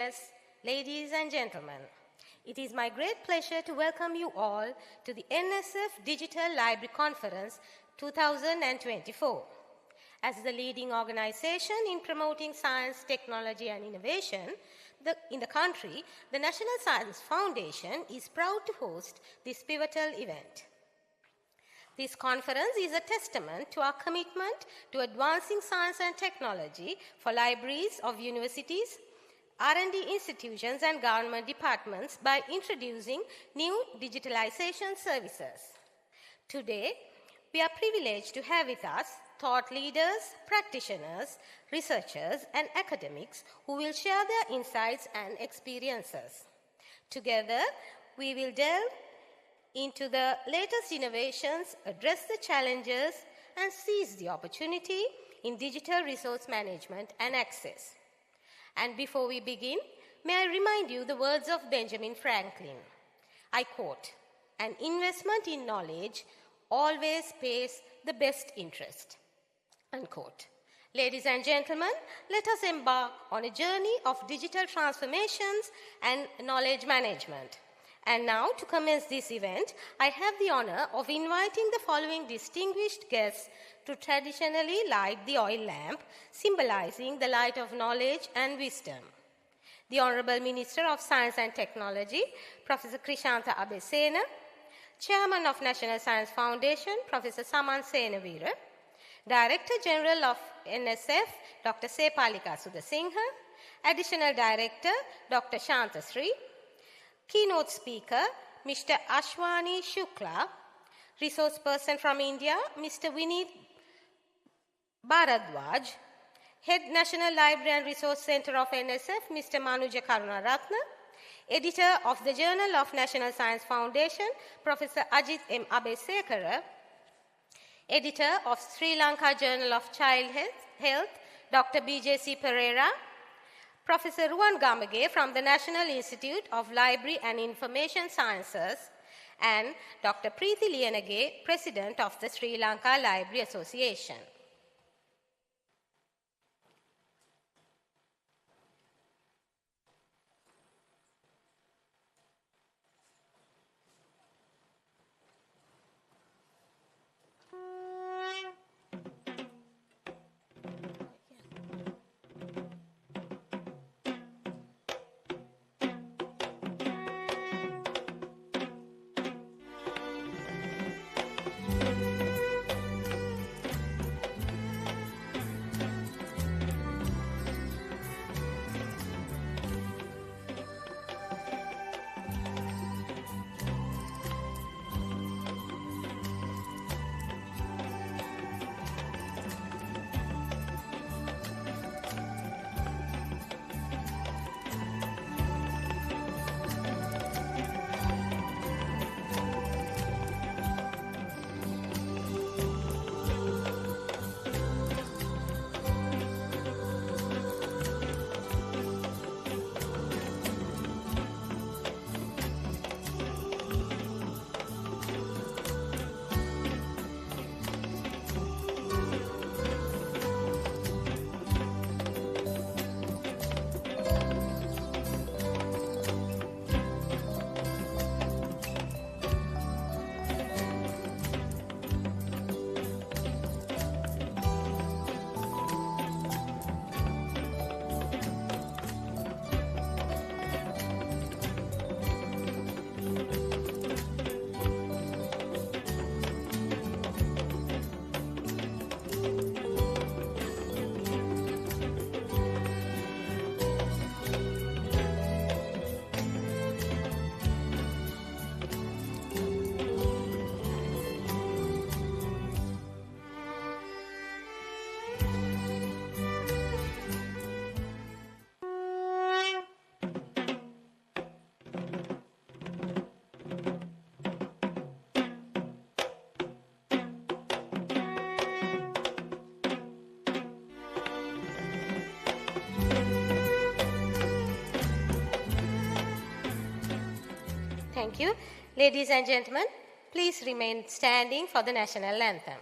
Yes, ladies and gentlemen, it is my great pleasure to welcome you all to the NSF Digital Library Conference 2024. As the leading organization in promoting science, technology, and innovation in the country, the National Science Foundation is proud to host this pivotal event. This conference is a testament to our commitment to advancing science and technology for libraries of universities, R&D institutions, and government departments by introducing new digitalization services. Today, we are privileged to have with us thought leaders, practitioners, researchers, and academics who will share their insights and experiences. Together, we will delve into the latest innovations, address the challenges, and seize the opportunity in digital resource management and access. And before we begin, may I remind you the words of Benjamin Franklin. I quote, "An investment in knowledge always pays the best interest," unquote. Ladies and gentlemen, let us embark on a journey of digital transformations and knowledge management. And now, to commence this event, I have the honor of inviting the following distinguished guests to traditionally light the oil lamp, symbolizing the light of knowledge and wisdom. The Honorable Minister of Science and Technology, Professor Krishantha Abesena, Chairman of National Science Foundation, Professor Saman Senavira, Director General of NSF, Dr. Sepalika Sudasinghe, Additional Director, Dr. Shantasri, Keynote speaker, Mr. Ashwani Shukla, resource person from India, Mr. Vineet Bharadwaj, Head National Library and Resource Center of NSF, Mr. Manuja Karunaratne, Editor of the Journal of National Science Foundation, Professor Ajit M. Abesekara, Editor of Sri Lanka Journal of Child Health, Dr. B.J.C. Pereira, Professor Ruwan Gamage from the National Institute of Library and Information Sciences, and Dr. Preeti Liyanage, President of the Sri Lanka Library Association. Thank you. Ladies and gentlemen, please remain standing for the national anthem.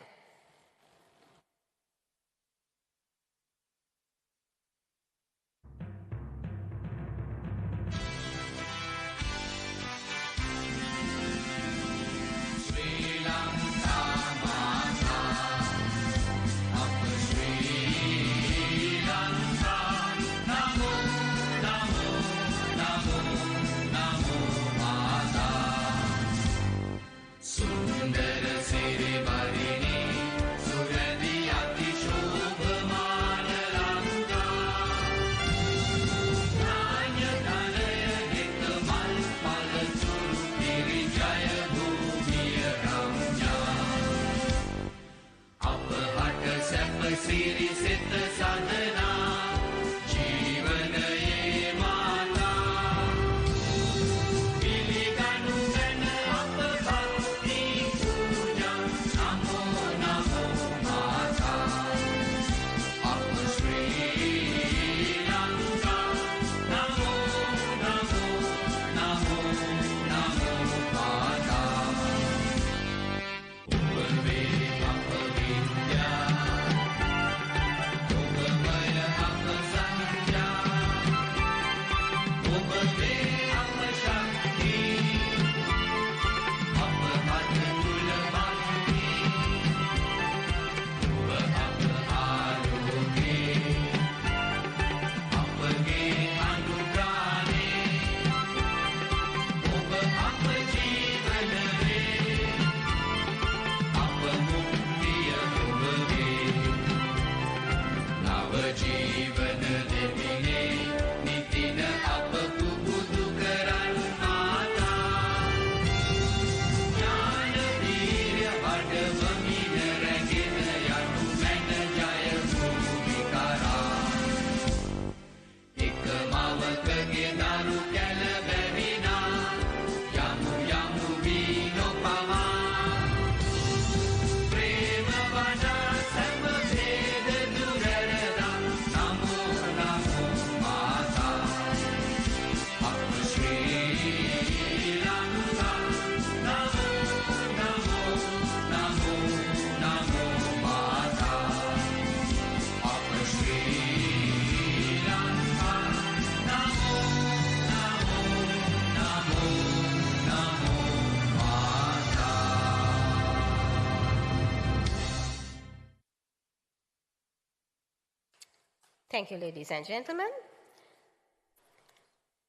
Thank you, ladies and gentlemen.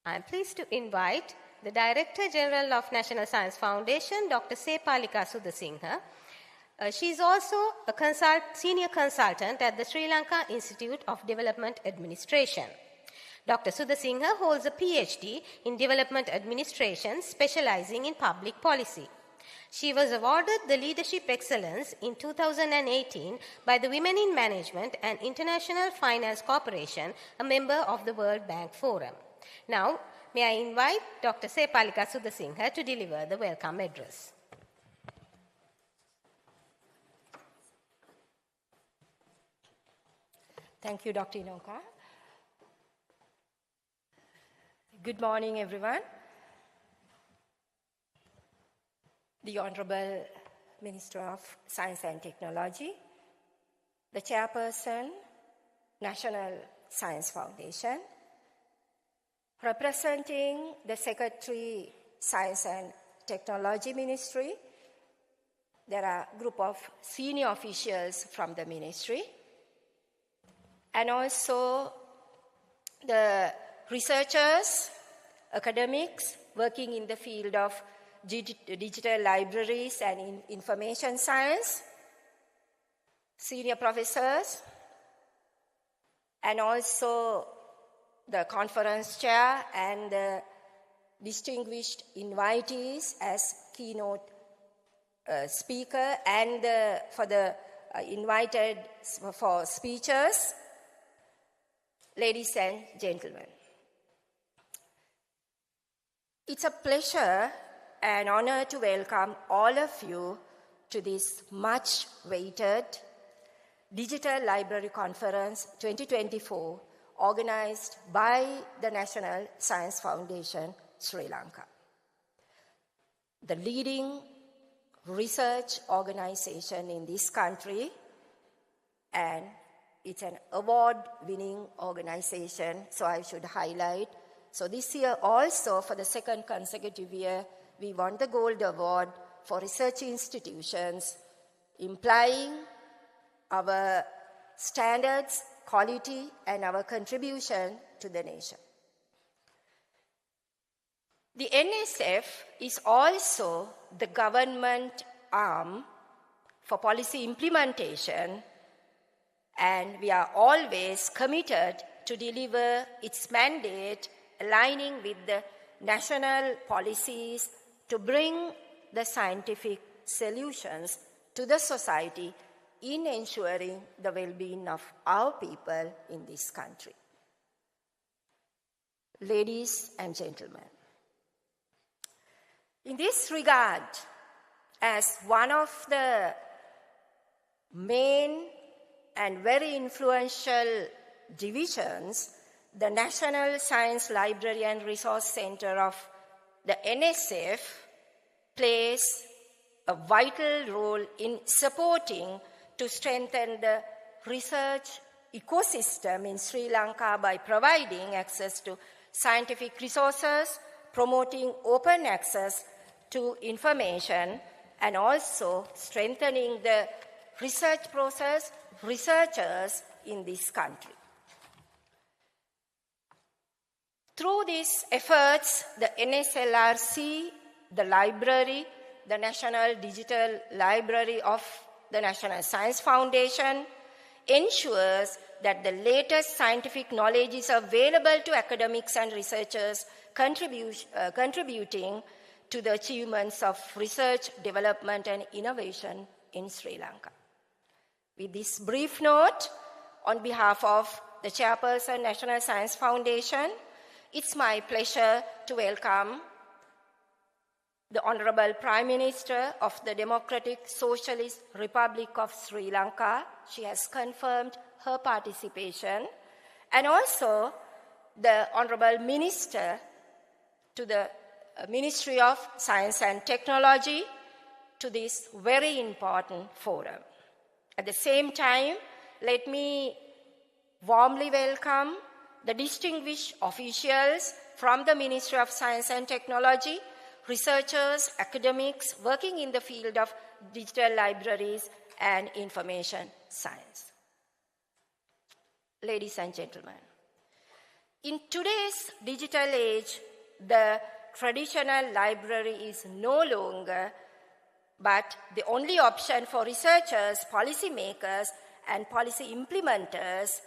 I'm pleased to invite the Director General of National Science Foundation, Dr. Sepalika Sudasinghe. She is also a senior consultant at the Sri Lanka Institute of Development Administration. Dr. Sudasinghe holds a PhD in Development Administration, specializing in public policy. She was awarded the Leadership Excellence in 2018 by the Women in Management and International Finance Corporation, a member of the World Bank Forum. Now, may I invite Dr. Sepalika Sudasinghe to deliver the welcome address. Thank you, Dr. Inoka. Good morning, everyone. The Honorable Minister of Science and Technology, the Chairperson, National Science Foundation, representing the Secretary, Science and Technology Ministry, there are a group of senior officials from the ministry, and also the researchers, academics working in the field of digital libraries and information science, senior professors, and also the conference chair and the distinguished invitees as keynote speaker and for the invited for speeches, ladies and gentlemen. It's a pleasure and honor to welcome all of you to this much-awaited Digital Library Conference 2024 organized by the National Science Foundation, Sri Lanka, the leading research organization in this country, and it's an award-winning organization, so I should highlight. So this year also, for the second consecutive year, we won the Gold Award for research institutions, implying our standards, quality, and our contribution to the nation. The NSF is also the government arm for policy implementation, and we are always committed to deliver its mandate, aligning with the national policies to bring the scientific solutions to the society in ensuring the well-being of our people in this country. Ladies and gentlemen, in this regard, as one of the main and very influential divisions, the National Science Library and Resource Center of the NSF plays a vital role in supporting to strengthen the research ecosystem in Sri Lanka by providing access to scientific resources, promoting open access to information, and also strengthening the research process, researchers in this country. Through these efforts, the NSLRC, the library, the National Digital Library of the National Science Foundation, ensures that the latest scientific knowledge is available to academics and researchers contributing to the achievements of research, development, and innovation in Sri Lanka. With this brief note, on behalf of the Chairperson, National Science Foundation, it's my pleasure to welcome the Honorable Prime Minister of the Democratic Socialist Republic of Sri Lanka. She has confirmed her participation. And also the Honorable Minister to the Ministry of Science and Technology to this very important forum. At the same time, let me warmly welcome the distinguished officials from the Ministry of Science and Technology, researchers, academics working in the field of digital libraries and information science. Ladies and gentlemen, in today's digital age, the traditional library is no longer but the only option for researchers, policymakers, and policy implementers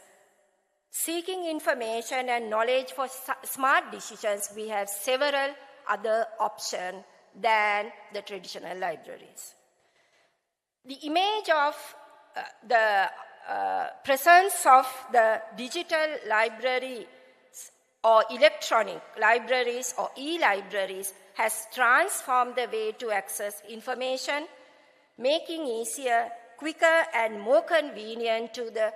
seeking information and knowledge for smart decisions. We have several other options than the traditional libraries. The image of the presence of the digital library or electronic libraries or e-libraries has transformed the way to access information, making easier, quicker, and more convenient to the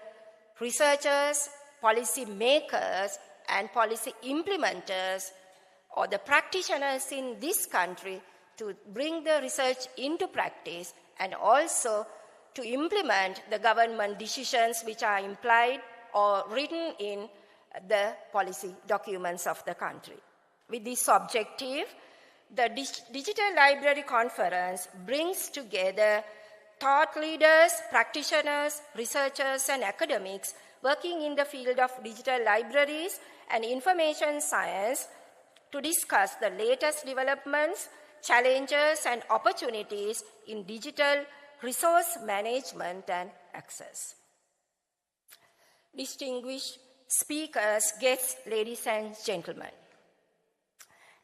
researchers, policy makers, and policy implementers, or the practitioners in this country to bring the research into practice and also to implement the government decisions which are implied or written in the policy documents of the country. With this objective, the Digital Library Conference brings together thought leaders, practitioners, researchers, and academics working in the field of digital libraries and information science to discuss the latest developments, challenges, and opportunities in digital resource management and access. Distinguished speakers, guests, ladies and gentlemen,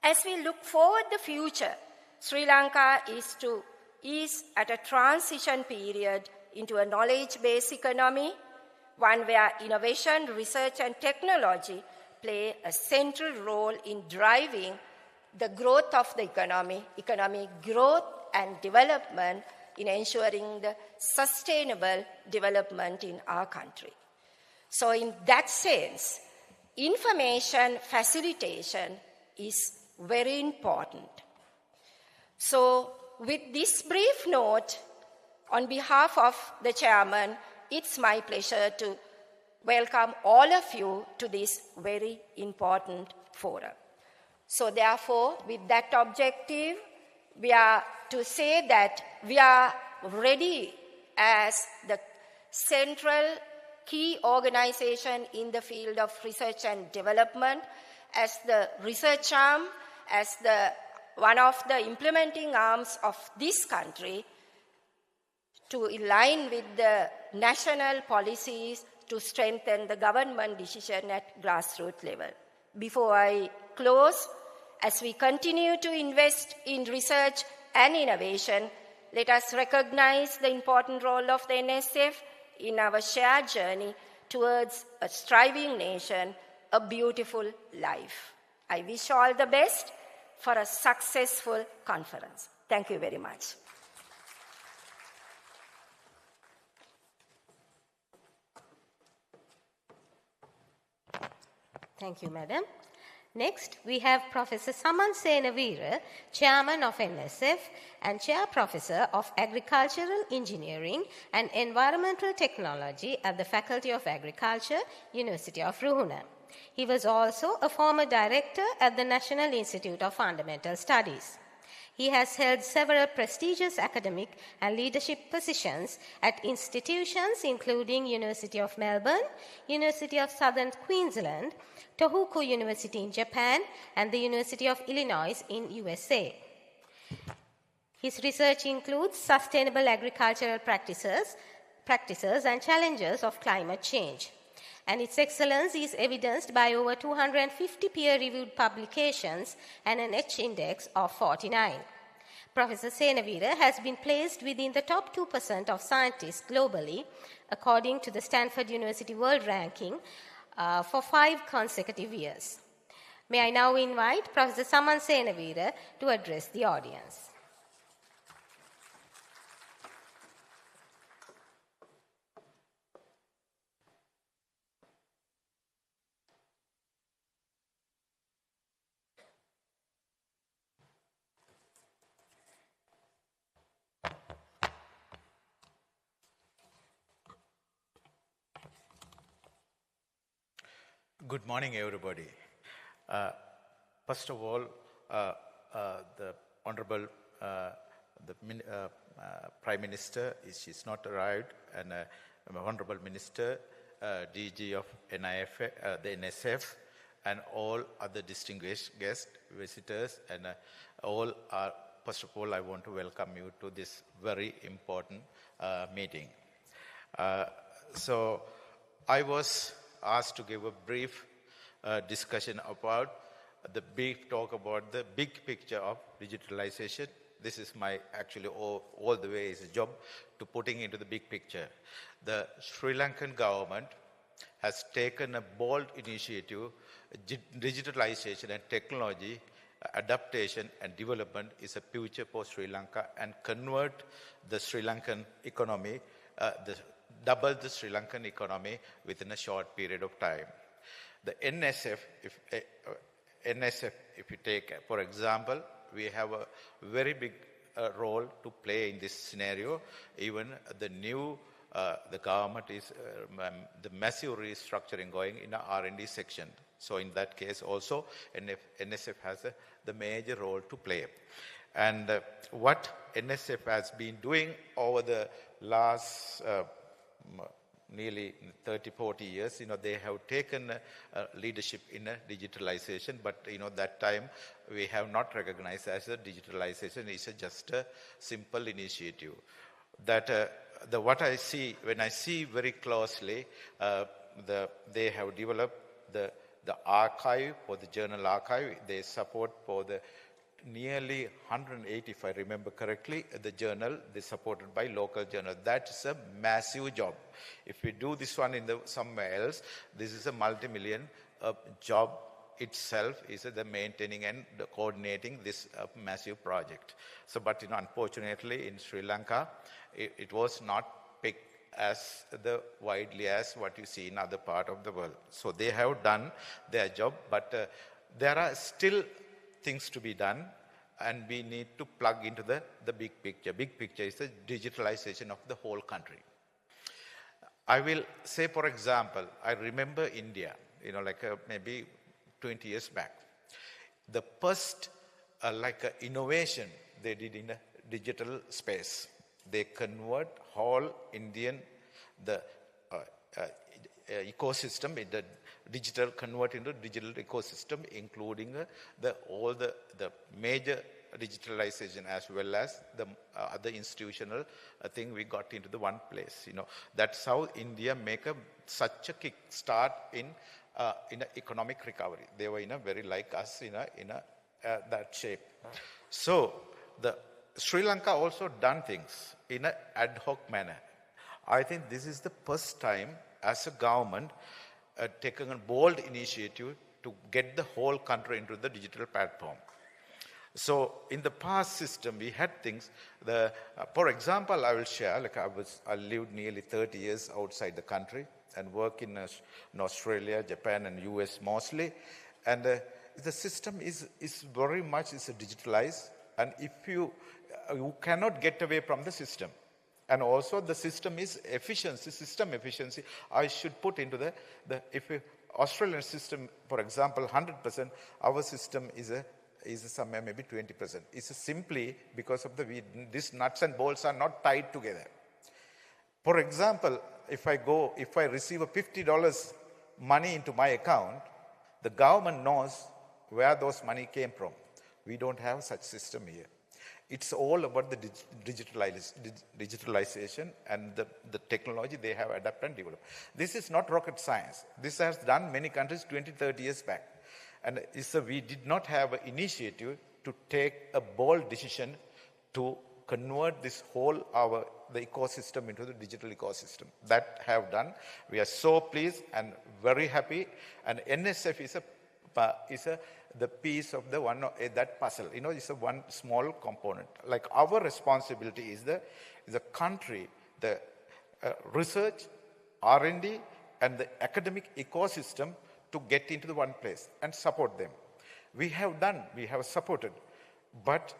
as we look forward to the future, Sri Lanka is at a transition period into a knowledge-based economy, one where innovation, research, and technology play a central role in driving the growth of the economy, economic growth and development, in ensuring the sustainable development in our country. So in that sense, information facilitation is very important. So with this brief note, on behalf of the chairman, it's my pleasure to welcome all of you to this very important forum. So therefore, with that objective, we are to say that we are ready as the central key organization in the field of research and development, as the research arm, as one of the implementing arms of this country, to align with the national policies to strengthen the government decision at grassroots level. Before I close, as we continue to invest in research and innovation, let us recognize the important role of the NSF in our shared journey towards a striving nation, a beautiful life. I wish you all the best for a successful conference. Thank you very much. Thank you, Madam. Next, we have Professor Saman Senavira, Chairman of NSF and Chair Professor of Agricultural Engineering and Environmental Technology at the Faculty of Agriculture, University of Ruhuna. He was also a former director at the National Institute of Fundamental Studies. He has held several prestigious academic and leadership positions at institutions including University of Melbourne, University of Southern Queensland, Tohoku University in Japan, and the University of Illinois in USA. His research includes sustainable agricultural practices and challenges of climate change. And its excellence is evidenced by over 250 peer-reviewed publications and an H-index of 49. Professor Senavira has been placed within the top 2% of scientists globally, according to the Stanford University World Ranking, for 5 consecutive years. May I now invite Professor Saman Senavira to address the audience. Good morning, everybody. First of all, the Honorable Prime Minister, she's not arrived, and Honorable Minister, DG of the NSF, and all other distinguished guests, visitors, and all are, first of all, I want to welcome you to this very important meeting. So I was asked to give a brief discussion about the brief talk about the big picture of digitalization. This is my actually all the way is a job to putting into the big picture. The Sri Lankan government has taken a bold initiative. Digitalization and technology adaptation and development is a future for Sri Lanka and convert the Sri Lankan economy, double the Sri Lankan economy within a short period of time. The NSF, if you take, for example, we have a very big role to play in this scenario. Even the new, the government is the massive restructuring going in the R&D section. So in that case also, NSF has the major role to play. And what NSF has been doing over the last nearly 30, 40 years, they have taken leadership in digitalization, but, that time we have not recognized as a digitalization. It's just a simple initiative. That what I see, when I see very closely, they have developed the archive, for the journal archive. They support for the nearly 180, if I remember correctly, the journal, they supported by local journal. That's a massive job. If we do this one in somewhere else, this is a multi-million job itself, is the maintaining and the coordinating this massive project. So, but unfortunately in Sri Lanka, it was not picked as widely as what you see in other part of the world. So they have done their job, but there are still things to be done, and we need to plug into the big picture. Big picture is the digitalization of the whole country. I will say, for example, I remember India, maybe 20 years back. The first innovation they did in a digital space. They convert whole Indian, the ecosystem in the digital, convert into digital ecosystem, including all the major digitalization as well as the other institutional thing we got into the one place. That's how India make such a kick start in economic recovery. They were very like us in that shape. So the Sri Lanka also done things in an ad hoc manner. I think this is the first time as a government taking a bold initiative to get the whole country into the digital platform. So in the past system, we had things, for example, I will share, I lived nearly 30 years outside the country and work in Australia, Japan, and US mostly. And the system is very much digitalized. And if you cannot get away from the system. And also the system is efficiency, system efficiency. I should put into if Australian system, for example, 100%, our system is somewhere maybe 20%. It's simply because of these nuts and bolts are not tied together. For example, if I receive a $50 money into my account, the government knows where those money came from. We don't have such system here. It's all about the digitalization and the technology they have adapted and developed. This is not rocket science. This has done many countries 20, 30 years back. And we did not have an initiative to take a bold decision to convert this whole the ecosystem into the digital ecosystem. That have done. We are so pleased and very happy. And NSF is the piece of that puzzle. It's a one small component. Like our responsibility is the country, the research, R&D, and the academic ecosystem to get into the one place and support them. We have supported, but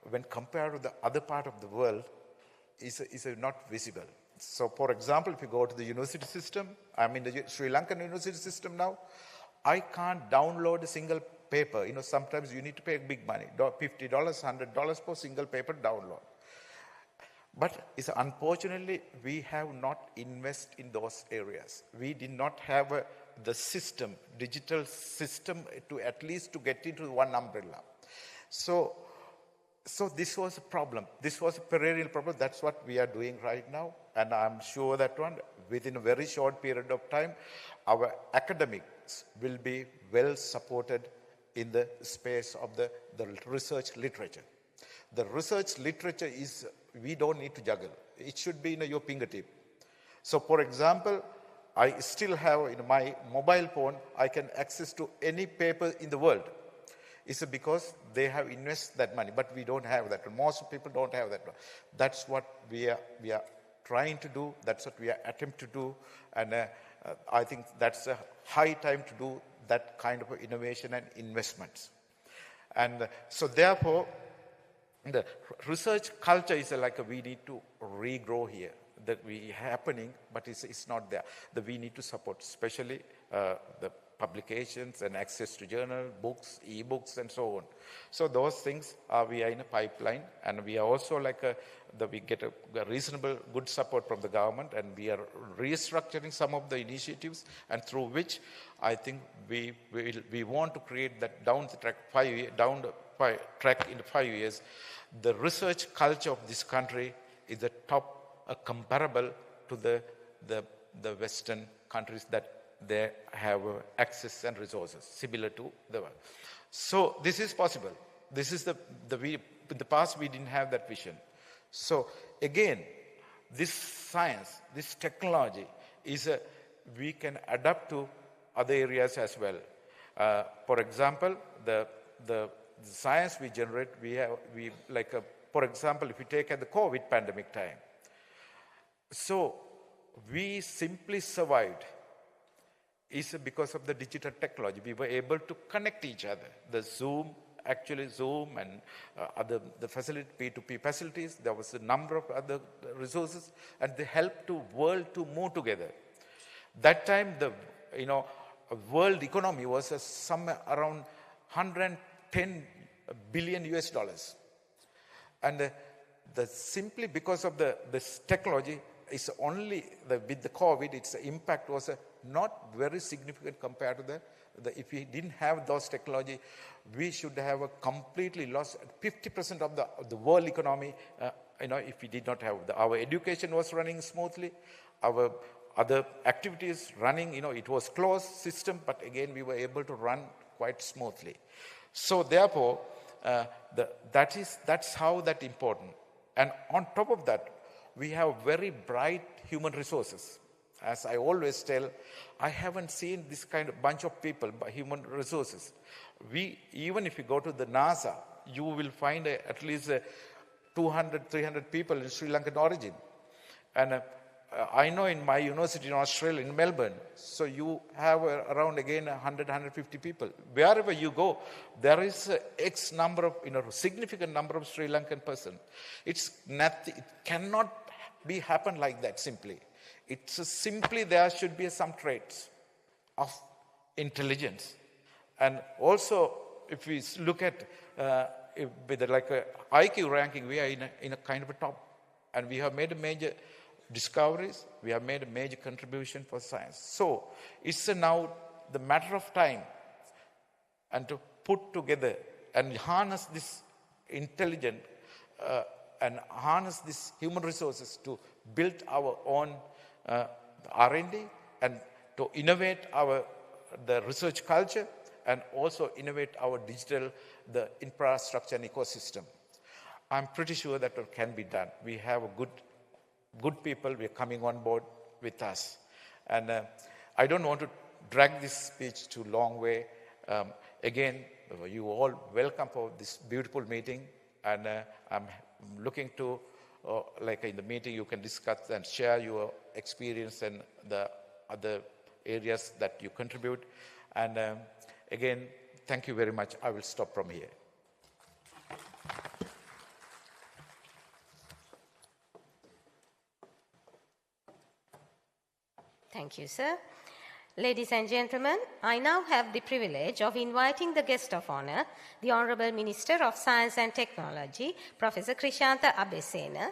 when compared to the other part of the world, is not visible. So, for example, if you go to the university system, I'm in the Sri Lankan university system now, I can't download a single paper. Sometimes you need to pay big money, $50, $100 for single paper download. But unfortunately, we have not invested in those areas. We did not have the system, digital system, to at least to get into one umbrella. So this was a problem. This was a perennial problem. That's what we are doing right now. And I'm sure that within a very short period of time, our academics will be well supported in the space of the research literature. The research literature is, we don't need to juggle. It should be in your fingertip. So for example, I still have in my mobile phone, I can access to any paper in the world. It's because they have invested that money, but we don't have that. Most people don't have that. That's what we are trying to do. That's what we are attempting to do. And I think that's a high time to do that kind of innovation and investments. And so therefore, the research culture is like we need to regrow here. That we happening, but it's not there. That we need to support, especially the publications and access to journal, books, e-books, and so on. So those things we are in a pipeline, and we are also we get a reasonable good support from the government, and we are restructuring some of the initiatives, and through which I think we want to create that down the track in 5 years. The research culture of this country is the top. Comparable to the Western countries that they have access and resources similar to the world. So this is possible. This is in the past we didn't have that vision. So again, this science, this technology is we can adapt to other areas as well. For example, the science we generate, for example, if you take the COVID pandemic time. So we simply survived is because of the digital technology. We were able to connect each other. The Zoom and the facility, P2P facilities, there was a number of other resources, and they helped the world to move together. That time, the world economy was somewhere around 110 billion US dollars. And simply because of this technology, it's only with the COVID, its impact was not very significant compared to if we didn't have those technology, we should have completely lost 50% of the world economy. If we did not have our education was running smoothly, our other activities running. It was closed system, but again we were able to run quite smoothly. So therefore, that's how that important. And on top of that, we have very bright human resources. As I always tell, I haven't seen this kind of bunch of people, human resources. Even if you go to the NASA, you will find at least 200, 300 people in Sri Lankan origin. And I know in my university in Australia, in Melbourne, so you have around again 100, 150 people. Wherever you go, there is X number of, significant number of Sri Lankan person. It's nothing, it cannot be happen like that simply. It's simply there should be some traits of intelligence. And also, if we look at with IQ ranking, we are in a kind of a top. And we have made a major discoveries, we have made a major contribution for science. So it's now the matter of time and to put together and harness this intelligent and harness these human resources to build our own R&D and to innovate the research culture and also innovate our the infrastructure and ecosystem. I'm pretty sure that it can be done. We have a good people, we are coming on board with us. And I don't want to drag this speech too long way. Again, you all welcome for this beautiful meeting. And I'm looking to, in the meeting, you can discuss and share your experience and the other areas that you contribute. And again, thank you very much. I will stop from here. Thank you, sir. Ladies and gentlemen, I now have the privilege of inviting the guest of honor, the Honorable Minister of Science and Technology, Professor Krishantha Abesena,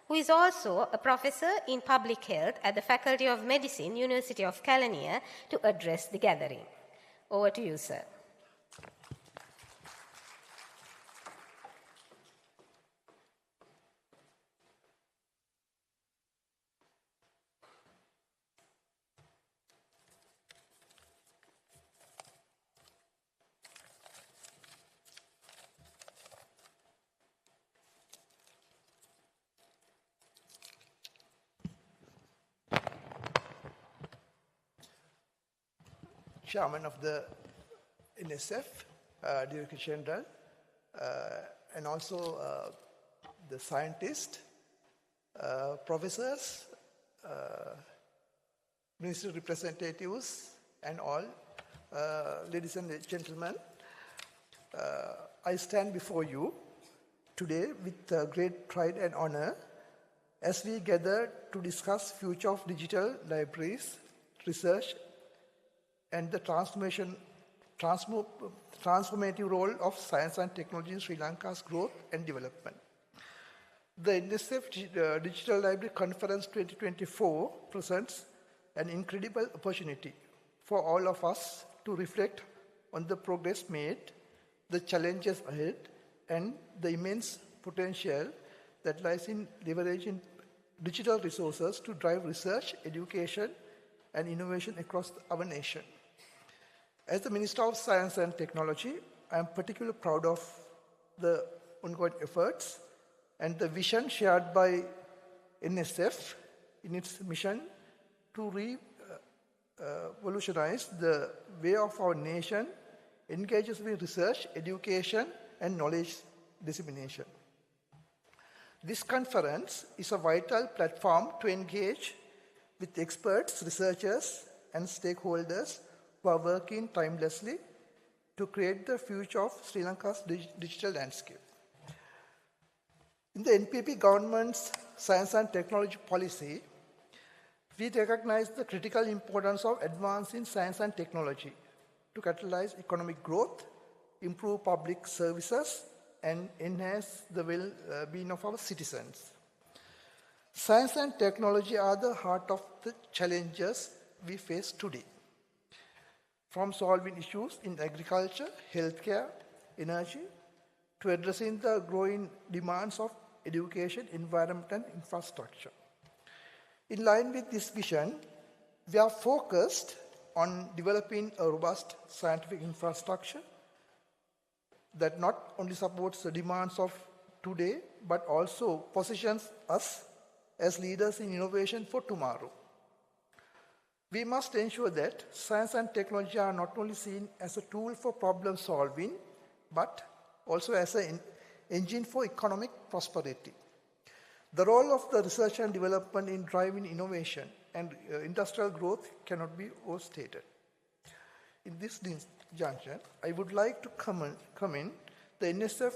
who is also a professor in public health at the Faculty of Medicine, University of Kelaniya, to address the gathering. Over to you, sir. Chairman of the NSF, Director General, and also the scientists, professors, ministry representatives, and all, ladies and gentlemen. I stand before you today with great pride and honor as we gather to discuss future of digital libraries, research, and the transformative role of science and technology in Sri Lanka's growth and development. The NSF Digital Library Conference 2024 presents an incredible opportunity for all of us to reflect on the progress made, the challenges ahead, and the immense potential that lies in leveraging digital resources to drive research, education, and innovation across our nation. As the Minister of Science and Technology, I am particularly proud of the ongoing efforts and the vision shared by NSF in its mission to revolutionize the way of our nation engages with research, education, and knowledge dissemination. This conference is a vital platform to engage with experts, researchers, and stakeholders who are working tirelessly to create the future of Sri Lanka's digital landscape. In the NPP government's science and technology policy, we recognize the critical importance of advancing science and technology to catalyze economic growth, improve public services, and enhance the well-being of our citizens. Science and technology are the heart of the challenges we face today. From solving issues in agriculture, healthcare, energy, to addressing the growing demands of education, environment, and infrastructure. In line with this vision, we are focused on developing a robust scientific infrastructure that not only supports the demands of today, but also positions us as leaders in innovation for tomorrow. We must ensure that science and technology are not only seen as a tool for problem solving, but also as an engine for economic prosperity. The role of the research and development in driving innovation and industrial growth cannot be overstated. In this junction, I would like to commend the NSF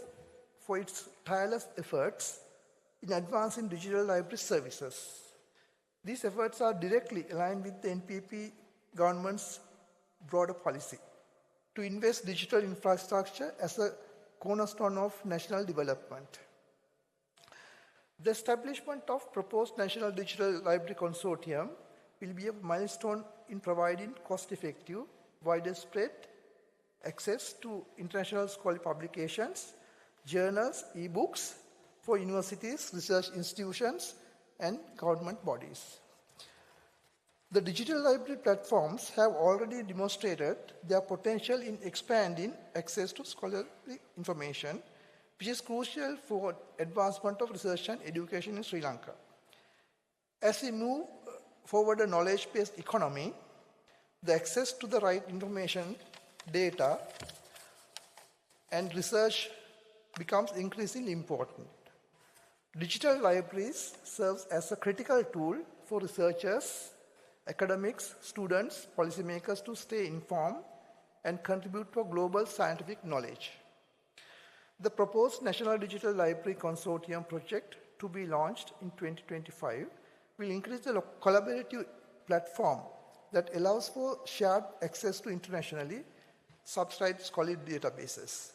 for its tireless efforts in advancing digital library services. These efforts are directly aligned with the NPP government's broader policy to invest digital infrastructure as a cornerstone of national development. The establishment of proposed National Digital Library Consortium will be a milestone in providing cost-effective, widespread access to international scholarly publications, journals, e-books for universities, research institutions, and government bodies. The digital library platforms have already demonstrated their potential in expanding access to scholarly information, which is crucial for advancement of research and education in Sri Lanka. As we move forward a knowledge-based economy, the access to the right information, data, and research becomes increasingly important. Digital libraries serve as a critical tool for researchers, academics, students, policymakers to stay informed and contribute to global scientific knowledge. The proposed National Digital Library Consortium project to be launched in 2025 will increase the collaborative platform that allows for shared access to internationally subscribed scholarly databases.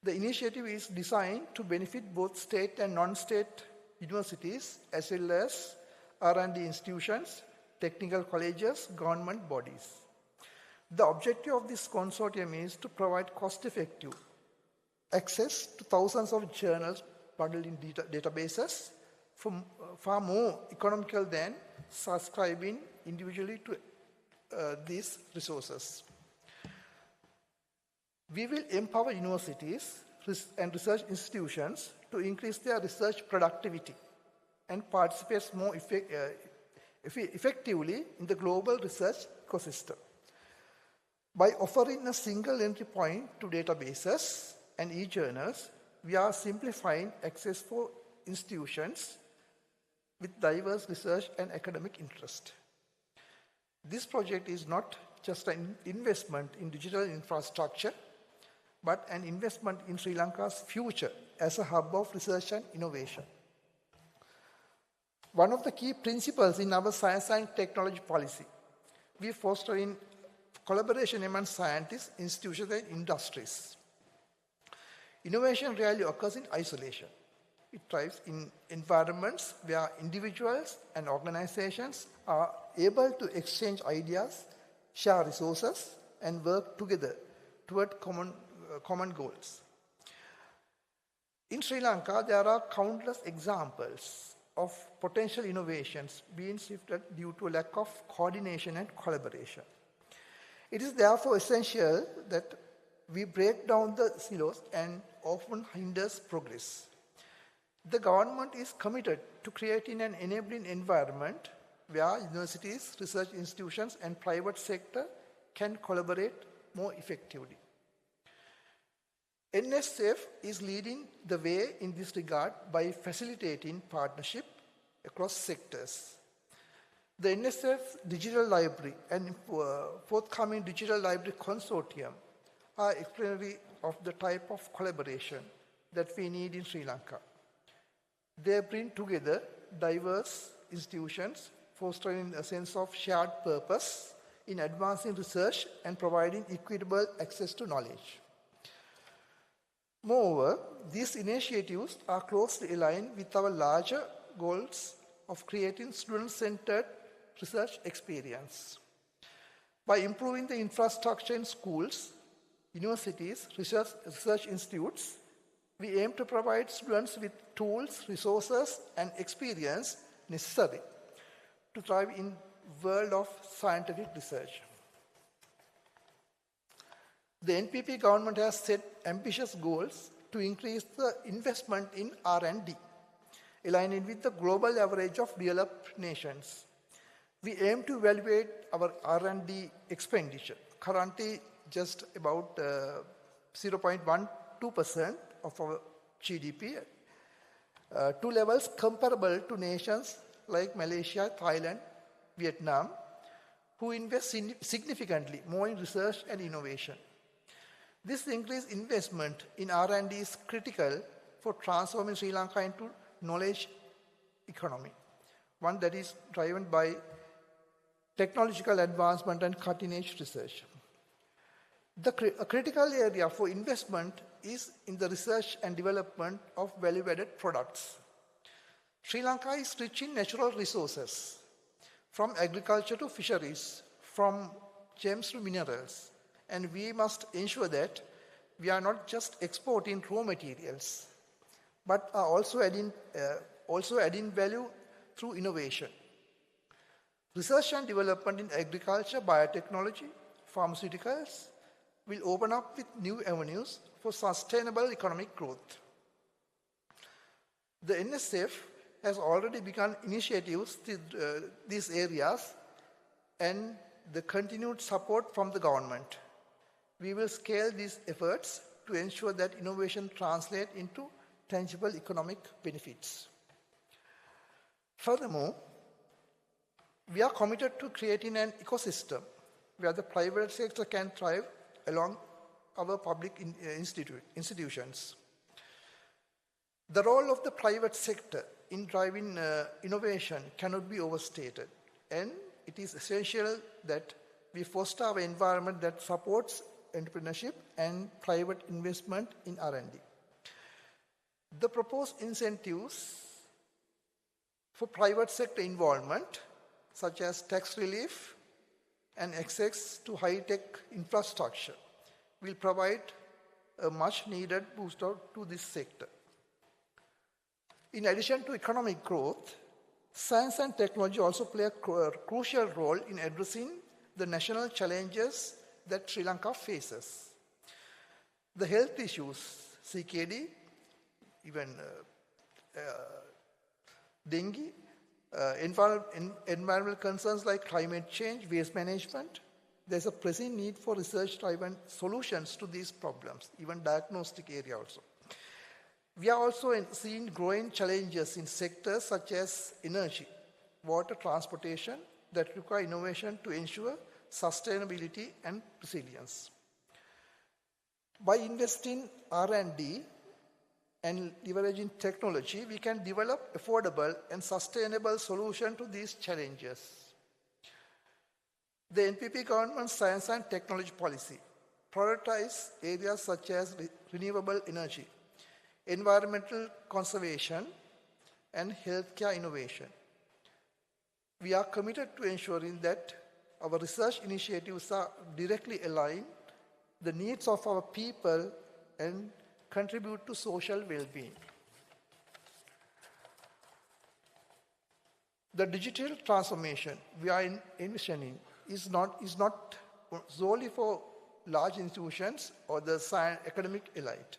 The initiative is designed to benefit both state and non-state universities as well as R&D institutions, technical colleges, government bodies. The objective of this consortium is to provide cost-effective access to thousands of journals bundled in databases, far more economical than subscribing individually to these resources. We will empower universities and research institutions to increase their research productivity and participate more effectively in the global research ecosystem. By offering a single entry point to databases and e-journals, we are simplifying access for institutions with diverse research and academic interest. This project is not just an investment in digital infrastructure, but an investment in Sri Lanka's future as a hub of research and innovation. One of the key principles in our science and technology policy, we foster in collaboration among scientists, institutions, and industries. Innovation rarely occurs in isolation. It thrives in environments where individuals and organizations are able to exchange ideas, share resources, and work together toward common goals. In Sri Lanka, there are countless examples of potential innovations being shifted due to a lack of coordination and collaboration. It is therefore essential that we break down the silos and often hinders progress. The government is committed to creating an enabling environment where universities, research institutions, and private sector can collaborate more effectively. NSF is leading the way in this regard by facilitating partnership across sectors. The NSF Digital Library and forthcoming Digital Library Consortium are exemplary of the type of collaboration that we need in Sri Lanka. They bring together diverse institutions, fostering a sense of shared purpose in advancing research and providing equitable access to knowledge. Moreover, these initiatives are closely aligned with our larger goals of creating student-centered research experience. By improving the infrastructure in schools, universities, research institutes, we aim to provide students with tools, resources, and experience necessary to thrive in the world of scientific research. The NPP government has set ambitious goals to increase the investment in R&D, aligning with the global average of developed nations. We aim to evaluate our R&D expenditure, currently just about 0.12% of our GDP, to levels comparable to nations like Malaysia, Thailand, Vietnam, who invest significantly more in research and innovation. This increased investment in R&D is critical for transforming Sri Lanka into knowledge economy, one that is driven by technological advancement and cutting-edge research. A critical area for investment is in the research and development of value-added products. Sri Lanka is rich in natural resources, from agriculture to fisheries, from gems to minerals, and we must ensure that we are not just exporting raw materials, but are also adding value through innovation. Research and development in agriculture, biotechnology, pharmaceuticals will open up with new avenues for sustainable economic growth. The NSF has already begun initiatives in these areas and the continued support from the government. We will scale these efforts to ensure that innovation translates into tangible economic benefits. Furthermore, we are committed to creating an ecosystem where the private sector can thrive along our public institutions. The role of the private sector in driving innovation cannot be overstated, and it is essential that we foster an environment that supports entrepreneurship and private investment in R&D. The proposed incentives for private sector involvement, such as tax relief and access to high-tech infrastructure, will provide a much-needed boost to this sector. In addition to economic growth, science and technology also play a crucial role in addressing the national challenges that Sri Lanka faces. The health issues, CKD, even dengue, environmental concerns like climate change, waste management, there's a pressing need for research-driven solutions to these problems, even diagnostic area also. We are also seeing growing challenges in sectors such as energy, water, transportation that require innovation to ensure sustainability and resilience. By investing R&D and leveraging technology, we can develop affordable and sustainable solutions to these challenges. The NPP government's science and technology policy prioritizes areas such as renewable energy, environmental conservation, and healthcare innovation. We are committed to ensuring that our research initiatives are directly aligned with the needs of our people and contribute to social well-being. The digital transformation we are envisioning is not solely for large institutions or the academic elite.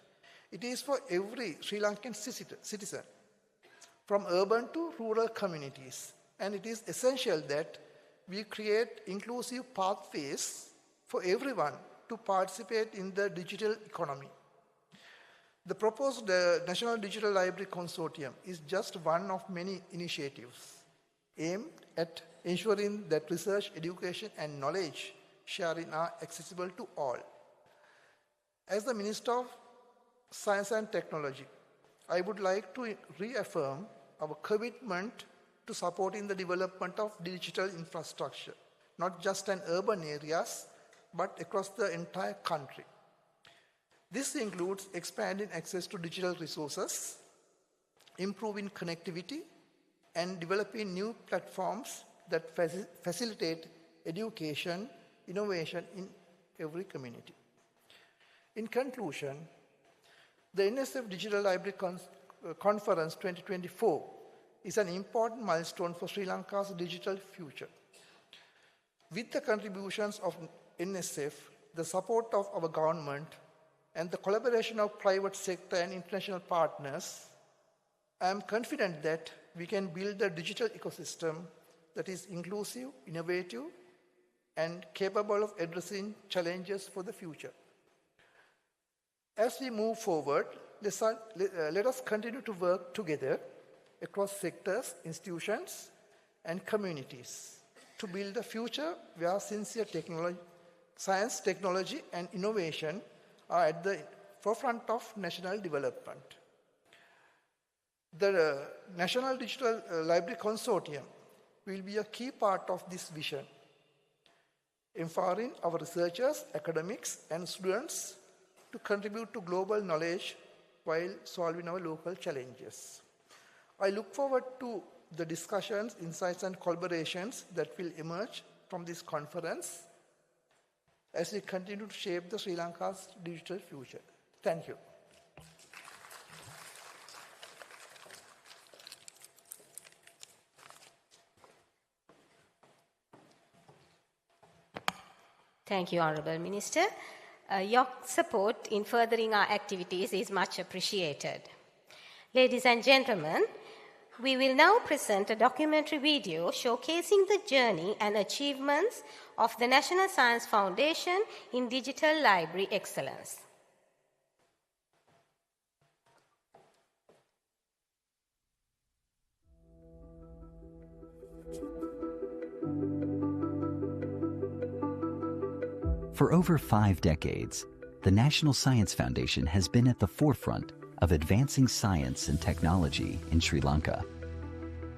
It is for every Sri Lankan citizen, from urban to rural communities. And it is essential that we create inclusive pathways for everyone to participate in the digital economy. The proposed National Digital Library Consortium is just one of many initiatives aimed at ensuring that research, education, and knowledge sharing are accessible to all. As the Minister of Science and Technology, I would like to reaffirm our commitment to supporting the development of digital infrastructure, not just in urban areas, but across the entire country. This includes expanding access to digital resources, improving connectivity, and developing new platforms that facilitate education, innovation in every community. In conclusion, the NSF Digital Library Conference 2024 is an important milestone for Sri Lanka's digital future. With the contributions of NSF, the support of our government, and the collaboration of private sector and international partners, I am confident that we can build a digital ecosystem that is inclusive, innovative, and capable of addressing challenges for the future. As we move forward, let us continue to work together across sectors, institutions, and communities to build a future where sincere science, technology, and innovation are at the forefront of national development. The National Digital Library Consortium will be a key part of this vision, empowering our researchers, academics, and students to contribute to global knowledge while solving our local challenges. I look forward to the discussions, insights, and collaborations that will emerge from this conference as we continue to shape the Sri Lanka's digital future. Thank you. Thank you, Honourable Minister. Your support in furthering our activities is much appreciated. Ladies and gentlemen, we will now present a documentary video showcasing the journey and achievements of the National Science Foundation in Digital Library Excellence. For over 5 decades, the National Science Foundation has been at the forefront of advancing science and technology in Sri Lanka.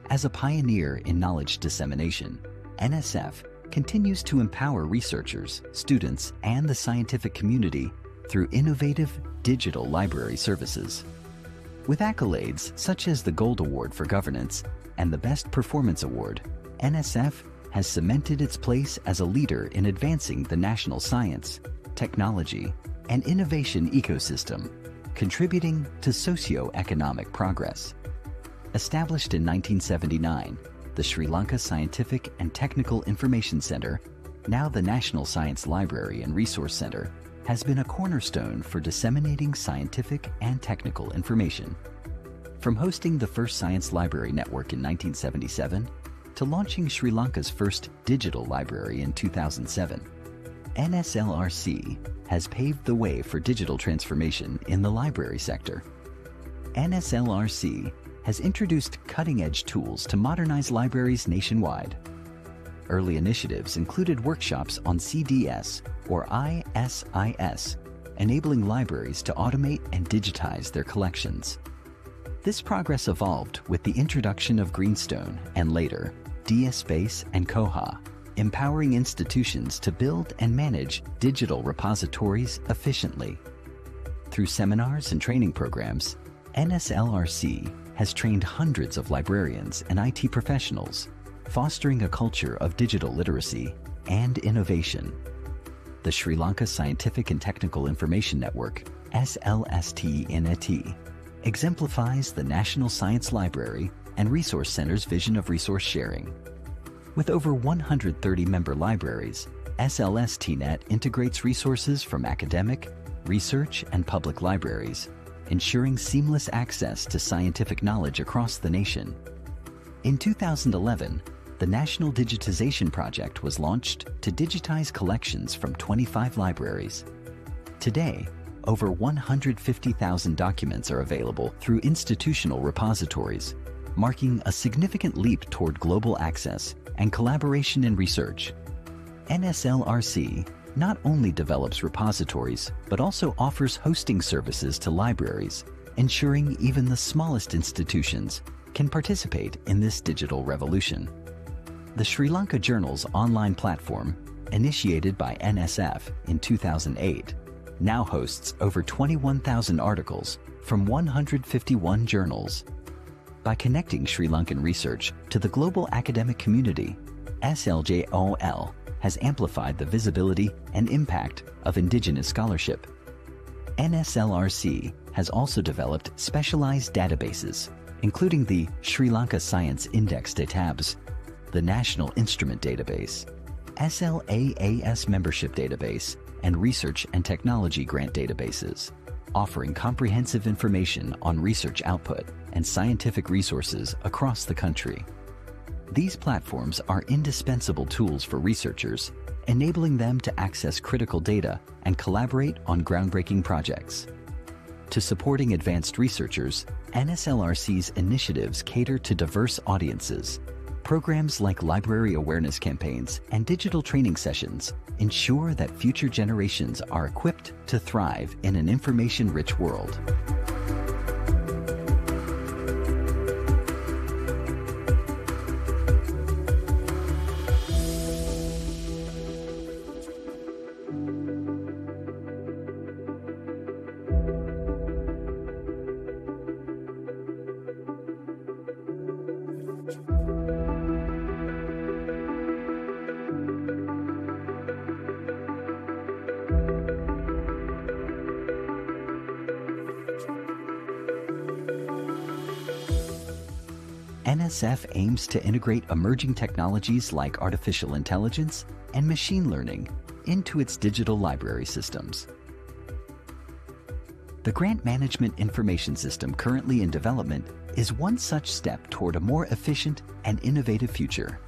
As a pioneer in knowledge dissemination, NSF continues to empower researchers, students, and the scientific community through innovative digital library services. With accolades such as the Gold Award for Governance and the Best Performance Award, NSF has cemented its place as a leader in advancing the national science, technology, and innovation ecosystem, contributing to socio-economic progress. Established in 1979, the Sri Lanka Scientific and Technical Information Center, now the National Science Library and Resource Center, has been a cornerstone for disseminating scientific and technical information. From hosting the first science library network in 1977 to launching Sri Lanka's first digital library in 2007, NSLRC has paved the way for digital transformation in the library sector. NSLRC has introduced cutting-edge tools to modernize libraries nationwide. Early initiatives included workshops on CDS or ISIS, enabling libraries to automate and digitize their collections. This progress evolved with the introduction of Greenstone and later DiaSpace and Koha, empowering institutions to build and manage digital repositories efficiently. Through seminars and training programs, NSLRC has trained hundreds of librarians and IT professionals, fostering a culture of digital literacy and innovation. The Sri Lanka Scientific and Technical Information Network, SLST-NET, exemplifies the National Science Library and Resource Center's vision of resource sharing. With over 130 member libraries, SLST-NET integrates resources from academic, research, and public libraries, ensuring seamless access to scientific knowledge across the nation. In 2011, the National Digitization Project was launched to digitize collections from 25 libraries. Today, over 150,000 documents are available through institutional repositories, marking a significant leap toward global access and collaboration in research. NSLRC not only develops repositories, but also offers hosting services to libraries, ensuring even the smallest institutions can participate in this digital revolution. The Sri Lanka Journal's online platform, initiated by NSF in 2008, now hosts over 21,000 articles from 151 journals. By connecting Sri Lankan research to the global academic community, SLJOL has amplified the visibility and impact of indigenous scholarship. NSLRC has also developed specialized databases, including the Sri Lanka Science Index Database, the National Instrument Database, SLAAS Membership Database, and Research and Technology Grant Databases, offering comprehensive information on research output and scientific resources across the country. These platforms are indispensable tools for researchers, enabling them to access critical data and collaborate on groundbreaking projects. To supporting advanced researchers, NSLRC's initiatives cater to diverse audiences. Programs like library awareness campaigns and digital training sessions ensure that future generations are equipped to thrive in an information-rich world. NSF aims to integrate emerging technologies like artificial intelligence and machine learning into its digital library systems. The Grant Management Information System currently in development is one such step toward a more efficient and innovative future.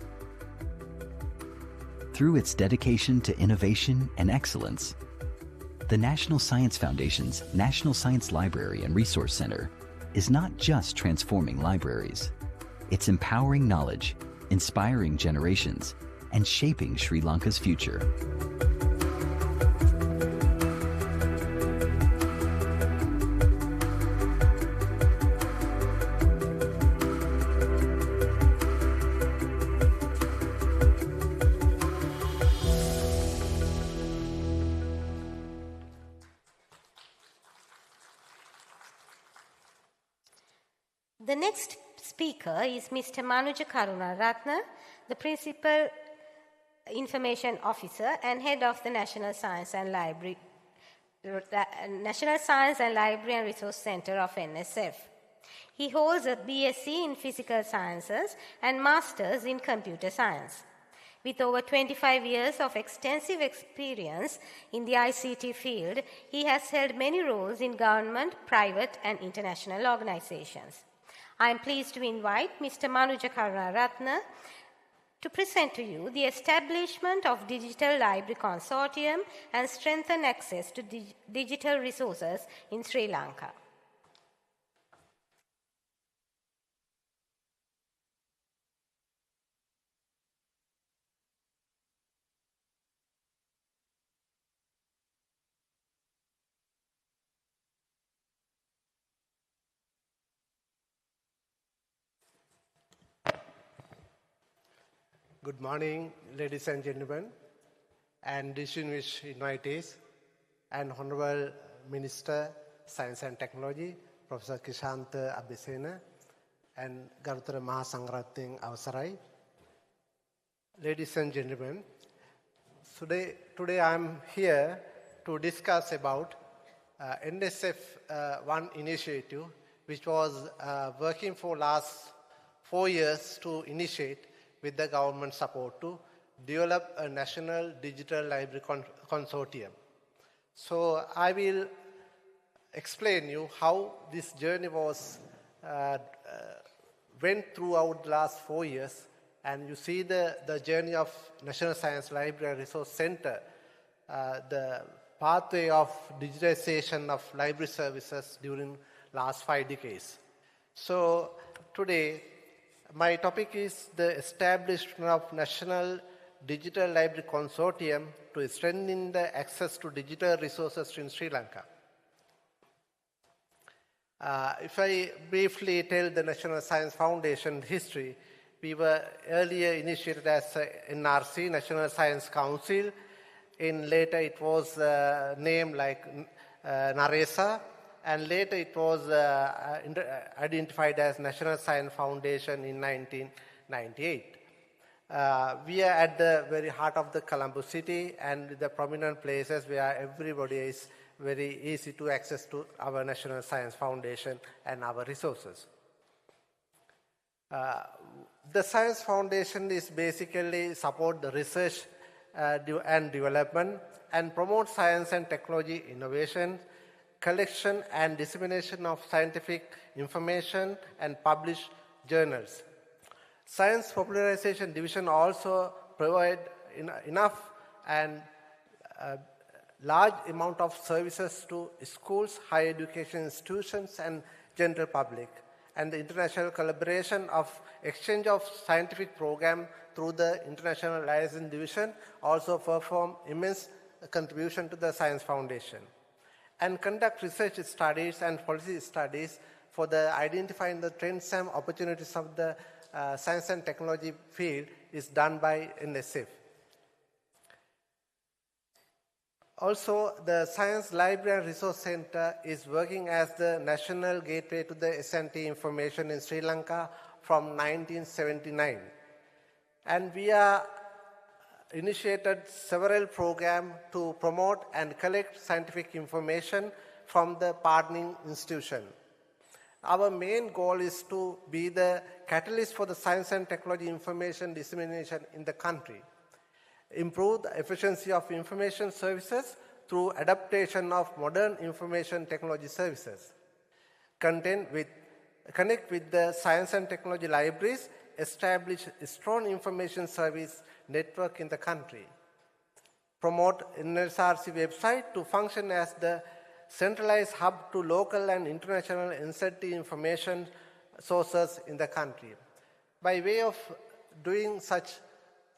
Through its dedication to innovation and excellence, the National Science Foundation's National Science Library and Resource Center is not just transforming libraries. It's empowering knowledge, inspiring generations, and shaping Sri Lanka's future. The next speaker is Mr. Manuja Karunaratne, the Principal Information Officer and Head of the National Science and Library and Resource Center of NSF. He holds a BSc in Physical Sciences and Masters in Computer Science. With over 25 years of extensive experience in the ICT field, he has held many roles in government, private, and international organizations. I am pleased to invite Mr. Manuja Karunaratne to present to you the establishment of Digital Library Consortium and strengthen access to digital resources in Sri Lanka. Good morning, ladies and gentlemen, and distinguished invitees, and Honorable Minister, Science and Technology, Professor Kishanta Abhisena, and Garutara Mahasangratting Avasarai. Ladies and gentlemen, today I'm here to discuss about NSF one initiative which was working for last 4 years to initiate with the government support to develop a national digital library consortium. So I will explain you how this journey was went throughout the last 4 years, and you see the journey of National Science Library and Resource Center, the pathway of digitization of library services during last 5 decades. So today, my topic is the establishment of National Digital Library Consortium to strengthen the access to digital resources in Sri Lanka. If I briefly tell the National Science Foundation history, we were earlier initiated as NRC, National Science Council. Later it was named like NARESA, and later it was identified as National Science Foundation in 1998. We are at the very heart of the Colombo city and the prominent places where everybody is very easy to access to our National Science Foundation and our resources. The Science Foundation is basically support the research and development and promote science and technology innovation, collection and dissemination of scientific information and published journals. Science Popularization Division also provide enough and large amount of services to schools, higher education institutions and general public. And the international collaboration of exchange of scientific program through the International Liaison Division also perform immense contribution to the Science Foundation. And conduct research studies and policy studies for the identifying the trends and opportunities of the science and technology field is done by NSF. Also, the Science Library and Resource Center is working as the national gateway to the S&T information in Sri Lanka from 1979. And we are initiated several programs to promote and collect scientific information from the partnering institution. Our main goal is to be the catalyst for the science and technology information dissemination in the country, improve the efficiency of information services through adaptation of modern information technology services, connect with the science and technology libraries, establish a strong information service network in the country, promote NSRC website to function as the centralized hub to local and international NSF information sources in the country. By way of doing such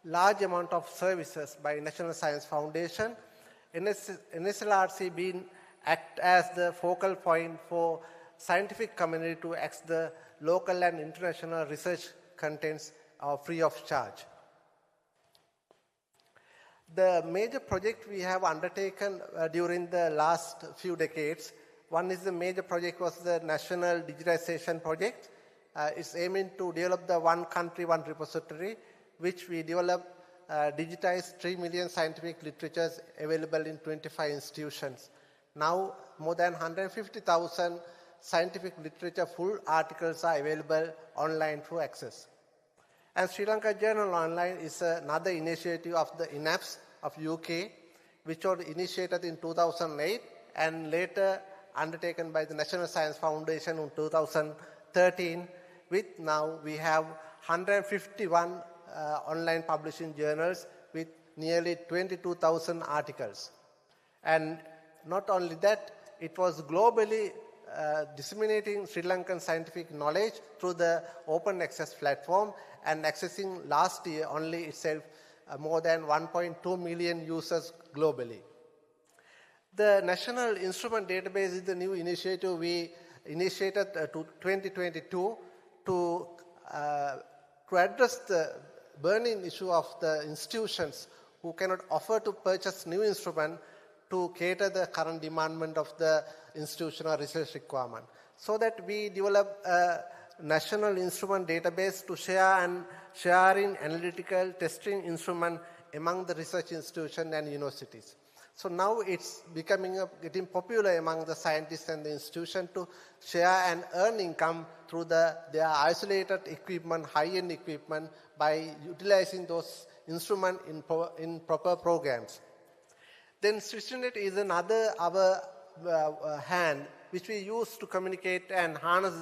large amount of services by National Science Foundation, NSLRC being act as the focal point for scientific community to access the local and international research contents are free of charge. The major project we have undertaken during the last few decades, one is the major project was the National Digitization Project, is aiming to develop the one country, one repository, which we develop digitized 3 million scientific literatures available in 25 institutions. Now, more than 150,000 scientific literature full articles are available online through access. And Sri Lanka Journal Online is another initiative of the INAPS of UK, which was initiated in 2008 and later undertaken by the National Science Foundation in 2013. With now we have 151 online publishing journals with nearly 22,000 articles. And not only that, it was globally disseminating Sri Lankan scientific knowledge through the open access platform and accessing last year only itself more than 1.2 million users globally. The National Instrument Database is the new initiative we initiated to 2022 to address the burning issue of the institutions who cannot offer to purchase new instruments to cater the current demand of the institutional research requirement. So that we develop a national instrument database to sharing analytical testing instrument among the research institutions and universities. So now it's getting popular among the scientists and the institution to share and earn income through their isolated equipment, high-end equipment, by utilizing those instruments in proper programs. Then SwissNet is another hand which we use to communicate and harness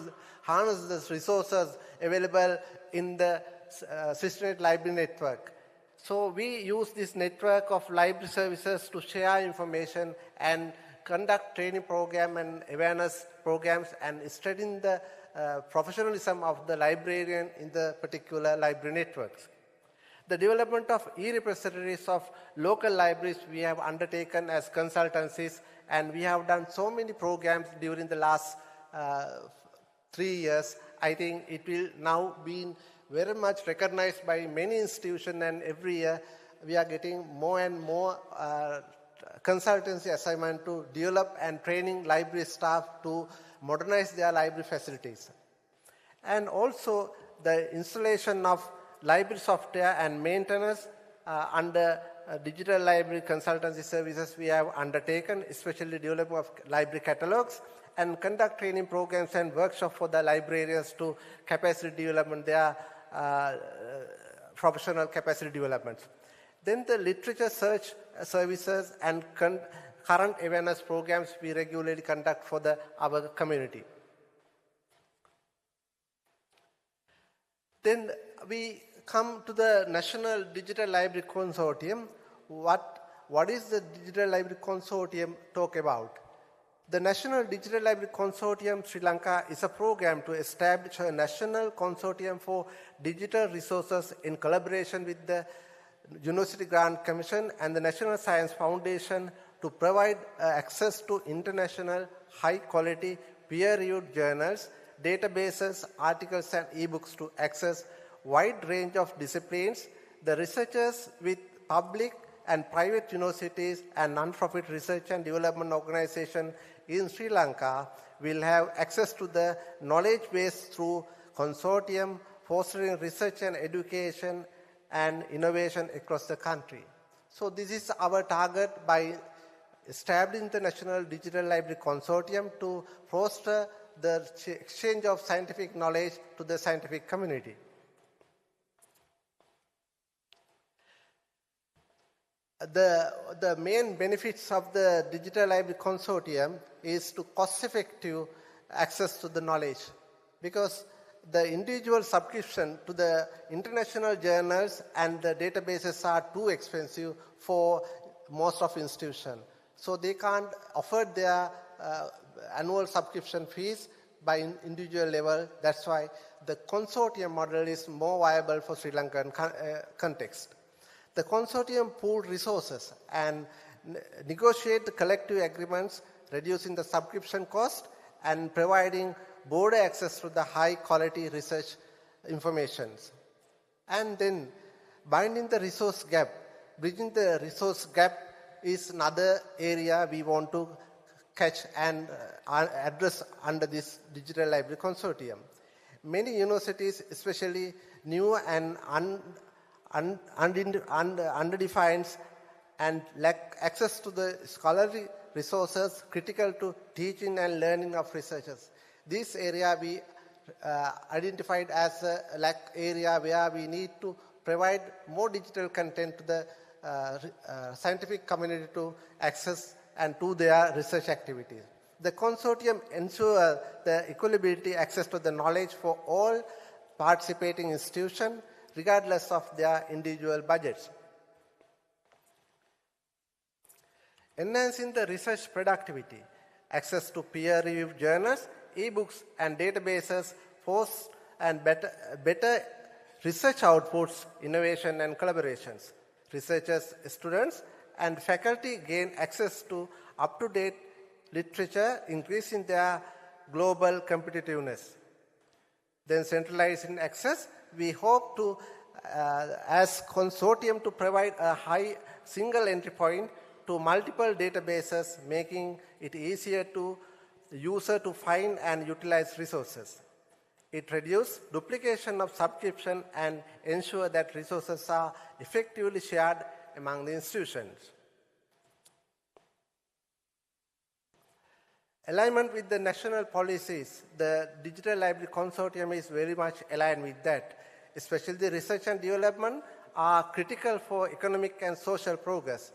the resources available in the SwissNet library network. So we use this network of library services to share information and conduct training program and awareness programs and strengthen the professionalism of the librarian in the particular library networks. The development of e-repositories of local libraries we have undertaken as consultancies, and we have done so many programs during the last 3 years. I think it will now be very much recognized by many institutions, and every year we are getting more and more consultancy assignment to develop and training library staff to modernize their library facilities. And also the installation of library software and maintenance under digital library consultancy services we have undertaken, especially development of library catalogs, and conduct training programs and workshops for the librarians to capacity development, their professional capacity development. Then the literature search services and current awareness programs we regularly conduct for our community. Then we come to the National Digital Library Consortium. What is the Digital Library Consortium talk about? The National Digital Library Consortium Sri Lanka is a program to establish a national consortium for digital resources in collaboration with the University Grant Commission and the National Science Foundation to provide access to international high-quality peer-reviewed journals, databases, articles and e-books to access wide range of disciplines. The researchers with public and private universities and non-profit research and development organizations in Sri Lanka will have access to the knowledge base through consortium fostering research and education and innovation across the country. So this is our target by establishing the National Digital Library Consortium to foster the exchange of scientific knowledge to the scientific community. The main benefits of the Digital Library Consortium is to cost-effective access to the knowledge, because the individual subscription to the international journals and the databases are too expensive for most of institutions. So they can't afford their annual subscription fees by individual level. That's why the consortium model is more viable for Sri Lankan context. The consortium pooled resources and negotiate the collective agreements, reducing the subscription cost and providing broader access to the high-quality research information. And then binding the resource gap. Bridging the resource gap is another area we want to catch and address under this Digital Library Consortium. Many universities, especially new and underdefined, and lack access to the scholarly resources critical to teaching and learning of researchers. This area we identified as a lack area where we need to provide more digital content to the scientific community to access and to their research activities. The consortium ensures the equality access to the knowledge for all participating institutions, regardless of their individual budgets. Enhancing the research productivity, access to peer-reviewed journals, e-books, and databases force and better research outputs, innovation, and collaborations. Researchers, students, and faculty gain access to up-to-date literature, increasing their global competitiveness. Then centralizing access, we hope to, as consortium, to provide a high single entry point to multiple databases, making it easier to the user to find and utilize resources. It reduces duplication of subscription and ensures that resources are effectively shared among the institutions. Alignment with the national policies, the Digital Library Consortium is very much aligned with that. Especially the research and development are critical for economic and social progress.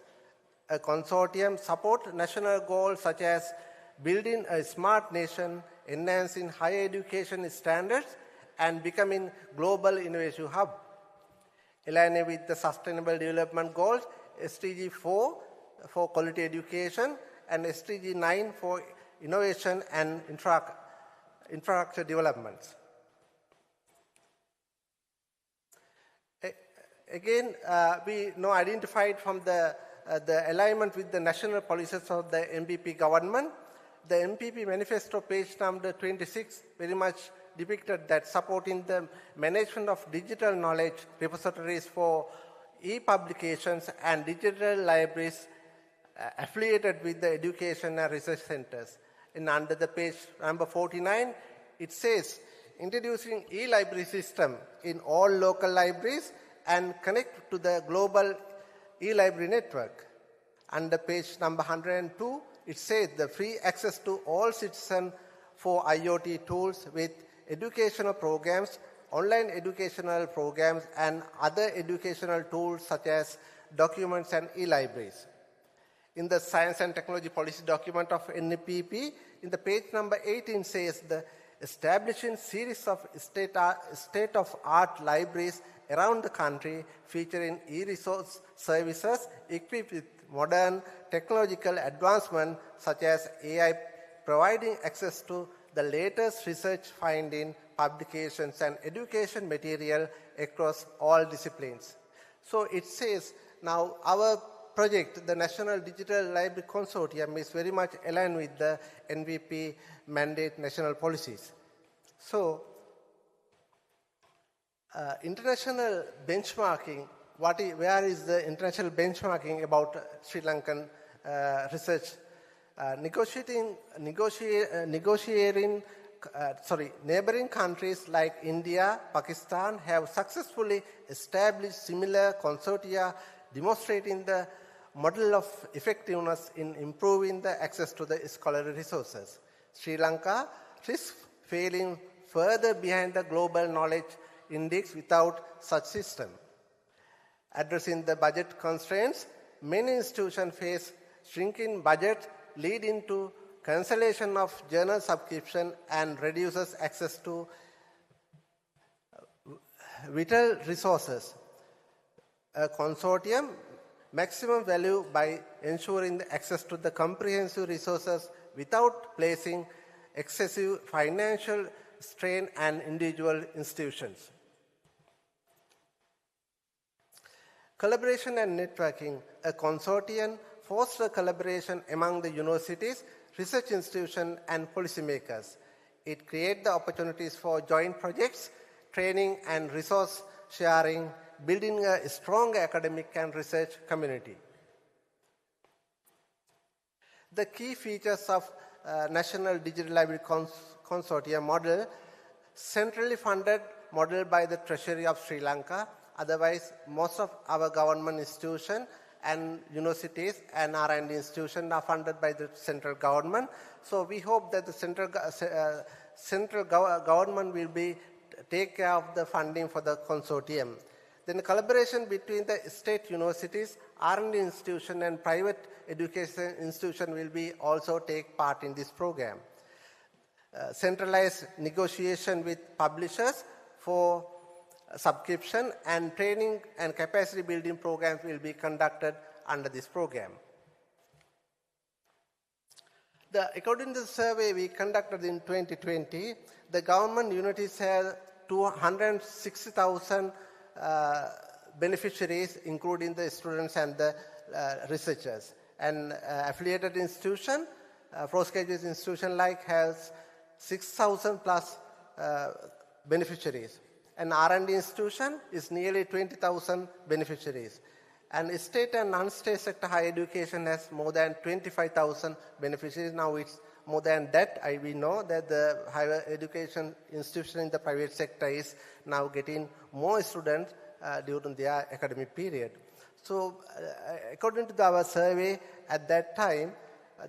A consortium supports national goals such as building a smart nation, enhancing higher education standards, and becoming global innovation hub. Aligning with the Sustainable Development Goals, SDG 4 for quality education and SDG 9 for innovation and infrastructure developments. Again, we know identified from the alignment with the national policies of the MPP government. The MPP manifesto, page number 26, very much depicted that supporting the management of digital knowledge repositories for e-publications and digital libraries affiliated with the education and research centers. And under the page number 49, it says, introducing e-library system in all local libraries and connect to the global e-library network. Under page number 102, it says the free access to all citizens for IoT tools with educational programs, online educational programs, and other educational tools such as documents and e-libraries. In the Science and Technology Policy document of NPP, in the page number 18 says the establishing series of state-of-art libraries around the country featuring e-resource services equipped with modern technological advancement such as AI, providing access to the latest research finding, publications, and education material across all disciplines. So it says now our project, the National Digital Library Consortium, is very much aligned with the NVP mandate national policies. So international benchmarking, where is the international benchmarking about Sri Lankan research? Neighboring countries like India, Pakistan have successfully established similar consortia demonstrating the model of effectiveness in improving the access to the scholarly resources. Sri Lanka risks falling further behind the global knowledge index without such system. Addressing the budget constraints, many institutions face shrinking budgets leading to cancellation of journal subscription and reduces access to vital resources. A consortium maximum value by ensuring the access to the comprehensive resources without placing excessive financial strain on individual institutions. Collaboration and networking. A consortium fosters collaboration among the universities, research institutions, and policymakers. It creates the opportunities for joint projects, training, and resource sharing, building a strong academic and research community. The key features of National Digital Library Consortium model centrally funded model by the Treasury of Sri Lanka. Otherwise, most of our government institutions and universities and R&D institutions are funded by the central government. So we hope that the central government will take care of the funding for the consortium. Then the collaboration between the state universities, R&D institution and private education institution will also take part in this program. Centralized negotiation with publishers for subscription and training and capacity building programs will be conducted under this program. According to the survey we conducted in 2020, the government unities have 260,000 beneficiaries, including the students and the researchers. And affiliated institution, postgraduate institution like has 6,000 plus beneficiaries. An R&D institution is nearly 20,000 beneficiaries. And state and non-state sector higher education has more than 25,000 beneficiaries. Now it's more than that. We know that the higher education institution in the private sector is now getting more students during their academic period. So according to our survey at that time,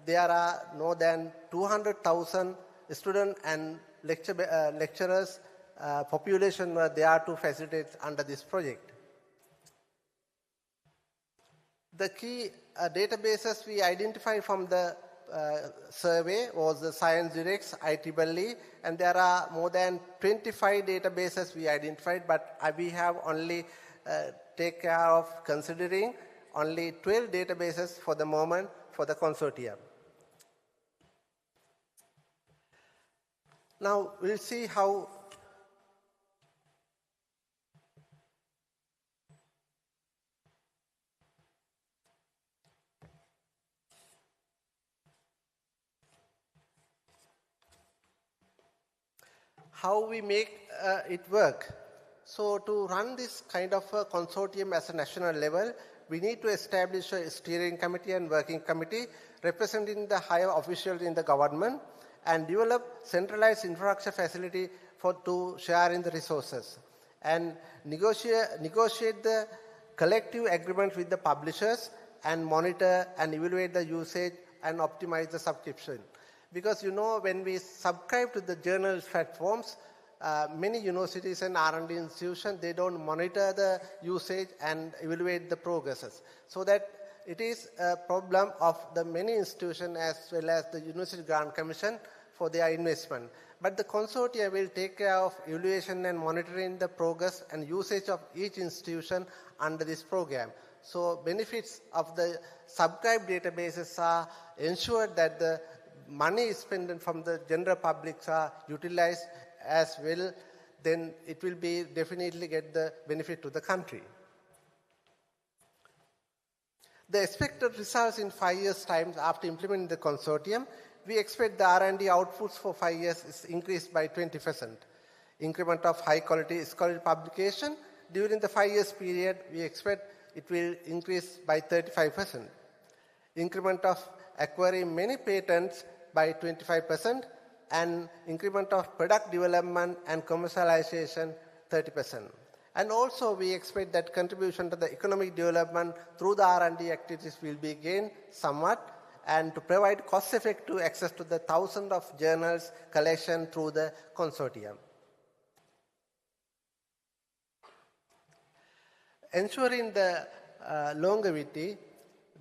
there are more than 200,000 students and lecturers population were there to facilitate under this project. The key databases we identified from the survey was the Science Directs, IEEE, and there are more than 25 databases we identified, but we have only take care of considering only 12 databases for the moment for the consortium. Now we'll see how we make it work. So to run this kind of a consortium as a national level, we need to establish a steering committee and working committee representing the higher officials in the government and develop centralized infrastructure facility to share in the resources and negotiate the collective agreement with the publishers and monitor and evaluate the usage and optimize the subscription. Because when we subscribe to the journal platforms, many universities and R&D institutions, they don't monitor the usage and evaluate the progresses. So that it is a problem of the many institutions as well as the University Grant Commission for their investment. But the consortium will take care of evaluation and monitoring the progress and usage of each institution under this program. So benefits of the subscribed databases are ensured that the money spent from the general public are utilized as well, then it will be definitely get the benefit to the country. The expected results in 5 years' time after implementing the consortium, we expect the R&D outputs for 5 years is increased by 20%. Increment of high quality scholarly publication during the 5 years period, we expect it will increase by 35%. Increment of acquiring many patents by 25%, and increment of product development and commercialization 30%. And also we expect that contribution to the economic development through the R&D activities will be gained somewhat, and to provide cost-effective access to the thousands of journals collection through the consortium. Ensuring the longevity,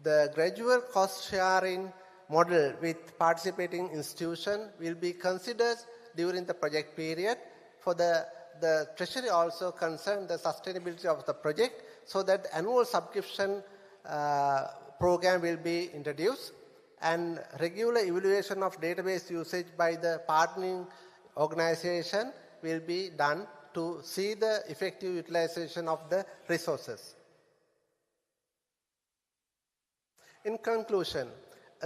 the gradual cost sharing model with participating institution will be considered during the project period. For the Treasury also concerned the sustainability of the project, so that annual subscription program will be introduced, and regular evaluation of database usage by the partnering organization will be done to see the effective utilization of the resources. In conclusion,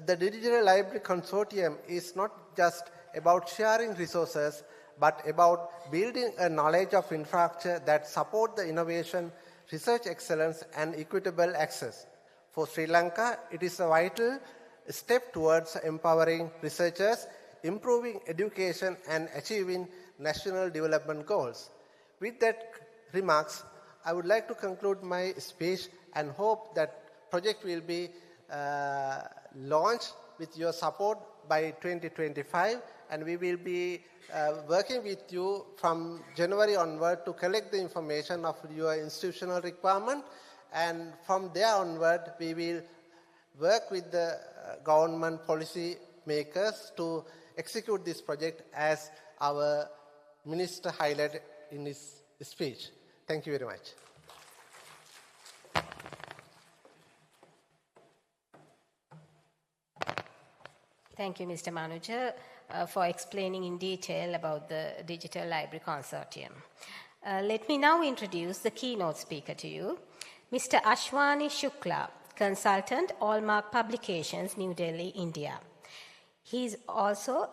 the Digital Library Consortium is not just about sharing resources, but about building a knowledge of infrastructure that support the innovation, research excellence, and equitable access. For Sri Lanka, it is a vital step towards empowering researchers, improving education and achieving national development goals. With that remarks, I would like to conclude my speech and hope that project will be launched with your support by 2025, and we will be working with you from January onward to collect the information of your institutional requirement, and from there onward we will work with the government policy makers to execute this project as our minister highlighted in his speech. Thank you very much. Thank you, Mr. Manuja, for explaining in detail about the Digital Library Consortium. Let me now introduce the keynote speaker to you, Mr. Ashwani Shukla, Consultant, Allmark Publications, New Delhi, India. He is also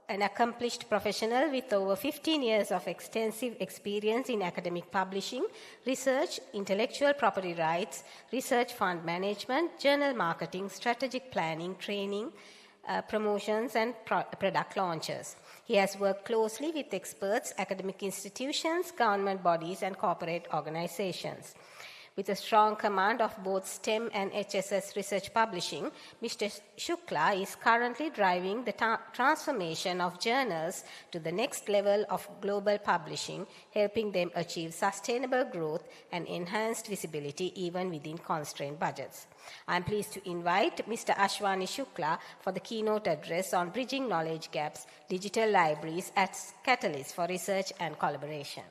an accomplished professional with over 15 years of extensive experience in academic publishing, research, intellectual property rights, research fund management, journal marketing, strategic planning, training, promotions and product launches. He has worked closely with experts, academic institutions, government bodies and corporate organizations. With a strong command of both STEM and HSS research publishing, Mr. Shukla is currently driving the transformation of journals to the next level of global publishing, helping them achieve sustainable growth and enhanced visibility even within constrained budgets. I'm pleased to invite Mr. Ashwani Shukla for the keynote address on Bridging Knowledge Gaps, Digital Libraries as Catalysts for Research and Collaboration.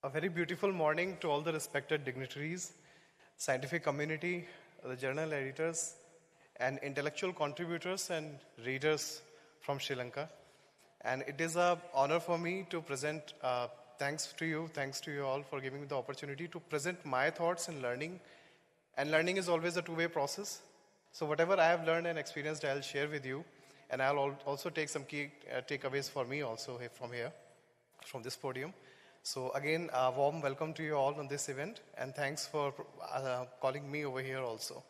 A very beautiful morning to all the respected dignitaries, scientific community, the journal editors, and intellectual contributors and readers from Sri Lanka. And it is an honor for me to present, thanks to you all for giving me the opportunity to present my thoughts and learning. And learning is always a two-way process. So whatever I have learned and experienced, I'll share with you. And I'll also take some key takeaways for me also from here, from this podium. So again, a warm welcome to you all on this event, and thanks for calling me over here also.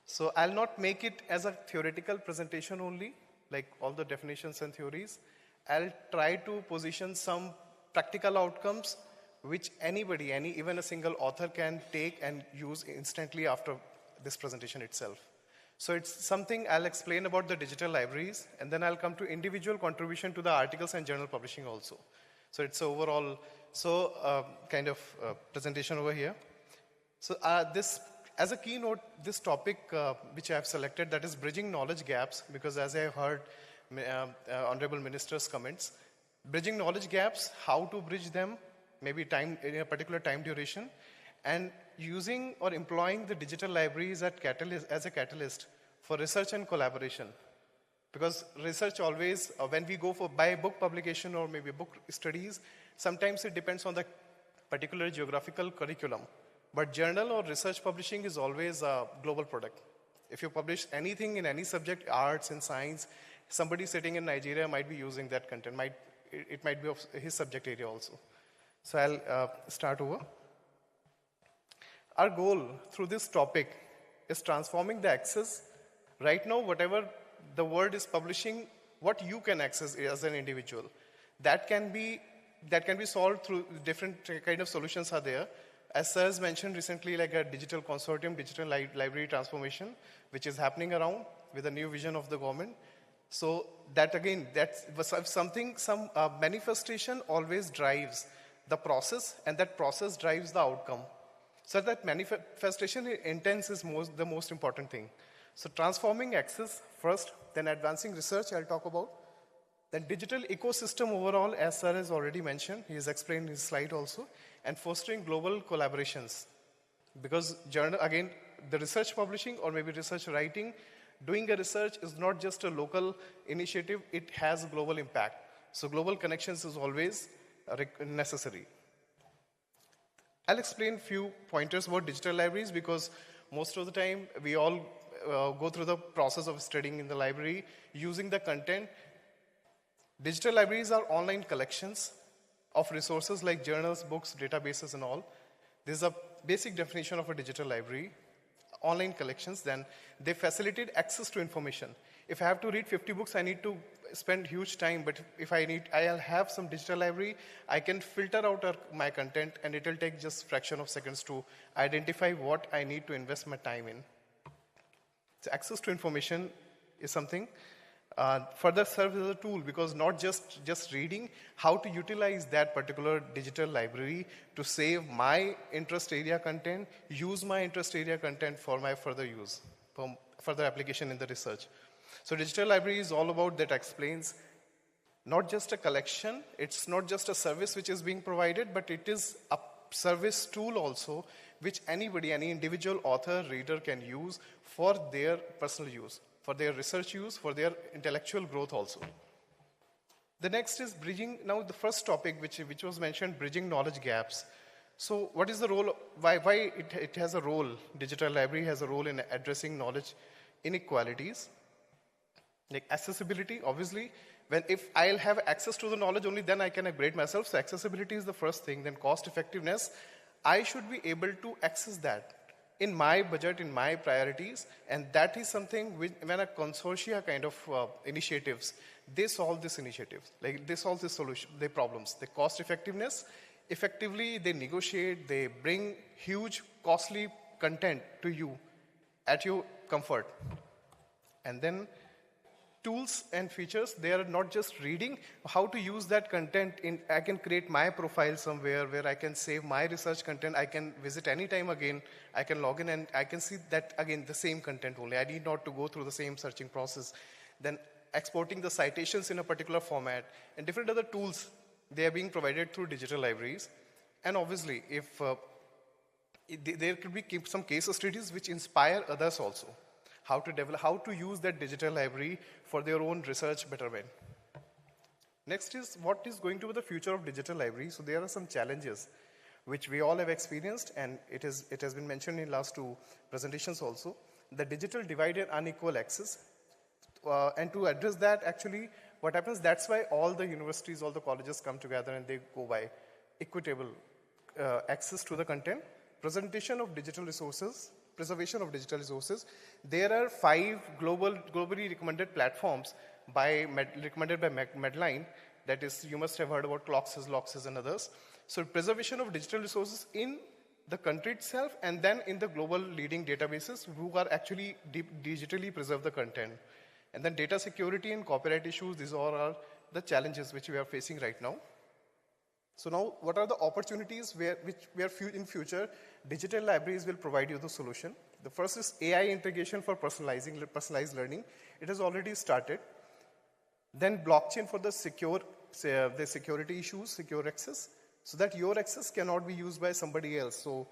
So I'll not make it as a theoretical presentation only, like all the definitions and theories. I'll try to position some practical outcomes which anybody, even a single author can take and use instantly after this presentation itself. So it's something I'll explain about the digital libraries, and then I'll come to individual contribution to the articles and journal publishing also. So it's overall kind of presentation over here. So this, as a keynote, this topic which I have selected, that is bridging knowledge gaps, because as I have heard Honorable Minister's comments, bridging knowledge gaps, how to bridge them, maybe time in a particular time duration, and using or employing the digital libraries as a catalyst for research and collaboration. Because research always, when we go for by book publication or maybe book studies, sometimes it depends on the particular geographical curriculum. But journal or research publishing is always a global product. If you publish anything in any subject, arts and science, somebody sitting in Nigeria might be using that content. It might be of his subject area also. So I'll start over. Our goal through this topic is transforming the access. Right now, whatever the world is publishing, what you can access as an individual. That can be that can be solved through different kind of solutions are there. As Sir has mentioned recently, like a digital consortium, digital library transformation, which is happening around with a new vision of the government. So that again, that's something, some manifestation always drives the process, and that process drives the outcome. So that manifestation intent is the most important thing. So transforming access first, then advancing research I'll talk about. Then digital ecosystem overall, as Sir has already mentioned, he has explained in his slide also, and fostering global collaborations. Because again, the research publishing or maybe research writing, doing a research is not just a local initiative, it has global impact. So global connections is always necessary. I'll explain few pointers about digital libraries because most of the time we all go through the process of studying in the library, using the content. Digital libraries are online collections of resources like journals, books, databases, and all. This is a basic definition of a digital library. Online collections, then they facilitate access to information. If I have to read 50 books, I need to spend huge time, but if I'll have some digital library, I can filter out my content, and it will take just fraction of seconds to identify what I need to invest my time in. So access to information is something. Further serves as a tool, because not just reading, how to utilize that particular digital library to save my interest area content, use my interest area content for my further use, for further application in the research. So digital library is all about that explains not just a collection, it's not just a service which is being provided, but it is a service tool also, which anybody, any individual author, reader can use for their personal use, for their research use, for their intellectual growth also. The next is bridging, now the first topic which was mentioned, bridging knowledge gaps. So what is the role, why it has a role, digital library has a role in addressing knowledge inequalities. Like accessibility, obviously, if I'll have access to the knowledge, only then I can upgrade myself. So accessibility is the first thing, then cost effectiveness. I should be able to access that in my budget, in my priorities, and that is something when a consortia kind of initiatives, they solve this initiative, like they solve this solution, their problems, the cost effectiveness, effectively they negotiate, they bring huge costly content to you at your comfort. And then tools and features, they are not just reading, how to use that content I can create my profile somewhere where I can save my research content, I can visit anytime again, I can log in and I can see that again, the same content only. I need not to go through the same searching process. Then exporting the citations in a particular format and different other tools, they are being provided through digital libraries. And obviously, if there could be some case studies which inspire others also. How to develop, how to use that digital library for their own research betterment. Next is what is going to be the future of digital library. So there are some challenges which we all have experienced, and it has been mentioned in last two presentations also. The digital divide and unequal access. And to address that, actually, what happens, that's why all the universities, all the colleges come together and they go by equitable access to the content, presentation of digital resources, preservation of digital resources. There are 5 globally recommended platforms recommended by Medline. That is, you must have heard about Cloxes, Loxes, and others. So preservation of digital resources in the country itself and then in the global leading databases who are actually digitally preserve the content. And then data security and copyright issues, these all are the challenges which we are facing right now. So now, what are the opportunities where in future digital libraries will provide you the solution? The first is AI integration for personalized learning. It has already started. Then blockchain for the security issues, secure access, so that your access cannot be used by somebody else. So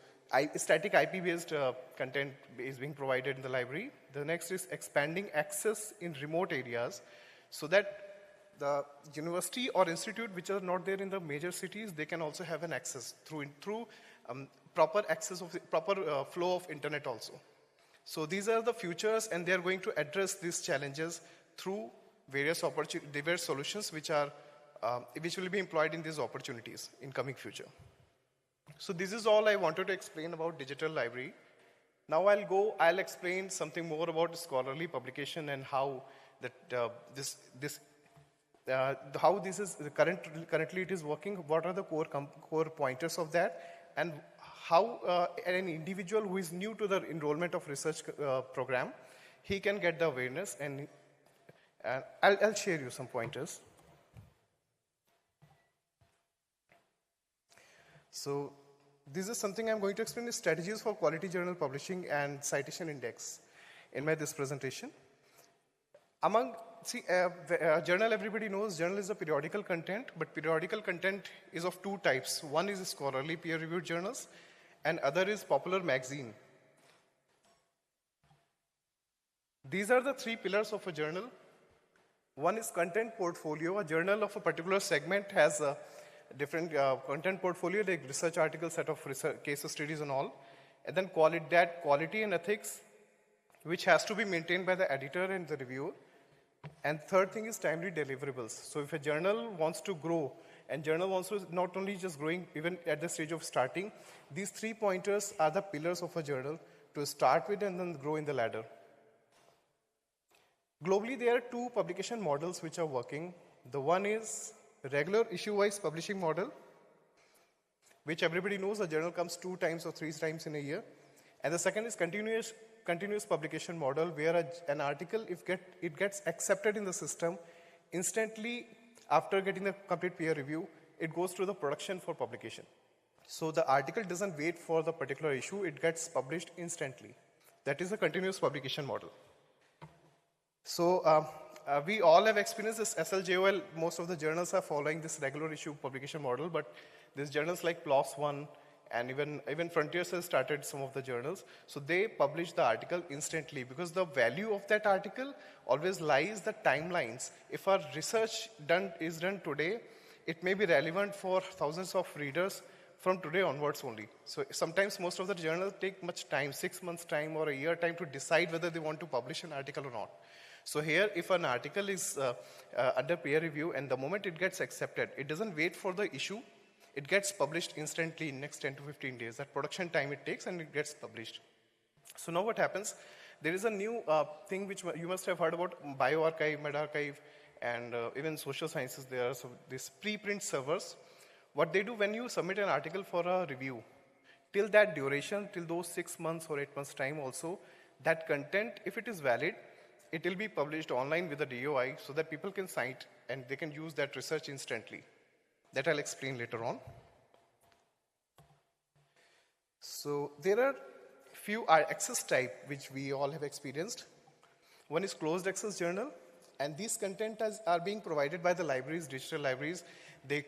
static IP-based content is being provided in the library. The next is expanding access in remote areas, so that the university or institute which are not there in the major cities, they can also have an access through proper access of proper flow of internet also. So these are the futures, and they are going to address these challenges through various solutions which will be employed in these opportunities in coming future. So this is all I wanted to explain about digital library. Now I'll explain something more about scholarly publication and how that how this is currently it is working, what are the core pointers of that, and how an individual who is new to the enrollment of research program, he can get the awareness, and I'll share you some pointers. So this is something I'm going to explain, is strategies for quality journal publishing and citation index in this presentation. Journal, everybody knows, journal is a periodical content, but periodical content is of two types. One is scholarly peer-reviewed journals, and other is popular magazine. These are the three pillars of a journal. One is content portfolio. A journal of a particular segment has a different content portfolio, like research articles, set of research, case studies and all. And then quality and ethics, which has to be maintained by the editor and the reviewer. And third thing is timely deliverables. So if a journal wants to grow, and journal wants to not only just growing, even at the stage of starting, these 3 pointers are the pillars of a journal to start with and then grow in the ladder. Globally, there are 2 publication models which are working. The one is regular issue-wise publishing model, which everybody knows a journal comes 2 times or 3 times in a year. And the second is continuous publication model, where an article, if it gets accepted in the system, instantly after getting the complete peer review, it goes to the production for publication. So the article doesn't wait for the particular issue, it gets published instantly. That is a continuous publication model. So we all have experienced this SLJOL. Most of the journals are following this regular issue publication model, but there's journals like PLOS One, and even Frontiers has started some of the journals. So they publish the article instantly, because the value of that article always lies the timelines. If our research is done today, it may be relevant for thousands of readers from today onwards only. So sometimes most of the journals take much time, 6 months time or a year time, to decide whether they want to publish an article or not. So here, if an article is under peer review, and the moment it gets accepted, it doesn't wait for the issue. It gets published instantly in next 10 to 15 days. That production time it takes, and it gets published. So now what happens? There is a new thing which you must have heard about, bioarchive, medRxiv, and even social sciences. There are these preprint servers. What they do when you submit an article for a review, till that duration, till those 6 months or 8 months time also, that content, if it is valid, it will be published online with a DOI, so that people can cite and they can use that research instantly. That I'll explain later on. So there are few access type which we all have experienced. One is closed access journal, and these content are being provided by the libraries, digital libraries. They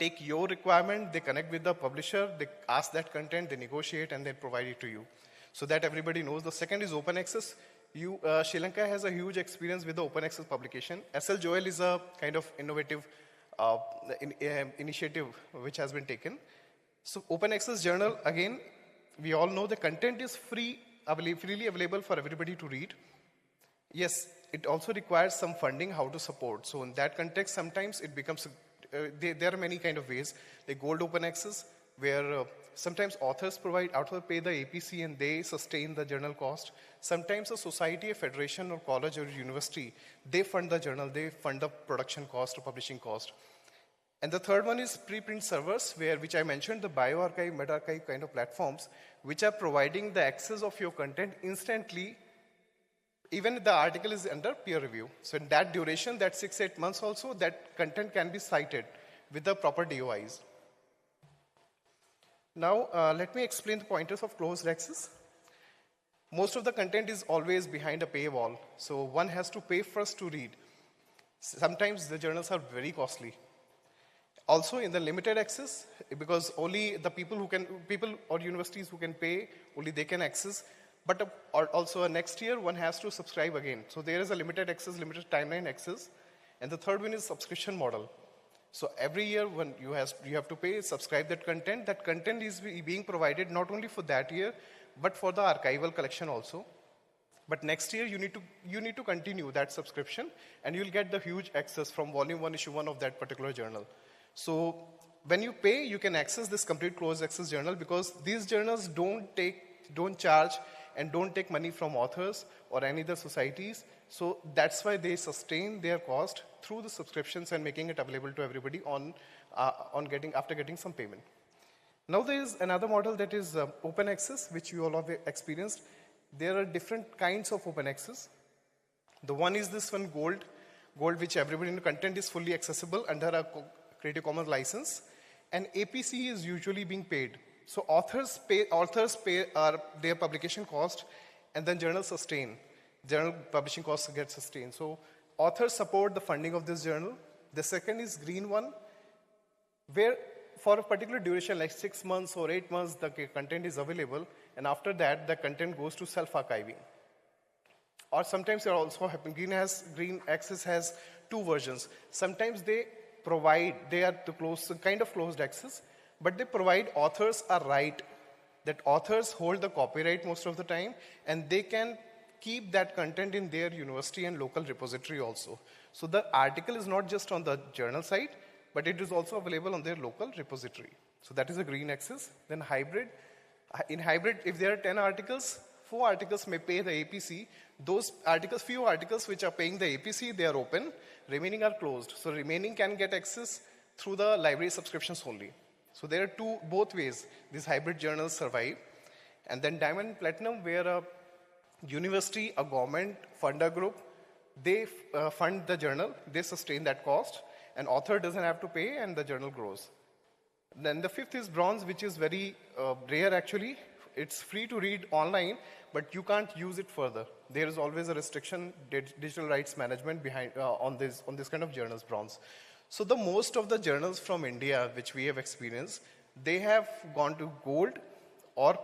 take your requirement, they connect with the publisher, they ask that content, they negotiate, and they provide it to you. So that everybody knows. The second is open access. Sri Lanka has a huge experience with the open access publication. SLJOL is a kind of innovative initiative which has been taken. So open access journal, again, we all know the content is freely available for everybody to read. Yes, it also requires some funding, how to support. So in that context, sometimes it becomes, there are many kind of ways, like gold open access, where sometimes authors pay the APC and they sustain the journal cost. Sometimes a society, a federation or college or university, they fund the journal, they fund the production cost or publishing cost. And the third one is preprint servers, which I mentioned, the bioarchive, medRxiv kind of platforms, which are providing the access of your content instantly, even if the article is under peer review. So in that duration, that 6-8 months also, that content can be cited with the proper DOIs. Now, let me explain the pointers of closed access. Most of the content is always behind a paywall, so one has to pay first to read. Sometimes the journals are very costly. Also, in the limited access, because only the people or universities who can pay, only they can access. But also next year, one has to subscribe again. So there is a limited access, limited timeline access. And the third one is subscription model. So every year when you have to pay, subscribe that content is being provided not only for that year, but for the archival collection also. But next year you need to continue that subscription, and you'll get the huge access from volume 1, issue 1 of that particular journal. So when you pay, you can access this complete closed access journal, because these journals don't charge and don't take money from authors or any other societies. So that's why they sustain their cost through the subscriptions and making it available to everybody after getting some payment. Now there is another model that is open access, which you all have experienced. There are different kinds of open access. The one is this one, gold, which everybody in the content is fully accessible under a Creative Commons license, and APC is usually being paid. So authors pay their publication cost, and then journals sustain. Journal publishing costs get sustained. So authors support the funding of this journal. The second is green one, where for a particular duration, like 6 months or 8 months, the content is available, and after that, the content goes to self-archiving. Or sometimes it also happens, green access has two versions. Sometimes they are kind of closed access, but they provide authors a right that authors hold the copyright most of the time, and they can keep that content in their university and local repository also. So the article is not just on the journal site, but it is also available on their local repository. So that is a green access. Then hybrid. In hybrid, if there are 10 articles, 4 articles may pay the APC. Those articles, few articles which are paying the APC, they are open. Remaining are closed. So remaining can get access through the library subscriptions only. So there are both ways these hybrid journals survive. And then diamond platinum, where a university, a government, funder group, they fund the journal, they sustain that cost, and author doesn't have to pay, and the journal grows. Then the fifth is bronze, which is very rare actually. It's free to read online, but you can't use it further. There is always a restriction, digital rights management behind on this kind of journals, bronze. So the most of the journals from India, which we have experienced, they have gone to gold or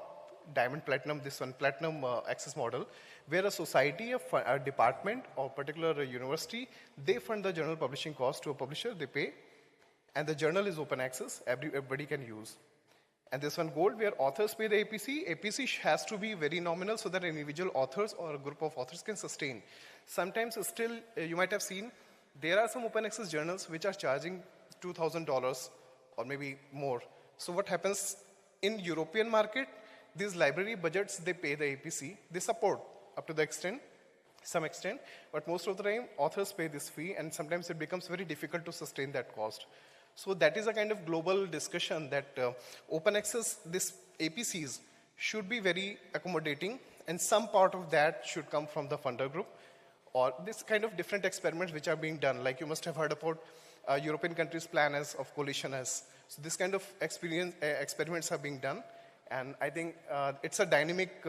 diamond platinum, this one, platinum access model, where a society, a department, or particular university, they fund the journal publishing cost to a publisher, they pay, and the journal is open access, everybody can use. And this one, gold, where authors pay the APC. APC has to be very nominal so that individual authors or a group of authors can sustain. Sometimes still, you might have seen, there are some open access journals which are charging $2,000 or maybe more. So what happens in European market, these library budgets, they pay the APC, they support up to some extent, but most of the time authors pay this fee, and sometimes it becomes very difficult to sustain that cost. So that is a kind of global discussion that open access, this APCs should be very accommodating, and some part of that should come from the funder group, or this kind of different experiments which are being done. Like you must have heard about European countries' plan of coalition as. So this kind of experiments are being done, and I think it's a dynamic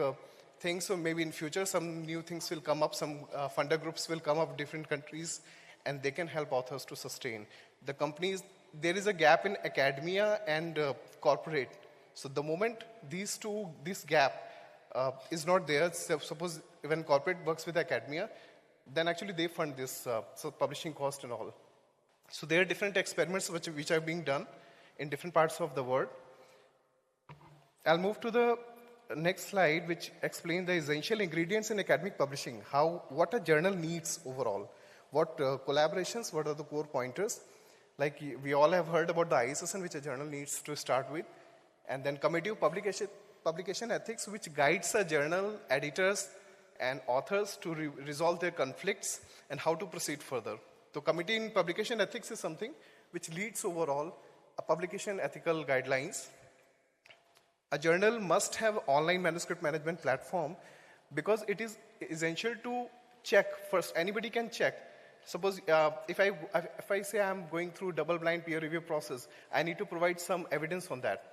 thing. So maybe in future some new things will come up, some funder groups will come up, different countries, and they can help authors to sustain. The companies, there is a gap in academia and corporate. So the moment this gap is not there, so suppose when corporate works with academia, then actually they fund this so publishing cost and all. So there are different experiments which are being done in different parts of the world. I'll move to the next slide, which explains the essential ingredients in academic publishing, what a journal needs overall, what collaborations, what are the core pointers. Like we all have heard about the ISSN, which a journal needs to start with, and then committee of publication ethics, which guides a journal, editors, and authors to resolve their conflicts and how to proceed further. So committee in publication ethics is something which leads overall a publication ethical guidelines. A journal must have online manuscript management platform because it is essential to check. First, anybody can check. Suppose if I say I'm going through double-blind peer review process, I need to provide some evidence on that.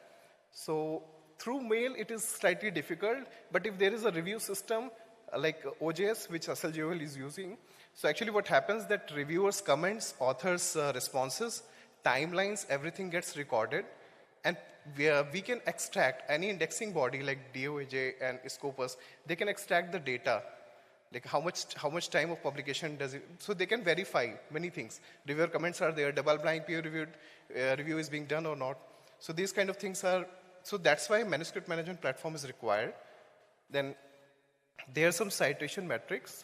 So through mail, it is slightly difficult, but if there is a review system like OJS, which SLJOL is using, so actually what happens that reviewers' comments, authors' responses, timelines, everything gets recorded, and we can extract any indexing body like DOAJ and Scopus, they can extract the data, like how much time of publication does it, so they can verify many things. Reviewer comments are there, double-blind peer review is being done or not. So these kind of things are, so that's why manuscript management platform is required. Then there are some citation metrics.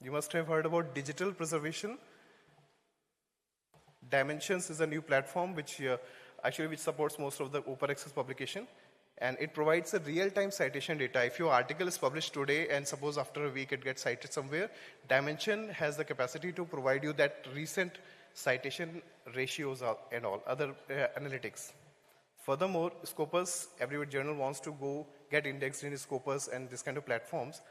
You must have heard about digital preservation. Dimensions is a new platform which supports most of the open access publication. And it provides a real-time citation data. If your article is published today and suppose after a week it gets cited somewhere, Dimension has the capacity to provide you that recent citation ratios and all other analytics. Furthermore, Scopus, every journal wants to go get indexed in Scopus and this kind of platforms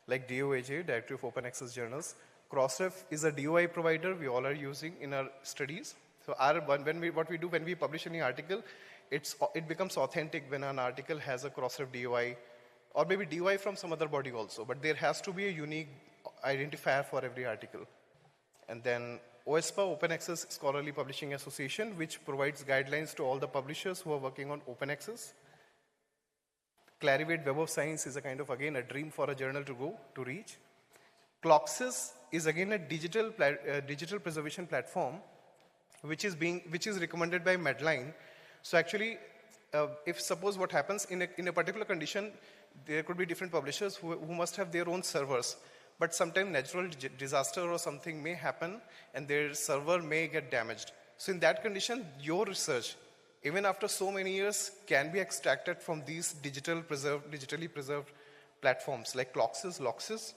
like DOAJ, Directory of Open Access Journals. Crossref is a DOI provider we all are using in our studies. So what we do when we publish any article, it becomes authentic when an article has a Crossref DOI, or maybe DOI from some other body also, but there has to be a unique identifier for every article. And then OSPA, Open Access Scholarly Publishing Association, which provides guidelines to all the publishers who are working on open access. Clarivate Web of Science is a kind of, again, a dream for a journal to reach. Cloxys is again a digital preservation platform, which is recommended by Medline. So actually, if suppose what happens in a particular condition, there could be different publishers who must have their own servers. But sometimes natural disaster or something may happen and their server may get damaged. So in that condition, your research, even after so many years, can be extracted from these digitally preserved platforms like Cloxys, Loxys.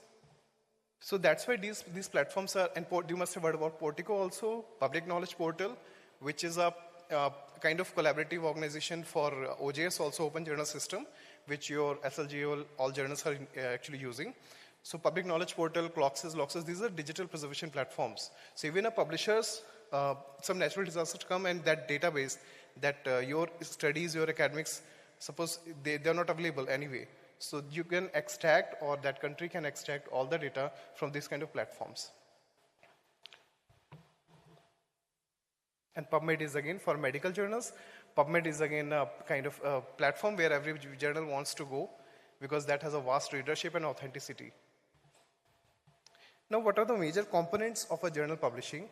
So that's why these platforms are, and you must have heard about Portico also, Public Knowledge Portal, which is a kind of collaborative organization for OJS, also Open Journal System, which your SLGO, all journals are actually using. So Public Knowledge Portal, Cloxys, Loxys, these are digital preservation platforms. So even a publishers, some natural disasters come and that database, that your studies, your academics, suppose they're not available anyway. So you can extract, or that country can extract all the data from these kind of platforms. And PubMed is again for medical journals. PubMed is again a kind of a platform where every journal wants to go because that has a vast readership and authenticity. Now, what are the major components of a journal publishing?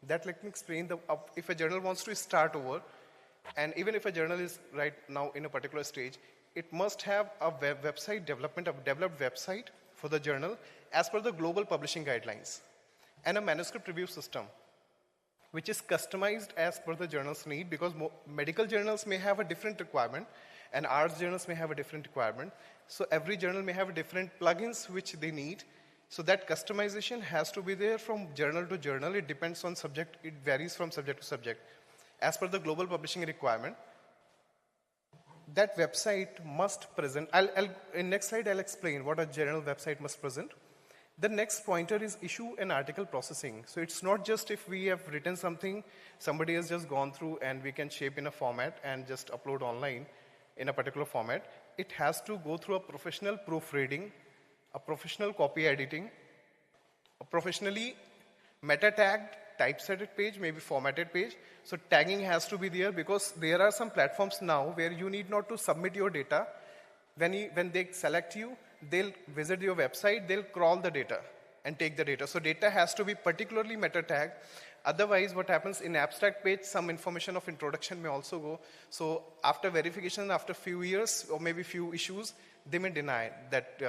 That let me explain. If a journal wants to start over, and even if a journal is right now in a particular stage, it must have a website development, a developed website for the journal as per the global publishing guidelines, and a manuscript review system, which is customized as per the journal's need, because medical journals may have a different requirement, and arts journals may have a different requirement. So every journal may have different plugins which they need. So that customization has to be there from journal to journal. It depends on subject. It varies from subject to subject. As per the global publishing requirement, that website must present. In next slide, I'll explain what a journal website must present. The next pointer is issue and article processing. So it's not just if we have written something, somebody has just gone through and we can shape in a format and just upload online in a particular format. It has to go through a professional proofreading, a professional copy editing, a professionally meta-tagged, typesetted page, maybe formatted page. So tagging has to be there, because there are some platforms now where you need not to submit your data. When they select you, they'll visit your website, they'll crawl the data and take the data. So data has to be particularly meta-tagged. Otherwise, what happens in abstract page, some information of introduction may also go. So after verification, after few years or maybe few issues, they may deny that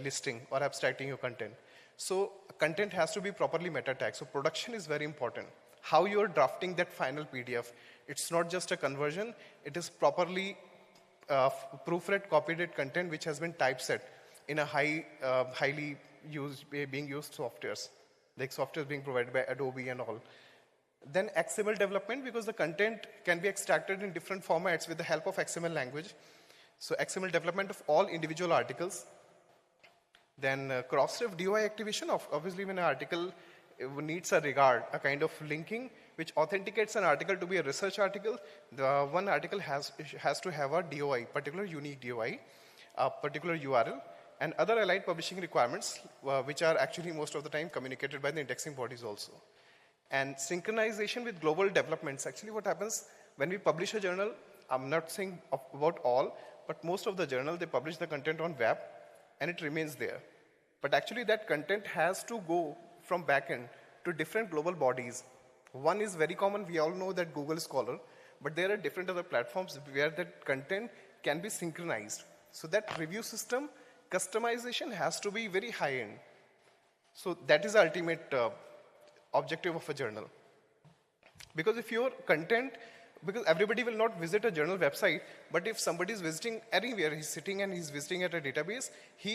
listing or abstracting your content. So content has to be properly meta-tagged. So production is very important. How you're drafting that final PDF. It's not just a conversion, it is properly proofread, copied content which has been typeset in a highly being used softwares, like softwares being provided by Adobe and all. Then XML development, because the content can be extracted in different formats with the help of XML language. So XML development of all individual articles. Then cross-ref DOI activation, obviously when an article needs a regard, a kind of linking which authenticates an article to be a research article, the one article has to have a DOI, particular unique DOI, a particular URL, and other allied publishing requirements, which are actually most of the time communicated by the indexing bodies also. And synchronization with global developments. Actually what happens when we publish a journal, I'm not saying about all, but most of the journal, they publish the content on web and it remains there. But actually that content has to go from backend to different global bodies. One is very common, we all know that Google Scholar, but there are different other platforms where that content can be synchronized. So that review system, customization has to be very high-end. So that is the ultimate objective of a journal. Because if your content because everybody will not visit a journal website, but if somebody is visiting anywhere, he's sitting and he's visiting at a database, he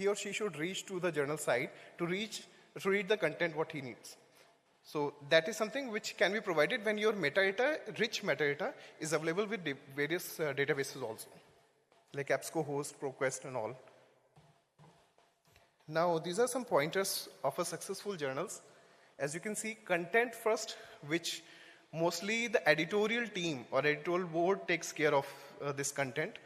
or she should reach to the journal site to read the content what he needs. So that is something which can be provided when your metadata, rich metadata, is available with various databases also, like EBSCOhost, ProQuest, and all. Now, these are some pointers of a successful journals. As you can see, content first, which mostly the editorial team or editorial board takes care of this content.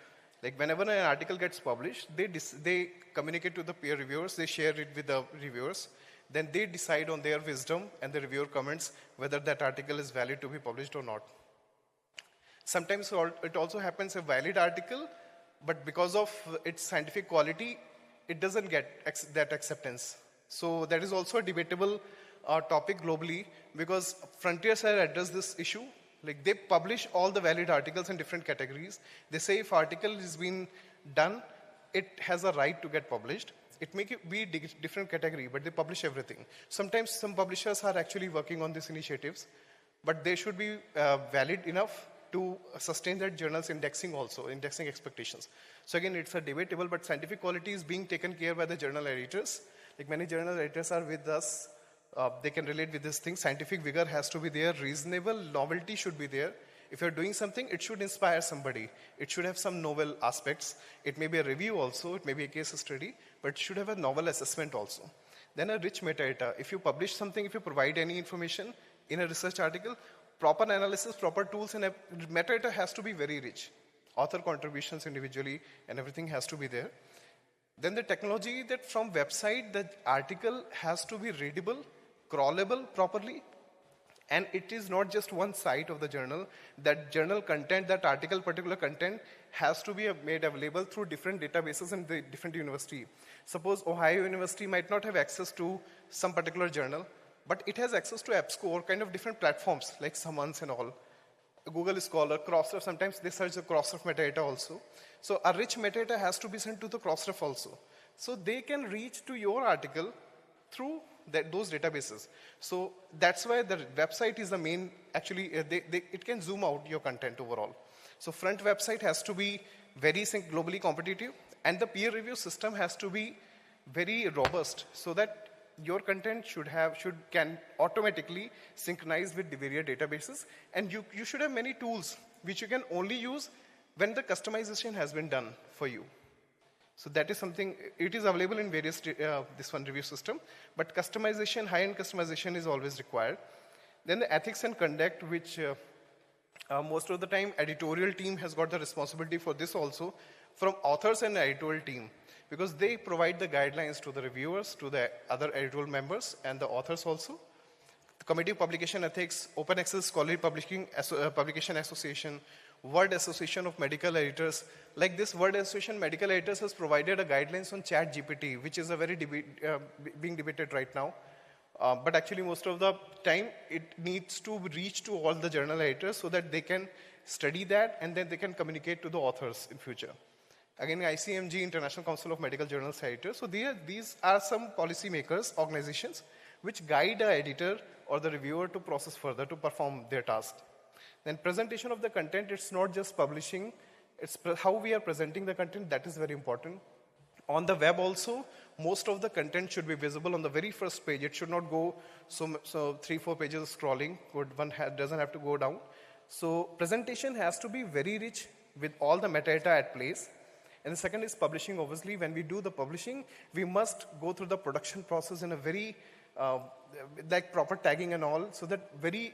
Like whenever an article gets published, they communicate to the peer reviewers, they share it with the reviewers. Then they decide on their wisdom and the reviewer comments whether that article is valid to be published or not. Sometimes it also happens a valid article, but because of its scientific quality, it doesn't get that acceptance. So that is also a debatable topic globally, because Frontiers have addressed this issue. Like they publish all the valid articles in different categories. They say if article is being done, it has a right to get published. It may be different category, but they publish everything. Sometimes some publishers are actually working on these initiatives, but they should be valid enough to sustain that journal's indexing also, indexing expectations. So again, it's a debatable, but scientific quality is being taken care by the journal editors. Like many journal editors are with us, they can relate with this thing. Scientific vigor has to be there, reasonable novelty should be there. If you're doing something, it should inspire somebody. It should have some novel aspects. It may be a review also, it may be a case study, but it should have a novel assessment also. Then a rich metadata. If you publish something, if you provide any information in a research article, proper analysis, proper tools, and metadata has to be very rich. Author contributions individually and everything has to be there. Then the technology that from website, the article has to be readable, crawlable properly, and it is not just one site of the journal. That journal content, that article, particular content has to be made available through different databases in the different university. Suppose Ohio University might not have access to some particular journal, but it has access to EBSCO or kind of different platforms like Summons and all. Google Scholar, Crossref, sometimes they search the Crossref metadata also. So a rich metadata has to be sent to the Crossref also. So they can reach to your article through those databases. So that's why the website is the main, actually, it can zoom out your content overall. So front website has to be very globally competitive, and the peer review system has to be very robust so that your content can automatically synchronize with the various databases, and you should have many tools which you can only use when the customization has been done for you. So that is something, it is available in various, this one review system, but customization, high-end customization is always required. Then the ethics and conduct, which most of the time editorial team has got the responsibility for this also, from authors and editorial team, because they provide the guidelines to the reviewers, to the other editorial members, and the authors also. The Committee of Publication Ethics, Open Access Scholarly Publication Association, World Association of Medical Editors. Like this World Association Medical Editors has provided a guidelines on ChatGPT, which is a very being debated right now. But actually most of the time it needs to reach to all the journal editors so that they can study that and then they can communicate to the authors in future. Again, ICMG, International Council of Medical Journals Editors. So these are some policy makers, organizations, which guide the editor or the reviewer to process further to perform their task. Then presentation of the content, it's not just publishing, it's how we are presenting the content, that is very important. On the web also, most of the content should be visible on the very first page. It should not go so 3-4 pages of scrolling, one doesn't have to go down. So presentation has to be very rich with all the metadata at place. And the second is publishing. Obviously, when we do the publishing, we must go through the production process in a very, like proper tagging and all, so that very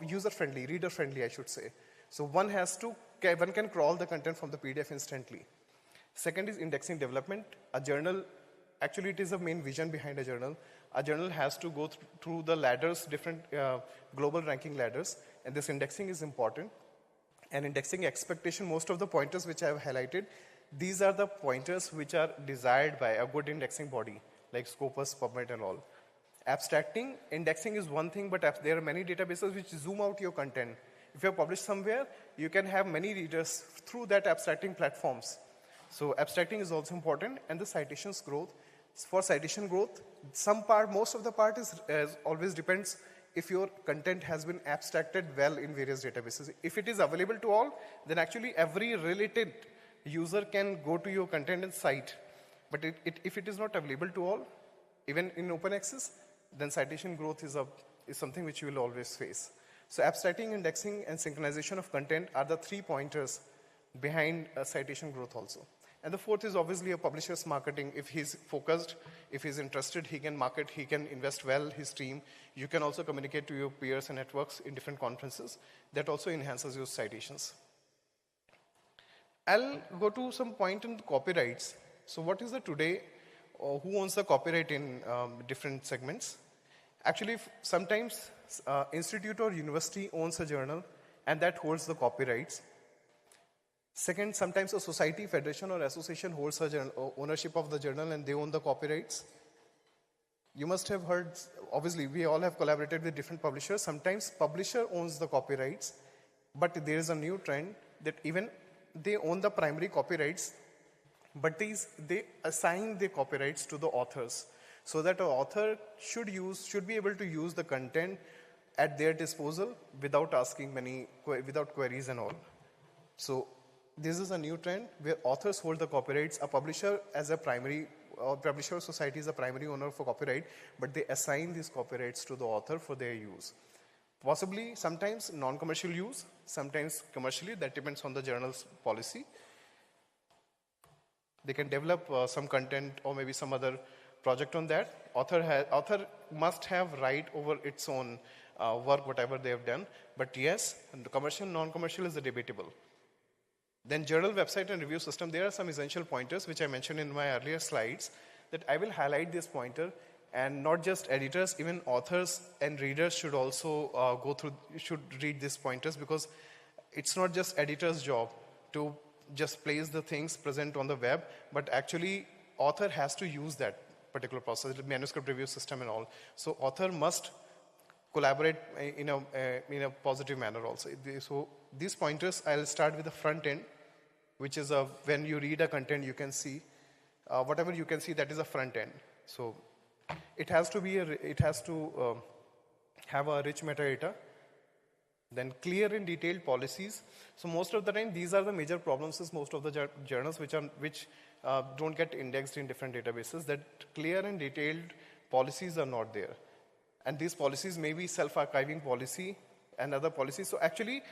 user-friendly, reader-friendly, I should say. So one can crawl the content from the PDF instantly. Second is indexing development. A journal, actually it is the main vision behind a journal. A journal has to go through the ladders, different global ranking ladders, and this indexing is important. And indexing expectation, most of the pointers which I have highlighted, these are the pointers which are desired by a good indexing body, like Scopus, PubMed and all. Abstracting, indexing is one thing, but there are many databases which zoom out your content. If you have published somewhere, you can have many readers through that abstracting platforms. So abstracting is also important, and the citations growth. For citation growth, most of the part is always depends if your content has been abstracted well in various databases. If it is available to all, then actually every related user can go to your content and cite. But if it is not available to all, even in open access, then citation growth is something which you will always face. So abstracting, indexing, and synchronization of content are the 3 pointers behind citation growth also. And the fourth is obviously a publisher's marketing. If he's focused, if he's interested, he can market, he can invest well his team. You can also communicate to your peers and networks in different conferences. That also enhances your citations. I'll go to some point in the copyrights. So what is the today, who owns the copyright in different segments? Actually, sometimes institute or university owns a journal and that holds the copyrights. Second, sometimes a society, federation, or association holds ownership of the journal and they own the copyrights. You must have heard, obviously, we all have collaborated with different publishers. Sometimes publisher owns the copyrights, but there is a new trend that even they own the primary copyrights, but they assign the copyrights to the authors so that an author should be able to use the content at their disposal without asking without queries and all. So this is a new trend where authors hold the copyrights. A publisher as a primary, or publisher society is a primary owner for copyright, but they assign these copyrights to the author for their use. Possibly, sometimes non-commercial use, sometimes commercially, that depends on the journal's policy. They can develop some content or maybe some other project on that. Author must have right over its own work, whatever they have done. But yes, the commercial, non-commercial is debatable. Then journal, website, and review system, there are some essential pointers which I mentioned in my earlier slides that I will highlight this pointer, and not just editors, even authors and readers should also should read these pointers, because it's not just editor's job to just place the things present on the web, but actually author has to use that particular process, the manuscript review system and all. So author must collaborate in a positive manner also. So these pointers, I'll start with the front end, which is when you read a content, you can see whatever you can see, that is a front end. So it has to have a rich metadata. Then clear and detailed policies. So most of the time, these are the major problems with most of the journals which don't get indexed in different databases, that clear and detailed policies are not there. And these policies may be self-archiving policy and other policies. So actually,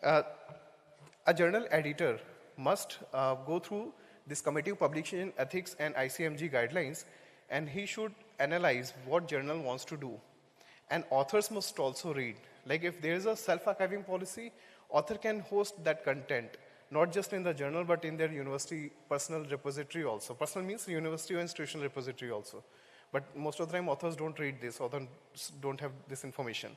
a journal editor must go through this Committee of Publication Ethics and ICMG guidelines, and he should analyze what journal wants to do. And authors must also read. Like if there is a self-archiving policy, author can host that content, not just in the journal, but in their university personal repository also. Personal means university or institutional repository also. But most of the time, authors don't read this, authors don't have this information.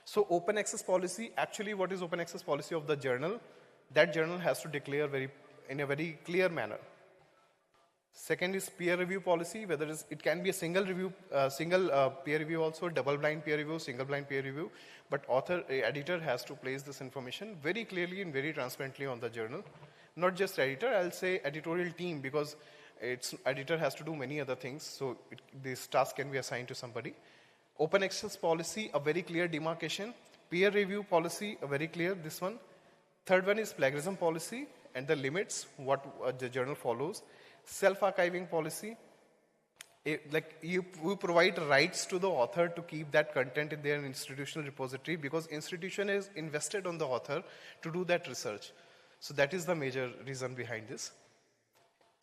So open access policy, actually what is open access policy of the journal? That journal has to declare in a very clear manner. Second is peer review policy, whether it can be a single peer review also, double blind peer review, single blind peer review, but editor has to place this information very clearly and very transparently on the journal. Not just editor, I'll say editorial team, because editor has to do many other things, so this task can be assigned to somebody. Open access policy, a very clear demarcation. Peer review policy, a very clear, this one. Third one is plagiarism policy and the limits, what the journal follows. Self-archiving policy, you provide rights to the author to keep that content in their institutional repository, because institution is invested on the author to do that research. So that is the major reason behind this.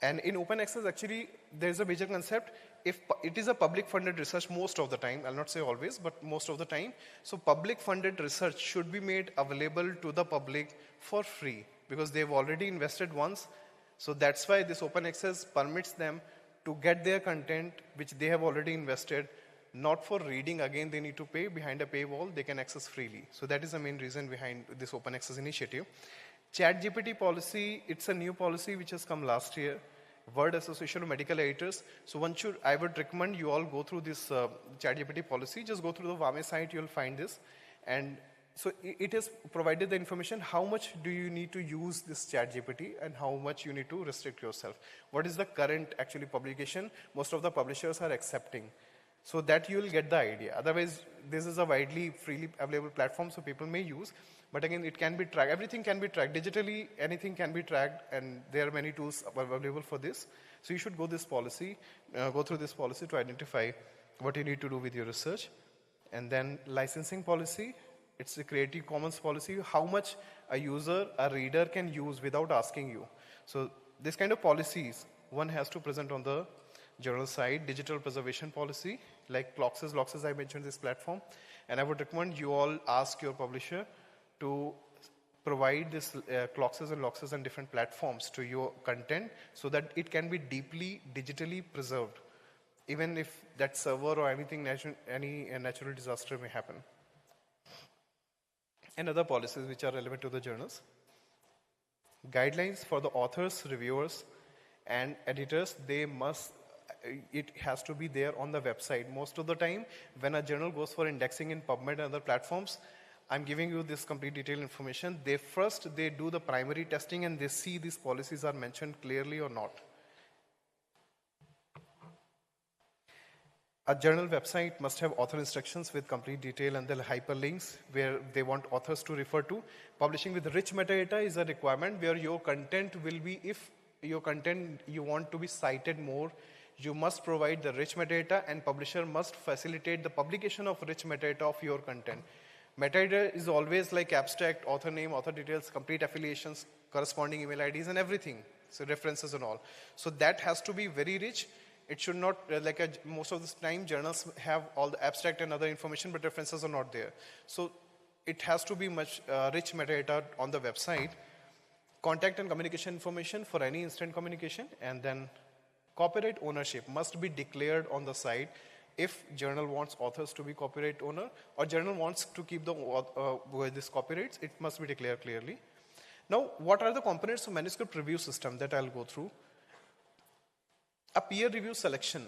And in open access, actually, there is a major concept. If it is a public funded research most of the time, I'll not say always, but most of the time. So public funded research should be made available to the public for free, because they've already invested once. So that's why this open access permits them to get their content, which they have already invested, not for reading again, they need to pay. Behind a paywall, they can access freely. So that is the main reason behind this open access initiative. ChatGPT policy, it's a new policy which has come last year. Word Association of Medical Editors. So I would recommend you all go through this ChatGPT policy. Just go through the WAME site, you'll find this. And so it has provided the information, how much do you need to use this ChatGPT and how much you need to restrict yourself. What is the current actually publication? Most of the publishers are accepting. so that you will get the idea. Otherwise, this is a widely, freely available platform, so people may use. But again, it can be tracked. Everything can be tracked. Digitally, anything can be tracked, and there are many tools available for this. So you should go through this policy to identify what you need to do with your research. And then licensing policy, it's a Creative Commons policy, how much a user, a reader can use without asking you. So this kind of policies, one has to present on the journal side. Digital preservation policy, like Loxes I mentioned this platform. And I would recommend you all ask your publisher to provide this Loxes and different platforms to your content so that it can be deeply digitally preserved, even if that server or anything, any natural disaster may happen. And other policies which are relevant to the journals. Guidelines for the authors, reviewers, and editors, it has to be there on the website. Most of the time, when a journal goes for indexing in PubMed and other platforms, I'm giving you this complete detailed information. They do the primary testing and they see these policies are mentioned clearly or not. A journal website must have author instructions with complete detail and the hyperlinks where they want authors to refer to. Publishing with rich metadata is a requirement where your content will be, if your content you want to be cited more, you must provide the rich metadata, and publisher must facilitate the publication of rich metadata of your content. Metadata is always like abstract, author name, author details, complete affiliations, corresponding email IDs and everything. So references and all. So that has to be very rich. It should not, most of the time journals have all the abstract and other information, but references are not there. So it has to be much rich metadata on the website. Contact and communication information for any instant communication, and then copyright ownership must be declared on the site. If journal wants authors to be copyright owner, or journal wants to keep this copyrights, it must be declared clearly. Now, what are the components of manuscript review system that I'll go through? A peer review selection.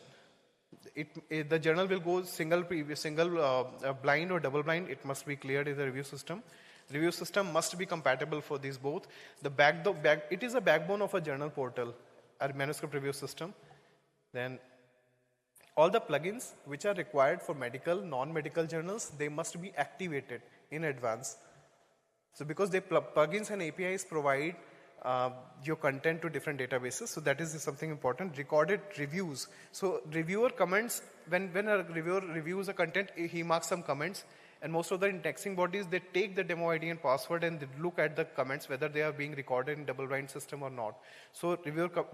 The journal will go single blind or double blind. It must be cleared in the review system. Review system must be compatible for these both. It is a backbone of a journal portal, a manuscript review system. Then all the plugins which are required for medical, non-medical journals, they must be activated in advance. So because plugins and APIs provide your content to different databases, so that is something important. Recorded reviews. So reviewer comments, when a reviewer reviews a content, he marks some comments, and most of the indexing bodies, they take the demo ID and password and they look at the comments, whether they are being recorded in double-blind system or not. So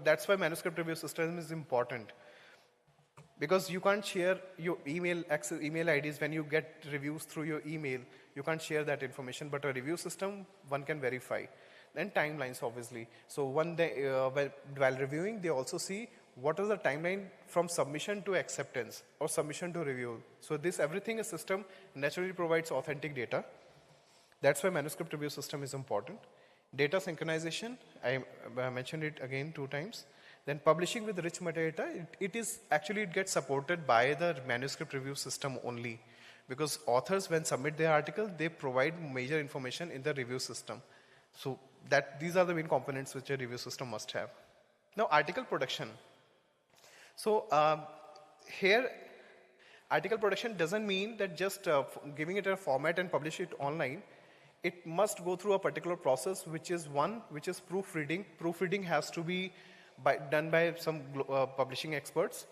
that's why manuscript review system is important. Because you can't share your email IDs when you get reviews through your email. You can't share that information, but a review system, one can verify. Then timelines, obviously. So while reviewing, they also see what is the timeline from submission to acceptance or submission to review. So everything a system naturally provides authentic data. That's why manuscript review system is important. Data synchronization, I mentioned it again 2 times. Then publishing with rich metadata, it gets supported by the manuscript review system only, because authors, when submit their article, they provide major information in the review system. So these are the main components which a review system must have. Now, article production. So here, article production doesn't mean that just giving it a format and publish it online. It must go through a particular process, which is proofreading. Proofreading has to be done by some publishing experts.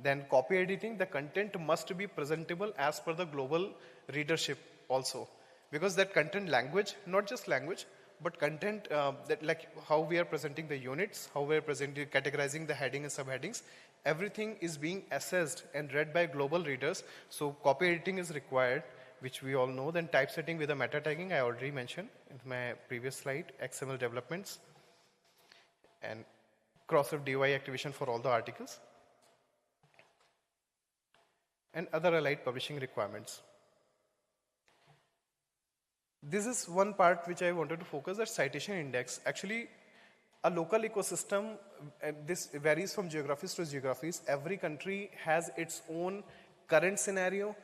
Then copy editing, the content must be presentable as per the global readership also. Because that content language, not just language, but content like how we are presenting the units, how we are categorizing the heading and subheadings, everything is being assessed and read by global readers. So copy editing is required, which we all know. Then typesetting with the meta tagging, I already mentioned in my previous slide, XML developments, and cross-site DOI activation for all the articles, and other allied publishing requirements. This is one part which I wanted to focus, that citation index. Actually, a local ecosystem, this varies from geographies to geographies. Every country has its own current scenario,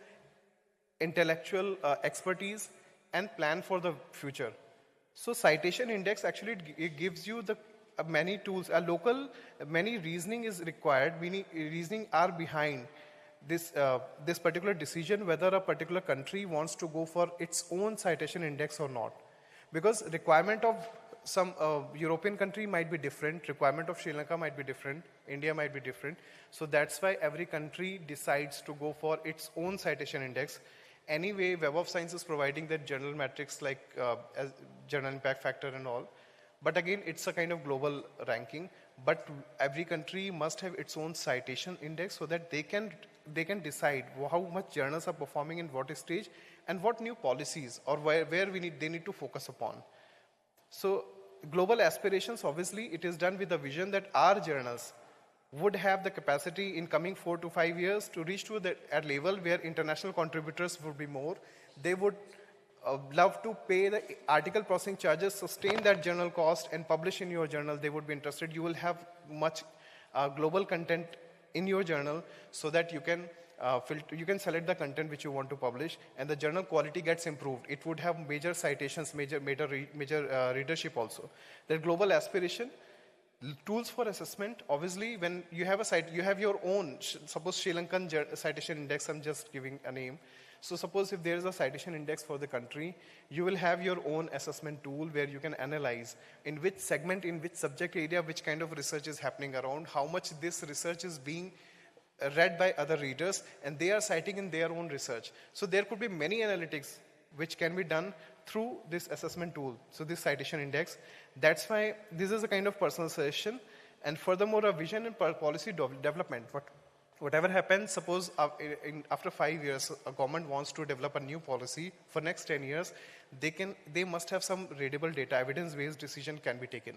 intellectual expertise, and plan for the future. So citation index actually it gives you the many tools. Many reasoning is required. Many reasoning are behind this particular decision whether a particular country wants to go for its own citation index or not. Because requirement of some European country might be different, requirement of Sri Lanka might be different, India might be different. So that's why every country decides to go for its own citation index. Anyway, Web of Science is providing that general metrics like as general impact factor and all. But again, it's a kind of global ranking. But every country must have its own citation index so that they can decide how much journals are performing in what stage and what new policies or where they need to focus upon. So global aspirations, obviously, it is done with the vision that our journals would have the capacity in coming 4 to 5 years to reach to a level where international contributors would be more. They would love to pay the article processing charges, sustain that journal cost, and publish in your journal. They would be interested. You will have much global content in your journal so that you can you can select the content which you want to publish, and the journal quality gets improved. It would have major citations, major readership also. The global aspiration, tools for assessment. Obviously, when you have a site, you have your own. Suppose Sri Lankan citation index. I'm just giving a name. So suppose if there is a citation index for the country, you will have your own assessment tool where you can analyze in which segment, in which subject area, which kind of research is happening around, how much this research is being read by other readers, and they are citing in their own research. So there could be many analytics which can be done through this assessment tool, so this citation index. That's why this is a kind of personalization, and furthermore a vision and policy development. Whatever happens, suppose after 5 years, a government wants to develop a new policy for next 10 years, they must have some readable data, evidence-based decision can be taken,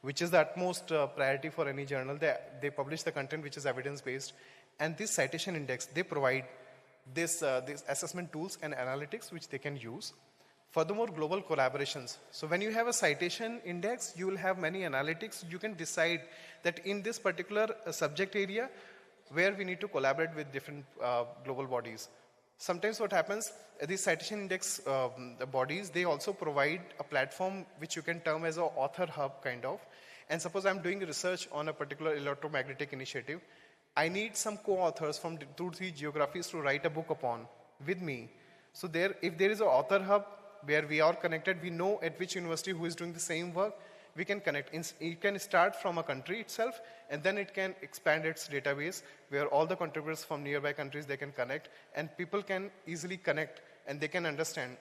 which is the utmost priority for any journal. They publish the content which is evidence-based, and this citation index, they provide these assessment tools and analytics which they can use. Furthermore, global collaborations. So when you have a citation index, you will have many analytics. You can decide that in this particular subject area, where we need to collaborate with different global bodies. Sometimes what happens, these citation index bodies, they also provide a platform which you can term as an author hub kind of. And suppose I'm doing research on a particular electromagnetic initiative, I need some co-authors from 2-3 geographies to write a book upon with me. So if there is an author hub where we are connected, we know at which university who is doing the same work, we can connect. It can start from a country itself, and then it can expand its database where all the contributors from nearby countries, they can connect, and people can easily connect, and they can understand.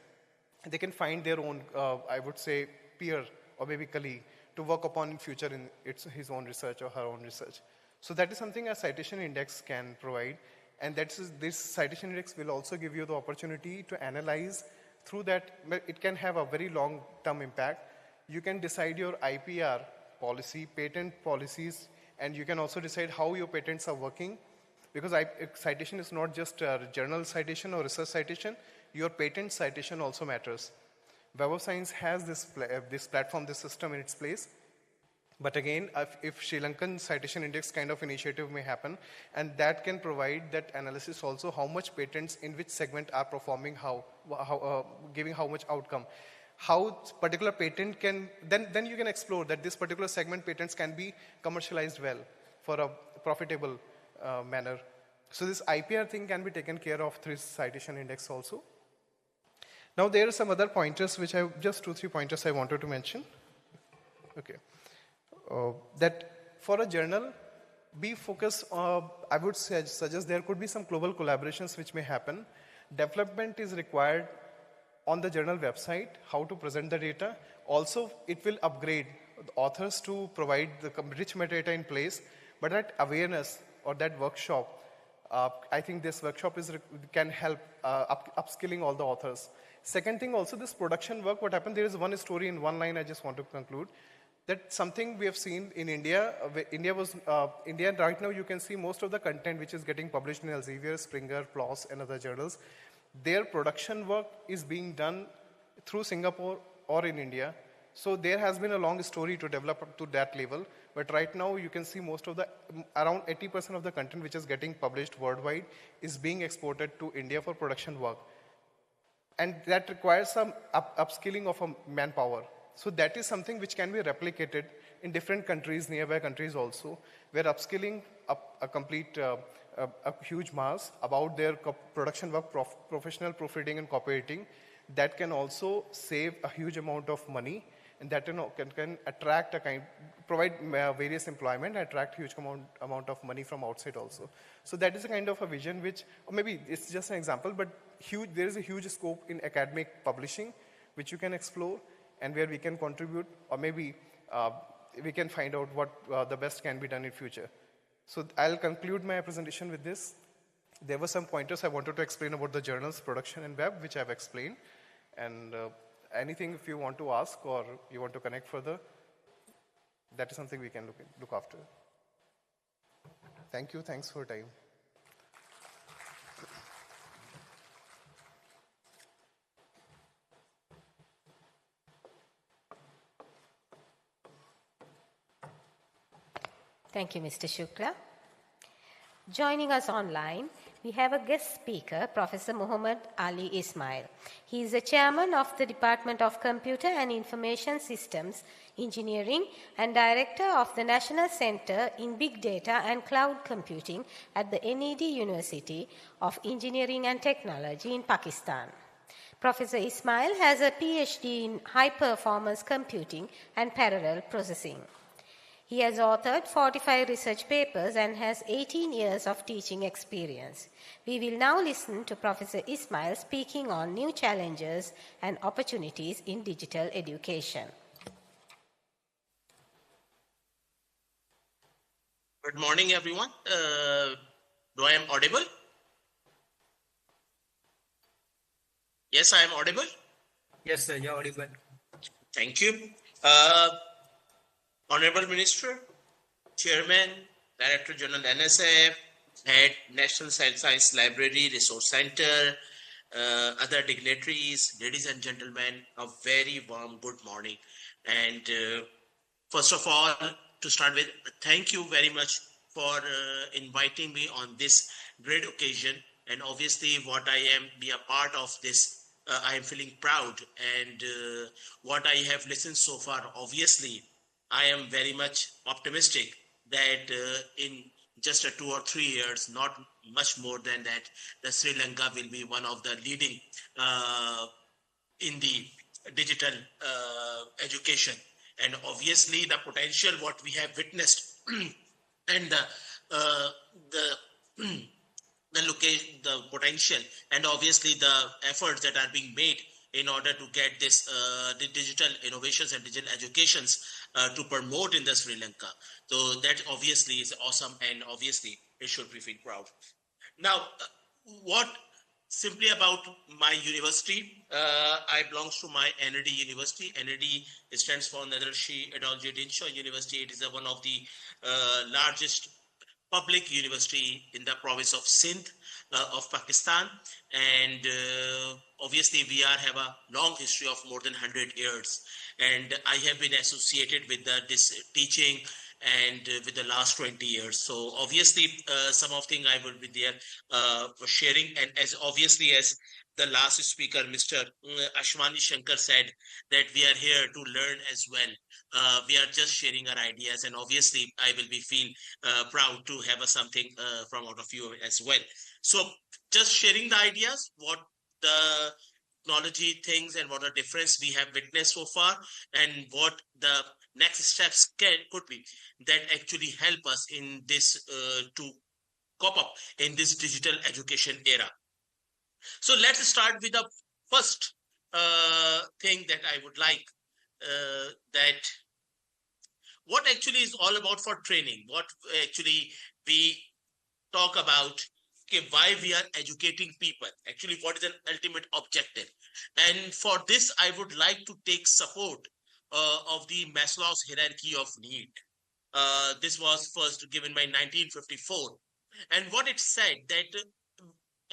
They can find their own, I would say, peer or maybe colleague to work upon in future in his own research or her own research. So that is something a citation index can provide, and this citation index will also give you the opportunity to analyze through that. It can have a very long-term impact. You can decide your IPR policy, patent policies, and you can also decide how your patents are working. Because citation is not just a journal citation or research citation, your patent citation also matters. Web of Science has this platform, this system in its place. But again, if Sri Lankan citation index kind of initiative may happen, and that can provide that analysis also, how much patents in which segment are performing, giving how much outcome. How particular patent can, then you can explore that this particular segment patents can be commercialized well for a profitable manner. So this IPR thing can be taken care of through citation index also. Now there are some other pointers which just 2-3 pointers I wanted to mention. Okay. That for a journal, be focused, I would suggest there could be some global collaborations which may happen. Development is required on the journal website, how to present the data. Also, it will upgrade the authors to provide the rich metadata in place, but that awareness or that workshop, I think this workshop can help upskilling all the authors. Second thing also, this production work, what happened, there is one story in one line I just want to conclude. That something we have seen in India, India right now you can see most of the content which is getting published in Elsevier, Springer, PLOS and other journals. Their production work is being done through Singapore or in India. So there has been a long story to develop up to that level. But right now you can see most of around 80% of the content which is getting published worldwide is being exported to India for production work. And that requires some upskilling of a manpower. So that is something which can be replicated in different countries, nearby countries also, we're upskilling a complete, a huge mass about their production work, professional proofreading and copywriting. That can also save a huge amount of money, and that can attract provide various employment, attract huge amount of money from outside also. So that is a kind of a vision which, or maybe it's just an example, but there is a huge scope in academic publishing, which you can explore, and where we can contribute, or maybe we can find out what the best can be done in future. So I'll conclude my presentation with this. There were some pointers I wanted to explain about the journals, production, and web, which I've explained. And anything if you want to ask or you want to connect further, that is something we can look after. Thank you. Thanks for your time. Thank you, Mr. Shukla. Joining us online, we have a guest speaker, Professor Muhammad Ali Ismail. He is the chairman of the Department of Computer and Information Systems Engineering and director of the National Center in Big Data and Cloud Computing at the NED University of Engineering and Technology in Pakistan. Professor Ismail has a PhD in high-performance computing and parallel processing. He has authored 45 research papers and has 18 years of teaching experience. We will now listen to Professor Ismail speaking on new challenges and opportunities in digital education. Good morning, everyone. Do I am audible? Yes, I am audible. Yes, sir, you're audible. Thank you. Honorable Minister, Chairman, Director General NSF, Head National Science Library, Resource Center, other dignitaries, ladies and gentlemen, a very warm good morning. And first of all, to start with, thank you very much for inviting me on this great occasion. And obviously, what I am be a part of this, I am feeling proud. And what I have listened so far, obviously, I am very much optimistic that in just 2 or 3 years, not much more than that, the Sri Lanka will be one of the leading in the digital education. And obviously the potential what we have witnessed and the potential and obviously the efforts that are being made in order to get this the digital innovations and digital educations to promote in the Sri Lanka. So that obviously is awesome, and obviously it should be feel proud. Now, what simply about my university, I belong to my NED University. NED stands for Nadarshi Adolji Dinshaw University. It is one of the largest public university in the province of Sindh of Pakistan, and obviously we have a long history of more than 100 years, and I have been associated with this teaching and with the last 20 years. So obviously some of things I will be there for sharing, and as obviously as the last speaker, Mr. Ashwani Shankar said, that we are here to learn as well. We are just sharing our ideas, and obviously I will be feel proud to have something from out of you as well. So just sharing the ideas, what the technology things and what the difference we have witnessed so far, and what the next steps could be that actually help us in this to cope up in this digital education era. So let's start with the first thing that I would like, that what actually is all about for training, what actually we talk about, okay, why we are educating people, actually what is an ultimate objective. And for this, I would like to take support of the Maslow's hierarchy of need. This was first given by 1954. And what it said that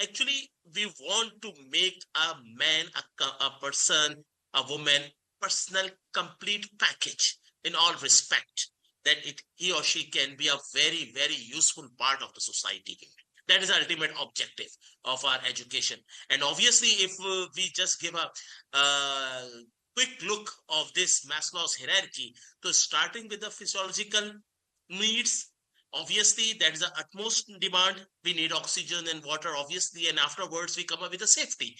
actually we want to make a man, a person, a woman, personal complete package in all respect, that he or she can be a very, very useful part of the society. That is the ultimate objective of our education. And obviously, if we just give a quick look of this Maslow's hierarchy. So starting with the physiological needs, obviously that is the utmost demand. We need oxygen and water, obviously, and afterwards we come up with the safety.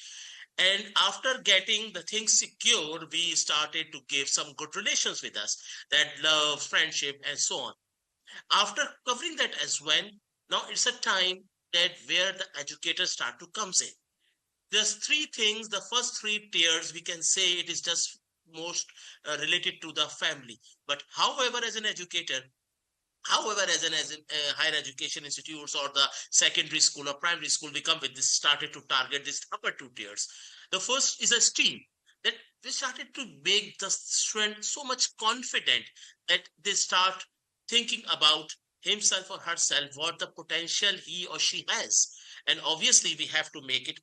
And after getting the things secured, we started to give some good relations with us, that love, friendship, and so on. After covering that as well, now it's a time that where the educators start to comes in. There's three things. The first three tiers, we can say it is just most related to the family. But however, as an educator, as higher education institutes or the secondary school or primary school, we come with this, started to target this upper two tiers. The first is a STEAM, that we started to make the student so much confident that they start thinking about himself or herself, what the potential he or she has. And obviously we have to make it,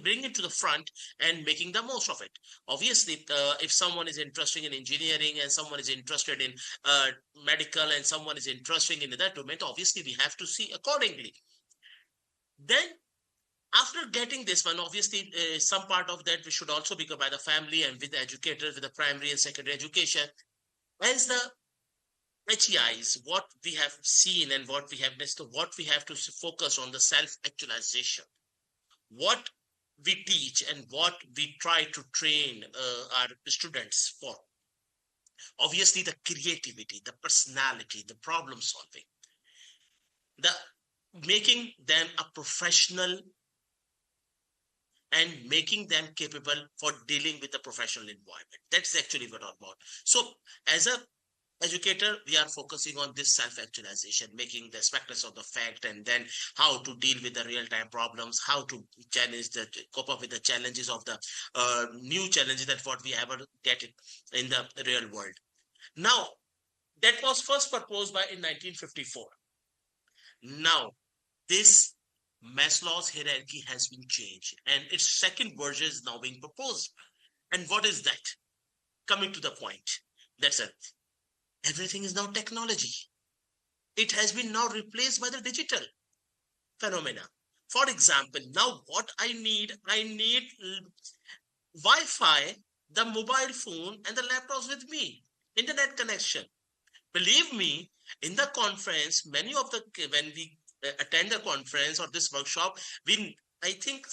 bring it to the front and making the most of it. Obviously, if someone is interested in engineering and someone is interested in medical and someone is interested in that domain, obviously we have to see accordingly. Then after getting this one, obviously some part of that we should also be covered by the family and with the educators, with the primary and secondary education. As the HEIs, what we have seen and what we have missed, what we have to focus on the self-actualization. What we teach and what we try to train our students for. Obviously, the creativity, the personality, the problem solving, the making them a professional and making them capable for dealing with the professional environment. That's actually what I'm about. So as a educator, we are focusing on this self-actualization, making the specters of the fact, and then how to deal with the real-time problems, how to cope up with the challenges of the new challenges that what we ever get in the real world. Now, that was first proposed in 1954. Now, this Maslow's hierarchy has been changed, and its second version is now being proposed. And what is that? Coming to the point, that's it. Everything is now technology. It has been now replaced by the digital phenomena. For example, now what I need Wi-Fi, the mobile phone and the laptops with me, internet connection. Believe me, in the conference, when we attend the conference or this workshop, we, I think,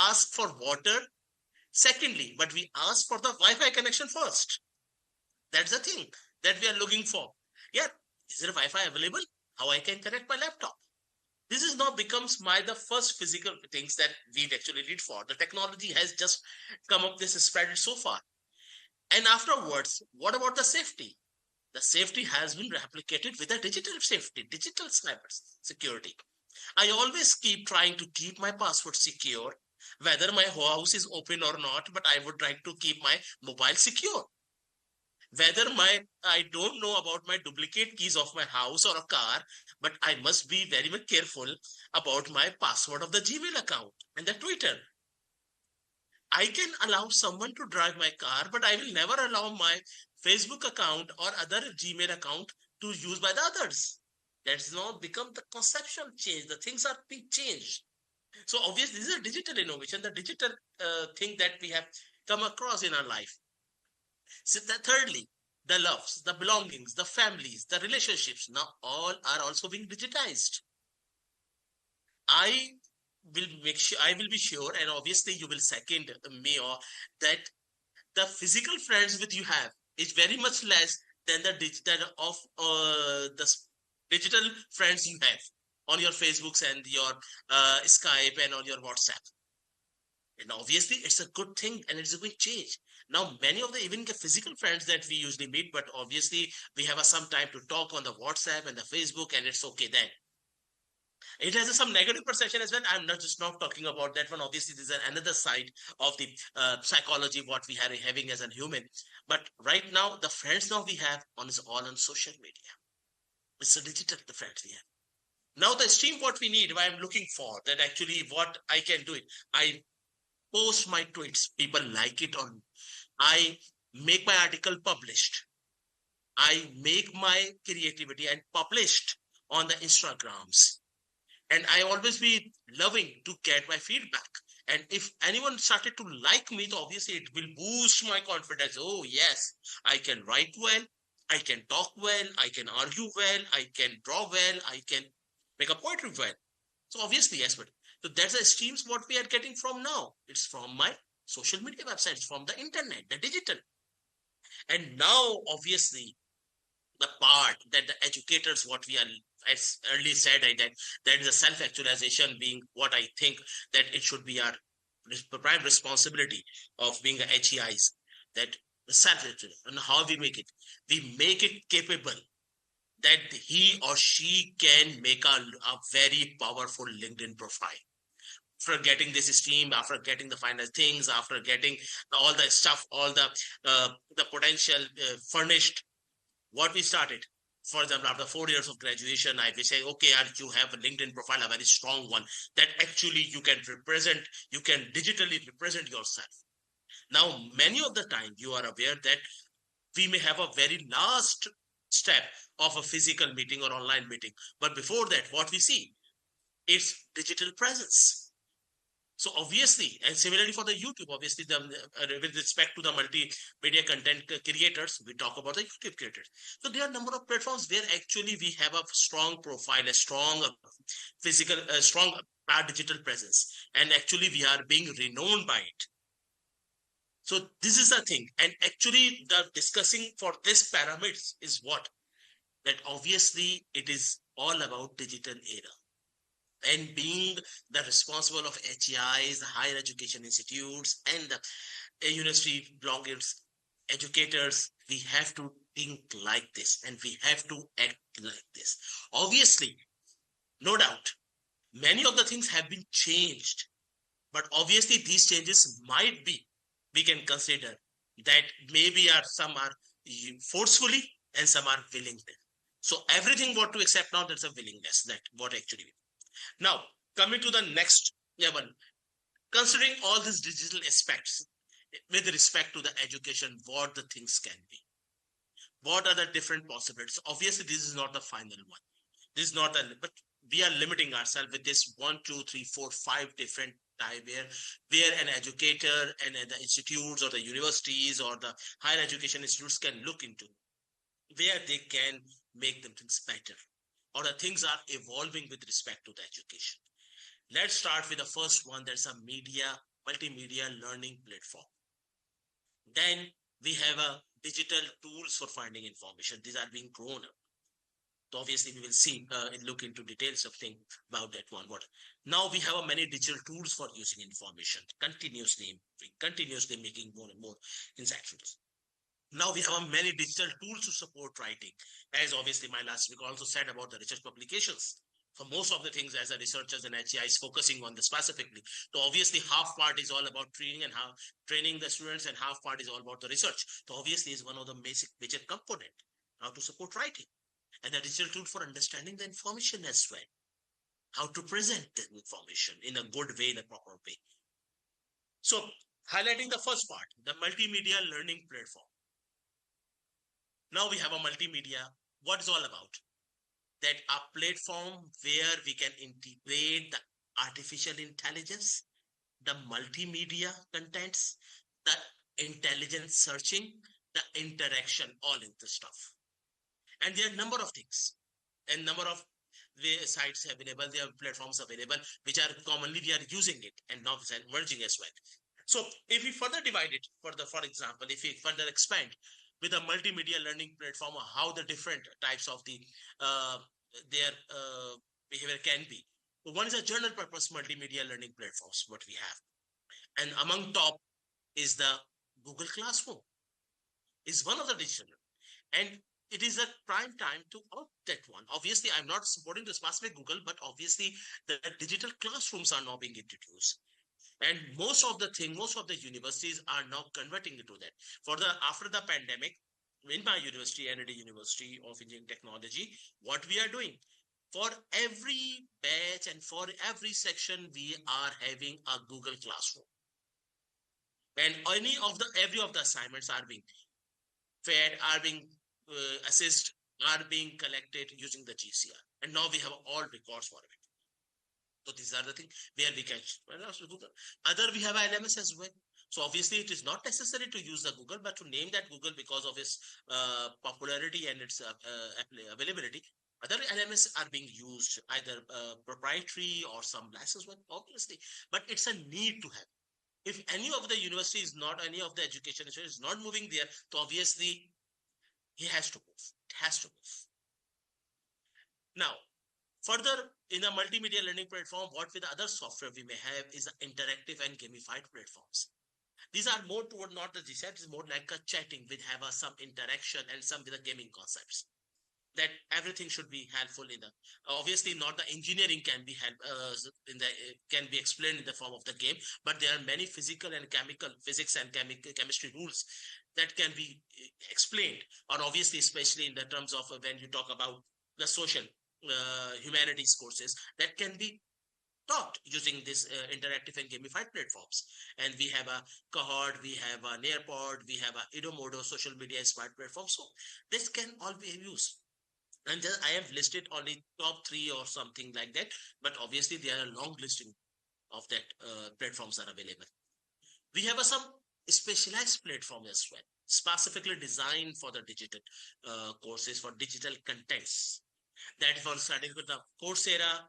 ask for water secondly, but we ask for the Wi-Fi connection first. That's the thing that we are looking for. Yeah, is there Wi-Fi available? How I can connect my laptop? This is now becomes the first physical things that we actually need for. The technology has just come up, this is spread so far. And afterwards, what about the safety? The safety has been replicated with the digital safety, digital cyber security. I always keep trying to keep my password secure, whether my house is open or not, but I would like to keep my mobile secure. Whether I don't know about my duplicate keys of my house or a car, but I must be very much careful about my password of the Gmail account and the Twitter. I can allow someone to drive my car, but I will never allow my Facebook account or other Gmail account to use by the others. That's now become the conceptual change. The things are being changed. So obviously, this is a digital innovation, the digital thing that we have come across in our life. So thirdly, the loves, the belongings, the families, the relationships, now all are also being digitized. I will be sure, and obviously you will second me, or that the physical friends with you have is very much less than the digital friends you have on your Facebooks and your Skype and on your WhatsApp. And obviously it's a good thing and it's a good change. Now, many of the even the physical friends that we usually meet, but obviously we have some time to talk on the WhatsApp and the Facebook, and it's okay then. It has some negative perception as well. I'm not talking about that one. Obviously, this is another side of the psychology, what we are having as a human. But right now, the friends now we have is all on social media. It's a digital, the friends we have. Now, the stream, what we need, what I'm looking for, that actually what I can do it. I post my tweets, people like it, or I make my article published. I make my creativity and published on the Instagrams. And I always be loving to get my feedback. And if anyone started to like me, so obviously it will boost my confidence. Oh, yes, I can write well, I can talk well, I can argue well, I can draw well, I can make a poetry well. So obviously, yes, but so that's the streams what we are getting from now. It's from my social media websites, from the internet, the digital. And now, obviously, the part that the educators, what we are, as early said, that is a self-actualization being what I think that it should be our prime responsibility of being a HEIs, that the self-actualization and how we make it capable that he or she can make a very powerful LinkedIn profile. After getting this stream, after getting the final things, after getting all the stuff, all the potential furnished, what we started. For example, after 4 years of graduation, I will say, okay, you have a LinkedIn profile, a very strong one, that actually you can digitally represent yourself. Now, many of the time, you are aware that we may have a very last step of a physical meeting or online meeting. But before that, what we see is digital presence. So obviously, and similarly for the YouTube, obviously, with respect to the multimedia content creators, we talk about the YouTube creators. So there are a number of platforms where actually we have a strong profile, a strong physical, strong digital presence. And actually we are being renowned by it. So this is the thing. And actually the discussing for this pyramids is what? That obviously it is all about digital era. And being the responsible of HEIs, the higher education institutes, and the university bloggers, educators, we have to think like this and we have to act like this. Obviously, no doubt, many of the things have been changed, but obviously these changes might be, we can consider that maybe some are forcefully and some are willing. So everything what to accept now, that's a willingness, that what actually. Now, coming to the next level, considering all these digital aspects with respect to the education, what the things can be. What are the different possibilities? Obviously, this is not the final one. This is not but we are limiting ourselves with this 1, 2, 3, 4, 5 different type where an educator and the institutes or the universities or the higher education institutes can look into, where they can make them things better, or the things are evolving with respect to the education. Let's start with the first one. There's a multimedia learning platform. Then we have a digital tools for finding information. These are being grown up. So obviously we will see and look into details of things about that one. Now we have many digital tools for using information, continuously making more and more insightfuls. Now we have many digital tools to support writing, as obviously my last week also said about the research publications. For most of the things as a researchers and HEI is focusing on the specifically. So obviously half part is all about training the students and half part is all about the research. So obviously is one of the major component how to support writing, and the digital tool for understanding the information as well. How to present the information in a good way, in a proper way. So highlighting the first part, the multimedia learning platform. Now we have a multimedia. What is all about? That a platform where we can integrate the artificial intelligence, the multimedia contents, the intelligent searching, the interaction, all in the stuff. And there are a number of things and number of sites available, there are platforms available, which are commonly we are using it and now merging as well. So if we further divide it, for example, if we further expand with a multimedia learning platform, how the different types of their behavior can be. So one is a general purpose multimedia learning platforms, what we have. And among top is the Google Classroom. Is one of the digital. And it is a prime time to opt that one. Obviously, I'm not supporting the specific Google, but obviously the digital classrooms are now being introduced. And most of the universities are now converting into that. After the pandemic, in my university, ND University of Engineering Technology, what we are doing, for every batch and for every section, we are having a Google Classroom. And every of the assignments are being fed, are being assessed, are being collected using the GCR. And now we have all records for it. So these are the things where we can. Other we have LMS as well. So obviously it is not necessary to use the Google, but to name that Google because of its popularity and its availability. Other LMS are being used, either proprietary or some license one, obviously, but it's a need to have. If any of the university is not, any of the education is not moving there, so obviously he has to move. It has to move. Now, further, in a multimedia learning platform, what with the other software we may have is interactive and gamified platforms. These are more toward not the GSAT, it's more like a chatting with have some interaction and some with the gaming concepts. That everything should be helpful in the, obviously not the engineering can be help can be explained in the form of the game, but there are many physical and chemical physics and chemistry rules that can be explained, or obviously especially in the terms of when you talk about the social humanities courses that can be taught using this interactive and gamified platforms. And we have a cohort, we have a Nearpod, we have a Edomodo social media smart platform. So this can all be used. And I have listed only top 3 or something like that, but obviously there are a long listing of that platforms are available. We have some specialized platforms as well, specifically designed for the digital courses, for digital contents. That for starting with the Coursera,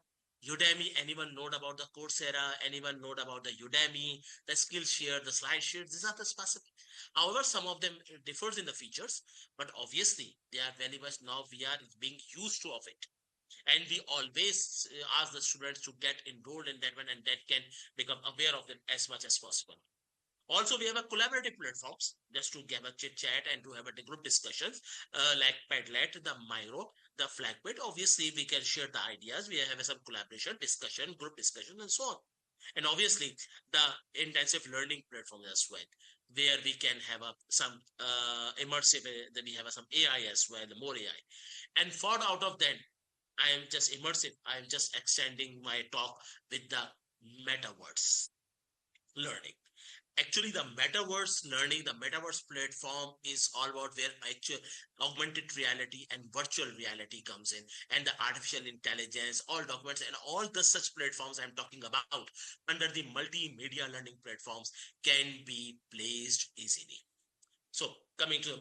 Udemy. Anyone know about the Coursera? Anyone know about the Udemy, the Skillshare, the SlideShare? These are the specific. However, some of them differs in the features, but obviously they are very much now we are being used to of it. And we always ask the students to get enrolled in that one, and that can become aware of them as much as possible. Also, we have a collaborative platforms just to give a chit chat and to have a group discussions like Padlet, the Miro, the Flagbit. Obviously, we can share the ideas. We have some collaboration, discussion, group discussion, and so on. And obviously, the intensive learning platform as well, where we can have some immersive. Then we have some AI as well, more AI. And for out of that, I am just immersive. I am just extending my talk with the metaverse learning. Actually, the metaverse learning, the metaverse platform is all about where actual augmented reality and virtual reality comes in, and the artificial intelligence, all documents and all the such platforms I'm talking about under the multimedia learning platforms can be placed easily. So coming to,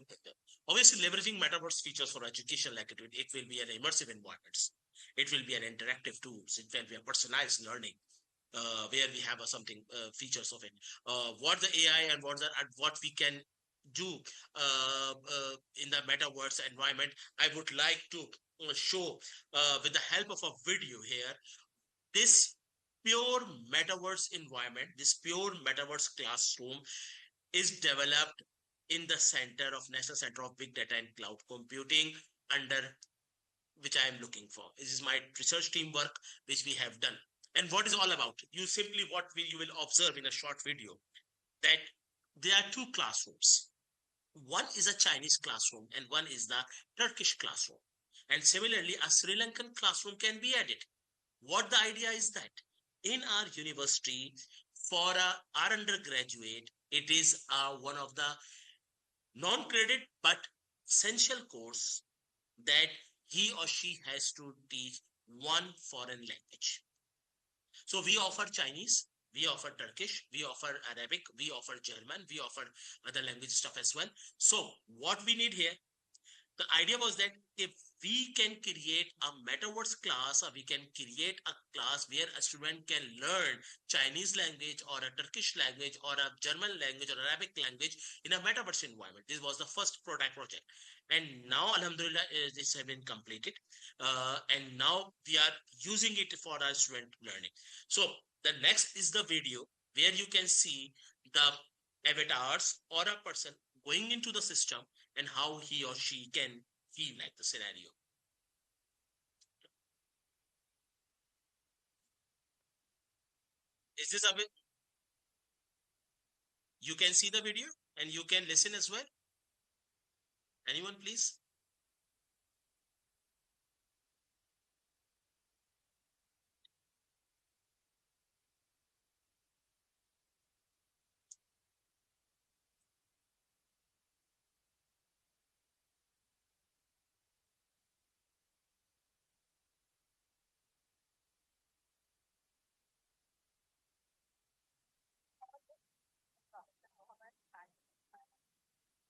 obviously leveraging metaverse features for education, like it will be an immersive environments. It will be an interactive tools. It will be a personalized learning. Where we have something features of it, what the AI and what we can do in the metaverse environment. I would like to show with the help of a video here this pure metaverse environment, this pure metaverse classroom is developed in the center of National Center of Big Data and Cloud Computing, under which I am looking for. This is my research team work which we have done. And what is all about? You simply you will observe in a short video that there are 2 classrooms. One is a Chinese classroom and one is the Turkish classroom. And similarly, a Sri Lankan classroom can be added. What the idea is that in our university, for our undergraduate, it is one of the non-credit but essential course that he or she has to teach one foreign language. So we offer Chinese, we offer Turkish, we offer Arabic, we offer German, we offer other language stuff as well. So what we need here, the idea was that if we can create a metaverse class, or we can create a class where a student can learn Chinese language or a Turkish language or a German language or Arabic language in a metaverse environment. This was the first project. And now, alhamdulillah, this has been completed. And now we are using it for our student learning. So the next is the video where you can see the avatars or a person going into the system and how he or she can feel like the scenario. Is this a bit? You can see the video and you can listen as well. Anyone, please?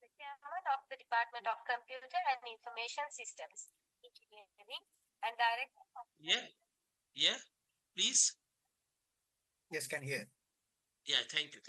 the chairman of the Department of Computer and Information Systems Engineering and director of... Yeah, please. Yes, can hear. Yeah, thank you.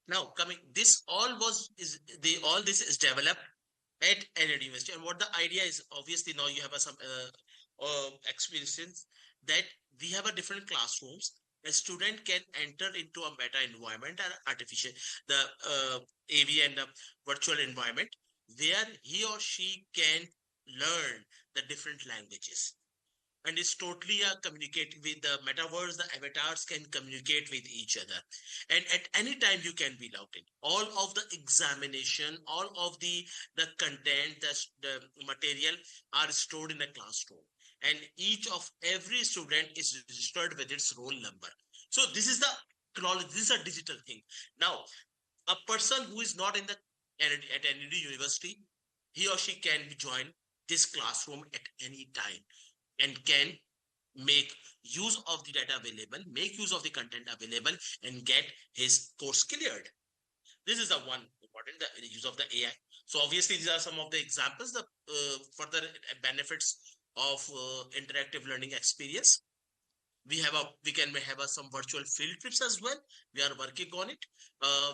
Now coming, this all this is developed at NLD University, and what the idea is, obviously now you have some experience that we have a different classrooms. A student can enter into a meta environment and artificial, the AV and the virtual environment, where he or she can learn the different languages, and it's totally communicating with the metaverse. The avatars can communicate with each other, and at any time you can be logged in. All of the examination, all of the content, the material are stored in a classroom, and every student is registered with its roll number. So this is the technology. This is a digital thing. Now, a person who is not in the at any university, he or she can join this classroom at any time and can make use of the data available, make use of the content available, and get his course cleared. This is the one important, the use of the AI. So obviously these are some of the examples, the further benefits of interactive learning experience. We can have some virtual field trips as well. We are working on it.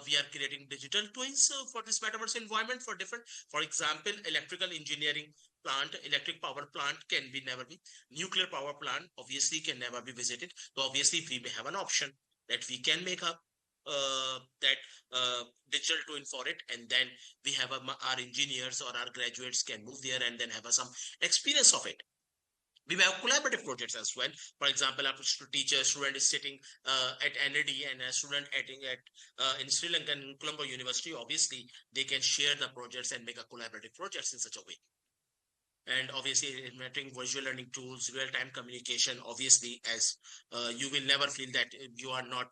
We are creating digital twins for this metaverse environment for different, for example, electrical engineering plant, electric power plant can be never be, nuclear power plant obviously can never be visited. So obviously we may have an option that we can make up that digital twin for it, and then we have our engineers or our graduates can move there and then have some experience of it. We have collaborative projects as well. For example, a student is sitting at NAD and a student in Sri Lanka in Colombo University. Obviously, they can share the projects and make a collaborative projects in such a way. And obviously, implementing visual learning tools, real-time communication. Obviously, as you will never feel that you are not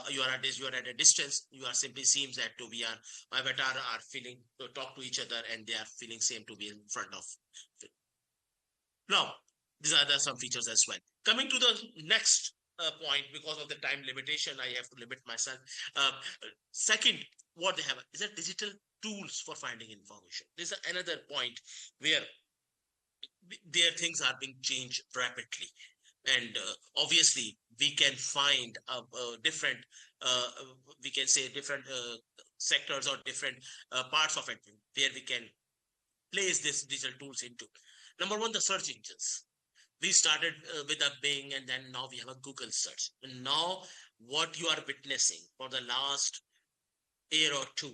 you are at a distance. You are simply seems that to be our avatar are feeling to talk to each other, and they are feeling same to be in front of. Now, these are some features as well. Coming to the next point, because of the time limitation, I have to limit myself. Second, what they have is a digital tools for finding information. This is another point where their things are being changed rapidly. And obviously, we can find different, we can say different sectors or different parts of it where we can place these digital tools into. Number one, the search engines. We started with a Bing, and then now we have a Google search. And now what you are witnessing for the last year or two,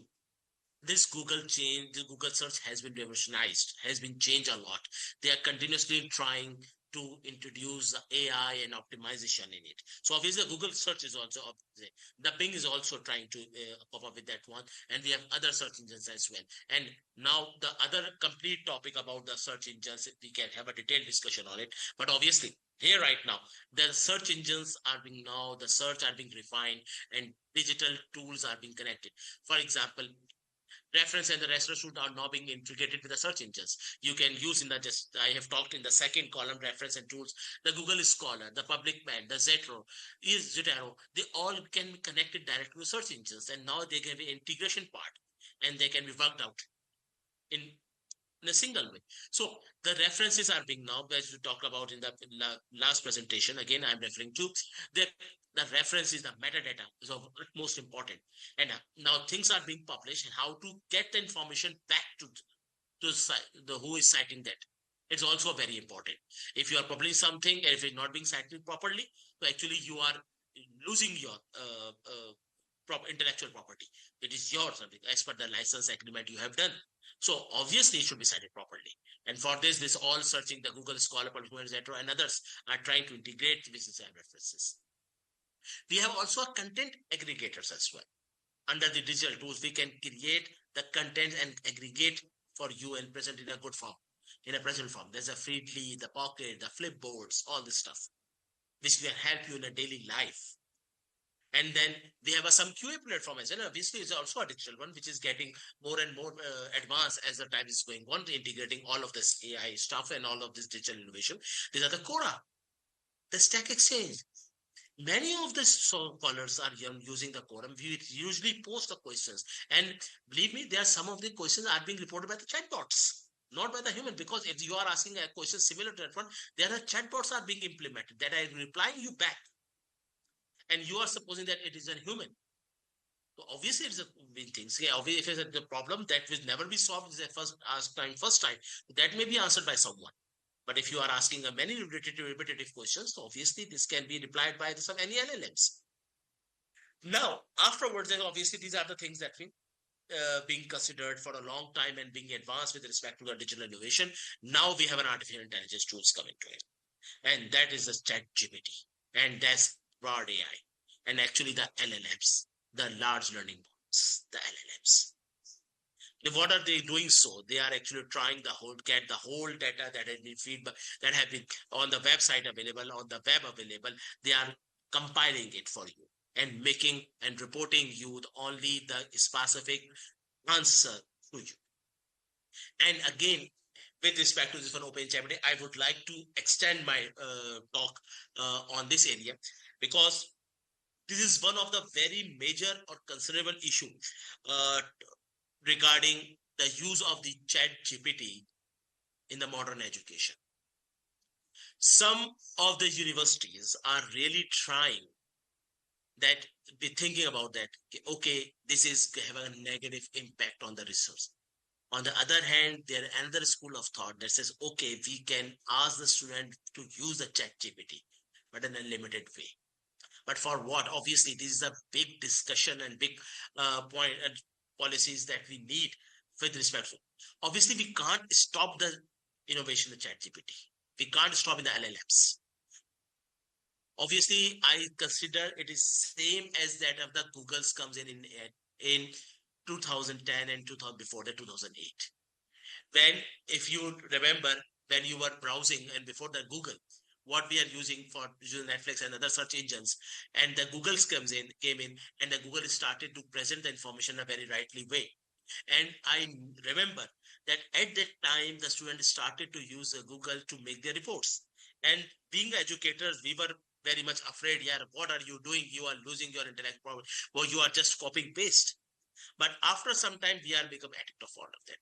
this Google search has been revolutionized, has been changed a lot. They are continuously trying to introduce AI and optimization in it. So obviously the Google search is also, the Bing is also trying to pop up with that one. And we have other search engines as well. And now the other complete topic about the search engines, we can have a detailed discussion on it. But obviously here right now, the search engines are being the search are being refined and digital tools are being connected. For example, reference and the rest are now being integrated with the search engines. You can use I have talked in the second column, reference and tools, the Google Scholar, the Public Man, the Zotero, they all can be connected directly to search engines. And now they can be integration part and they can be worked out in a single way. So the references are being now, as we talked about in the last presentation, again, I'm referring to the references, the metadata is of utmost important. And now things are being published and how to get the information back to the who is citing that. It's also very important. If you are publishing something and if it's not being cited properly, so actually you are losing your intellectual property. It is yours as per the license agreement you have done. So obviously it should be cited properly. And for this all searching, the Google Scholar, etc., and others are trying to integrate business references. We have also content aggregators as well. Under the digital tools, we can create the content and aggregate for you and present in a good form, in a present form. There's a Feedly, the Pocket, the Flipboards, all this stuff, which will help you in a daily life. And then we have some QA platform as well. Obviously, it's also a digital one, which is getting more and more advanced as the time is going on, integrating all of this AI stuff and all of this digital innovation. These are the Quora, the Stack Exchange. Many of the scholars are using the Quorum. We usually post the questions. And believe me, there are some of the questions are being reported by the chatbots, not by the human. Because if you are asking a question similar to that one, there are chatbots are being implemented that are replying you back. And you are supposing that it is a human. So obviously it's a big thing. So obviously if it's the problem that will never be solved is the first time, that may be answered by someone. But if you are asking many repetitive questions, so obviously this can be replied by any LLMs. Now, afterwards, then obviously these are the things that we being considered for a long time and being advanced with respect to the digital innovation. Now we have an artificial intelligence tools coming to it. And that is the ChatGPT. And that's broad AI. And actually the LLMs, the large learning models, the LLMs. What are they doing? So they are actually trying get the whole data that has been feedback that have been on the website available, on the web available. They are compiling it for you and making and reporting you only the specific answer to you. And again, with respect to this one OpenChatGPT, I would like to extend my talk on this area, because this is one of the very major or considerable issue regarding the use of the ChatGPT in the modern education. Some of the universities are really trying that, be thinking about that, okay, this is having a negative impact on the research. On the other hand, there is another school of thought that says, okay, we can ask the student to use the ChatGPT, but in a limited way. But for what? Obviously, this is a big discussion and big point and policies that we need with respect to. Obviously, we can't stop the innovation in the ChatGPT. We can't stop in the LLMs. Obviously, I consider it is same as that of the Google's comes in 2010 and before that 2008. When, if you remember, when you were browsing and before the Google, what we are using for Netflix and other search engines, and the Google's came in, and the Google started to present the information in a very rightly way. And I remember that at that time, the students started to use Google to make their reports. And being educators, we were very much afraid, yeah, what are you doing? You are losing your intellect power, or you are just copying paste. But after some time, we are become addict of all of that.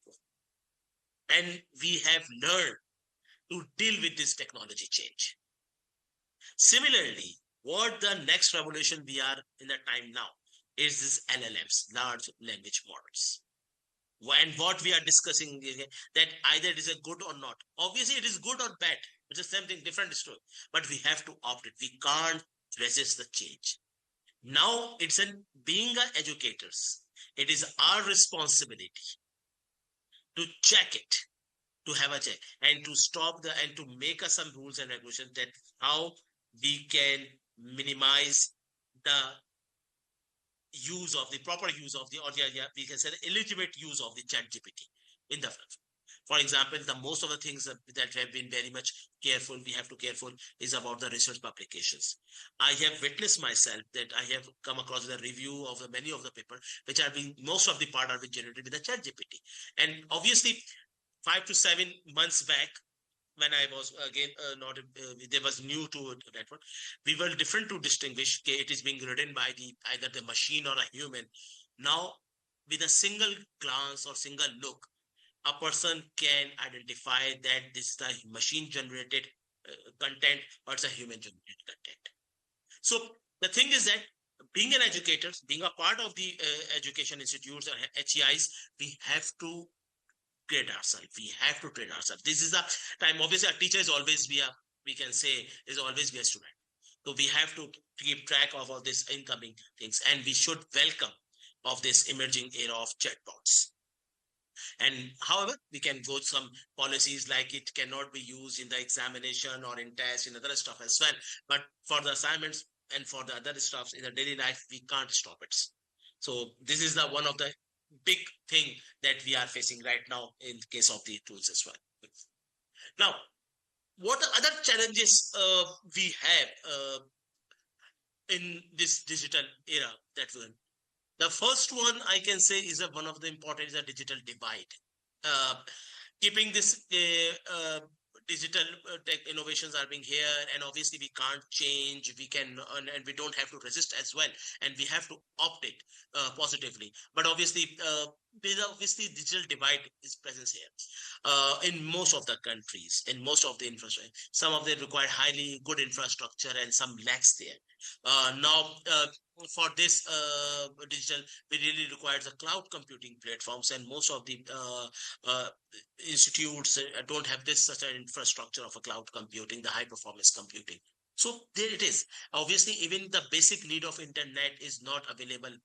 And we have learned to deal with this technology change. Similarly, what the next revolution we are in the time now is this LLMs, large language models. And what we are discussing is that either it is a good or not. Obviously, it is good or bad. It's the same thing, different story. But we have to opt it. We can't resist the change. Now, it's being educators. It is our responsibility to check it, to have a check, and to stop and to make us some rules and regulations that how we can minimize the use of the proper use of the, or we can say the illegitimate use of the ChatGPT in the platform. For example, the most of the things that have been very much careful, we have to careful is about the research publications. I have witnessed myself that I have come across the review of many of the papers, which are being, most of the part are being generated with the ChatGPT. And obviously 5 to 7 months back, when I was again there was new to network, we were different to distinguish. Okay, it is being written by either the machine or a human. Now, with a single glance or single look, a person can identify that this is the machine generated content or it's a human generated content. So the thing is that being an educator, being a part of the education institutes or HEIs, we have to create ourselves. We have to train ourselves. This is the time. Obviously, a teacher is always we can say, is always be a student. So we have to keep track of all these incoming things, and we should welcome of this emerging era of chatbots. And however, we can go some policies like it cannot be used in the examination or in tests, in other stuff as well. But for the assignments and for the other stuff in the daily life, we can't stop it. So this is the one of the big thing that we are facing right now in case of the tools as well. Now, what are other challenges we have in this digital era that we're in? The first one I can say is one of the important is a digital divide. Keeping this digital tech innovations are being here, and obviously we can't change, we can, and we don't have to resist as well, and we have to opt it positively. But obviously, obviously digital divide is present here in most of the countries, in most of the infrastructure. Some of them require highly good infrastructure and some lacks there. Now, for this digital, we really require the cloud computing platforms, and most of the institutes don't have this such an infrastructure of a cloud computing, the high performance computing. So there it is. Obviously, even the basic need of internet is not available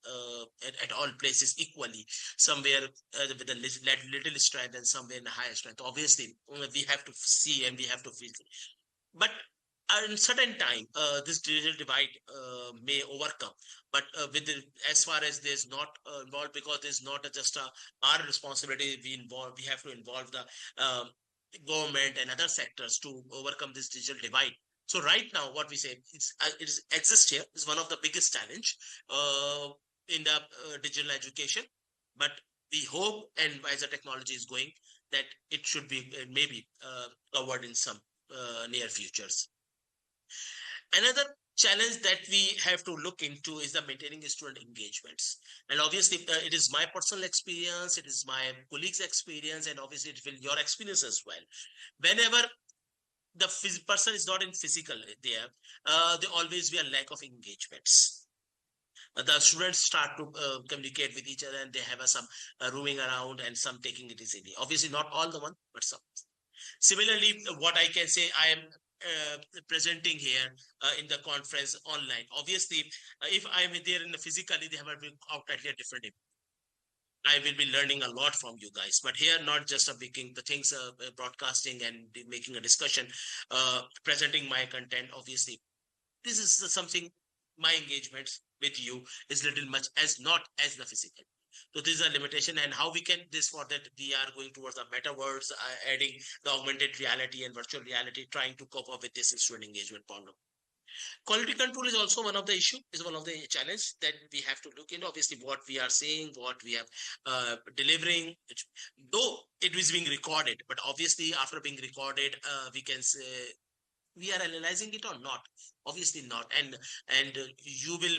at all places equally. Somewhere with a little strength and somewhere in a higher strength. Obviously, we have to see and we have to feel. But in certain time, this digital divide may overcome. But as far as there's not involved, because there's not just our responsibility, we have to involve the government and other sectors to overcome this digital divide. So right now, what we say, it exists here is one of the biggest challenge in the digital education. But we hope, and as the technology is going, that it should be maybe covered in some near futures. Another challenge that we have to look into is the maintaining student engagements. And obviously, it is my personal experience, it is my colleagues' experience, and obviously it will your experience as well. Whenever the person is not in physical there, there always be a lack of engagements. The students start to communicate with each other, and they have some roaming around and some taking it easily. Obviously, not all the one, but some. Similarly, what I can say, I am presenting here in the conference online. Obviously, if I am there in the physically, they have been outrightly a different impact. I will be learning a lot from you guys, but here not just making the things broadcasting and making a discussion, presenting my content. Obviously, this is something my engagements with you is little much as not as the physical. So this is a limitation, and how we can this for that we are going towards the metaverse, adding the augmented reality and virtual reality, trying to cope up with this student engagement problem. Quality control is also one of the issue, is one of the challenge that we have to look into. Obviously, what we are saying, what we have delivering, though it is being recorded, but obviously after being recorded, we can say we are analyzing it or not? Obviously not. And you will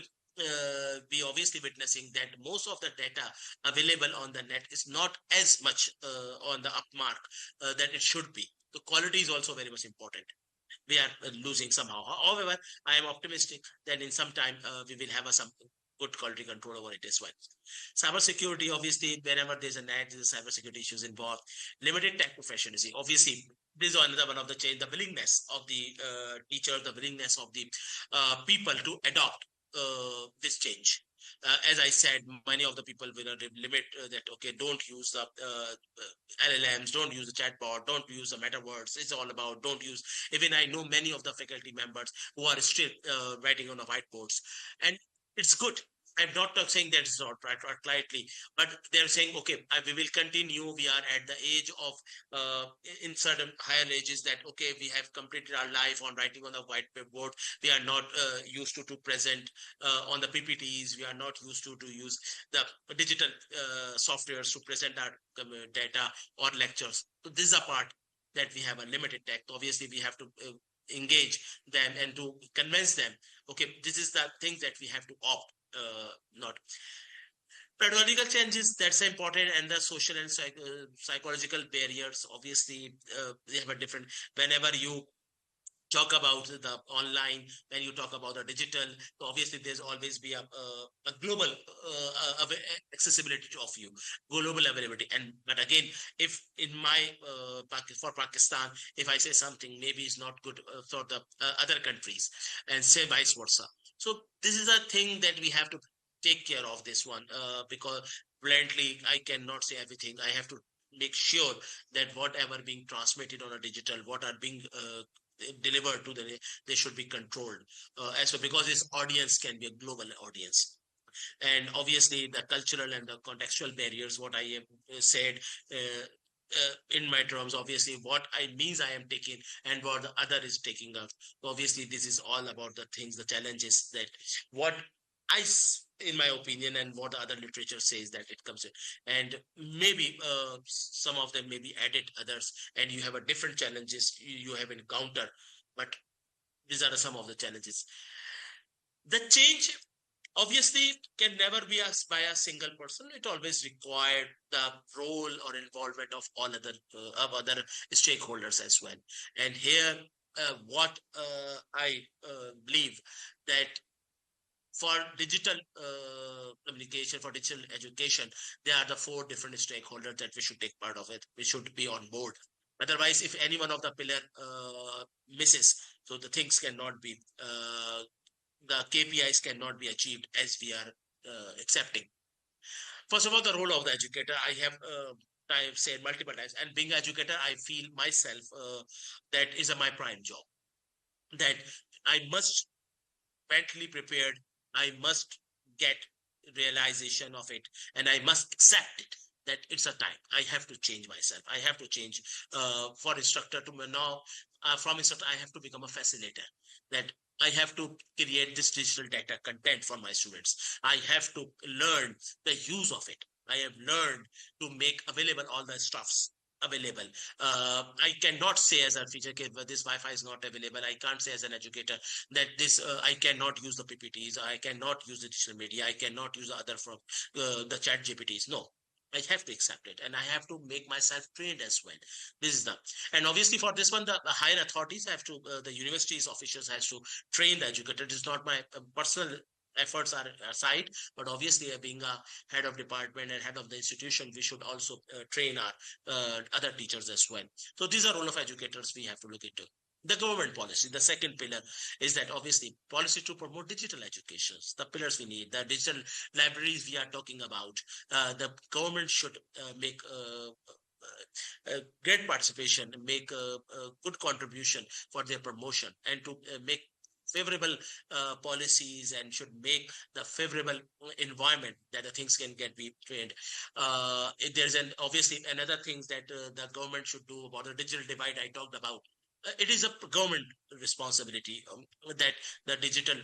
be obviously witnessing that most of the data available on the net is not as much on the upmark that it should be. The quality is also very much important. We are losing somehow. However, I am optimistic that in some time we will have some good quality control over it as well. Cybersecurity, obviously, whenever there's a net, there's cybersecurity issues involved. Limited tech professionalism, obviously, this is another one of the change. The willingness of the teacher, the willingness of the people to adopt this change. As I said, many of the people will limit that, okay, don't use the LLMs, don't use the chatbot, don't use the meta words. It's all about don't use. Even I know many of the faculty members who are still writing on the whiteboards. And it's good. I'm not saying that it's not right, lightly, but they're saying, okay, we will continue. We are at the age of, in certain higher ages that, okay, we have completed our life on writing on the whiteboard. We are not used to present on the PPTs. We are not used to use the digital softwares to present our data or lectures. So this is a part that we have a limited tech. Obviously, we have to engage them and to convince them, okay, this is the thing that we have to opt. Not pedagogical changes, that's important, and the social and psychological barriers. Obviously, they have a different. Whenever you talk about the online, when you talk about the digital, so obviously there's always be a global accessibility of you, global availability. And but again, if in my for Pakistan, if I say something, maybe it's not good for the other countries, and say vice versa. So this is a thing that we have to take care of this one, because bluntly, I cannot say everything. I have to make sure that whatever being transmitted on a digital, what are being delivered to they should be controlled. As well, because this audience can be a global audience. And obviously the cultural and the contextual barriers, what I have said, in my terms, obviously what I am taking and what the other is taking up. Obviously, this is all about the things, the challenges that what I, in my opinion, and what the other literature says that it comes in. And maybe some of them may be added, others, and you have a different challenges you have encountered. But these are some of the challenges. The change obviously can never be by a single person. It always required the role or involvement of all other stakeholders as well. And here, what I believe that for digital communication, for digital education, there are the 4 different stakeholders that we should take part of it. We should be on board. Otherwise, if any one of the pillar misses, so the things cannot be the KPIs cannot be achieved as we are accepting. First of all, the role of the educator, I have said multiple times, and being an educator, I feel myself that is my prime job, that I must mentally prepared, I must get realization of it, and I must accept it, that it's a time. I have to change myself. I have to change for instructor to now, from instructor, I have to become a facilitator, that I have to create this digital data content for my students. I have to learn the use of it. I have learned to make available all the stuffs available. I cannot say as a teacher, this Wi-Fi is not available. I can't say as an educator that this I cannot use the PPTs. I cannot use the digital media. I cannot use the other from the chat GPTs. No. I have to accept it, and I have to make myself trained as well. This is and obviously for this one, the higher authorities have to, the universities officials has to train the educator. It is not my personal efforts are aside, but obviously being a head of department and head of the institution, we should also train our other teachers as well. So these are role of educators we have to look into. The government policy, the second pillar is that obviously policy to promote digital education, the pillars we need, the digital libraries we are talking about. The government should make great participation, make a good contribution for their promotion, and to make favorable policies, and should make the favorable environment that the things can be trained. There's obviously another things that the government should do about the digital divide I talked about. It is a government responsibility that the digital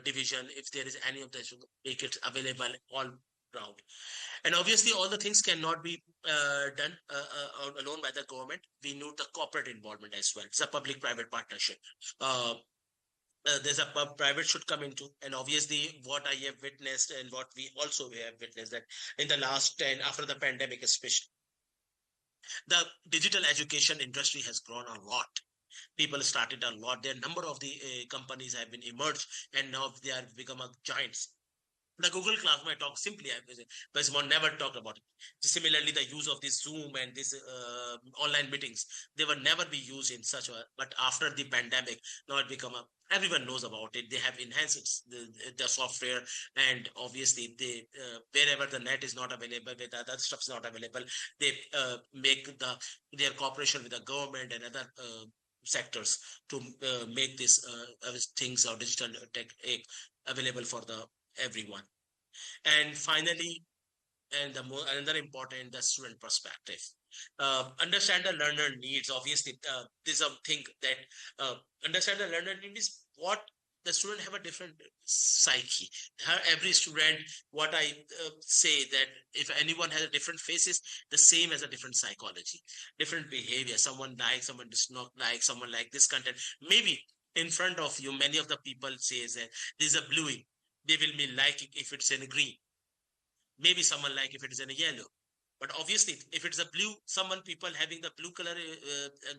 division, if there is any of that, should make it available all ground. And obviously, all the things cannot be done alone by the government. We need the corporate involvement as well. It's a public-private partnership. There's a private should come into, and obviously what I have witnessed and what we also have witnessed that in the last 10, after the pandemic especially, the digital education industry has grown a lot. People started a lot. There are number of the companies have been emerged, and now they have become a giants. The Google Classroom, I talk simply, but one never talked about it. Similarly, the use of this Zoom and this online meetings, they will never be used in such a, but after the pandemic, now it become a, everyone knows about it. They have enhanced the software, and obviously they, wherever the net is not available, where the other stuff is not available, they make their cooperation with the government and other sectors to make this things or digital tech available for the everyone. And finally, and another important, the student perspective. Understand the learner needs. Obviously, this is a thing that understand the learner need is what the student have a different psyche. Every student, what I say that if anyone has a different faces, the same as a different psychology, different behavior. Someone likes, someone does not like, someone like this content. Maybe in front of you, many of the people say that there's a bluing. They will be liking if it's in a green. Maybe someone like if it is in a yellow. But obviously, if it's a blue, people having the blue color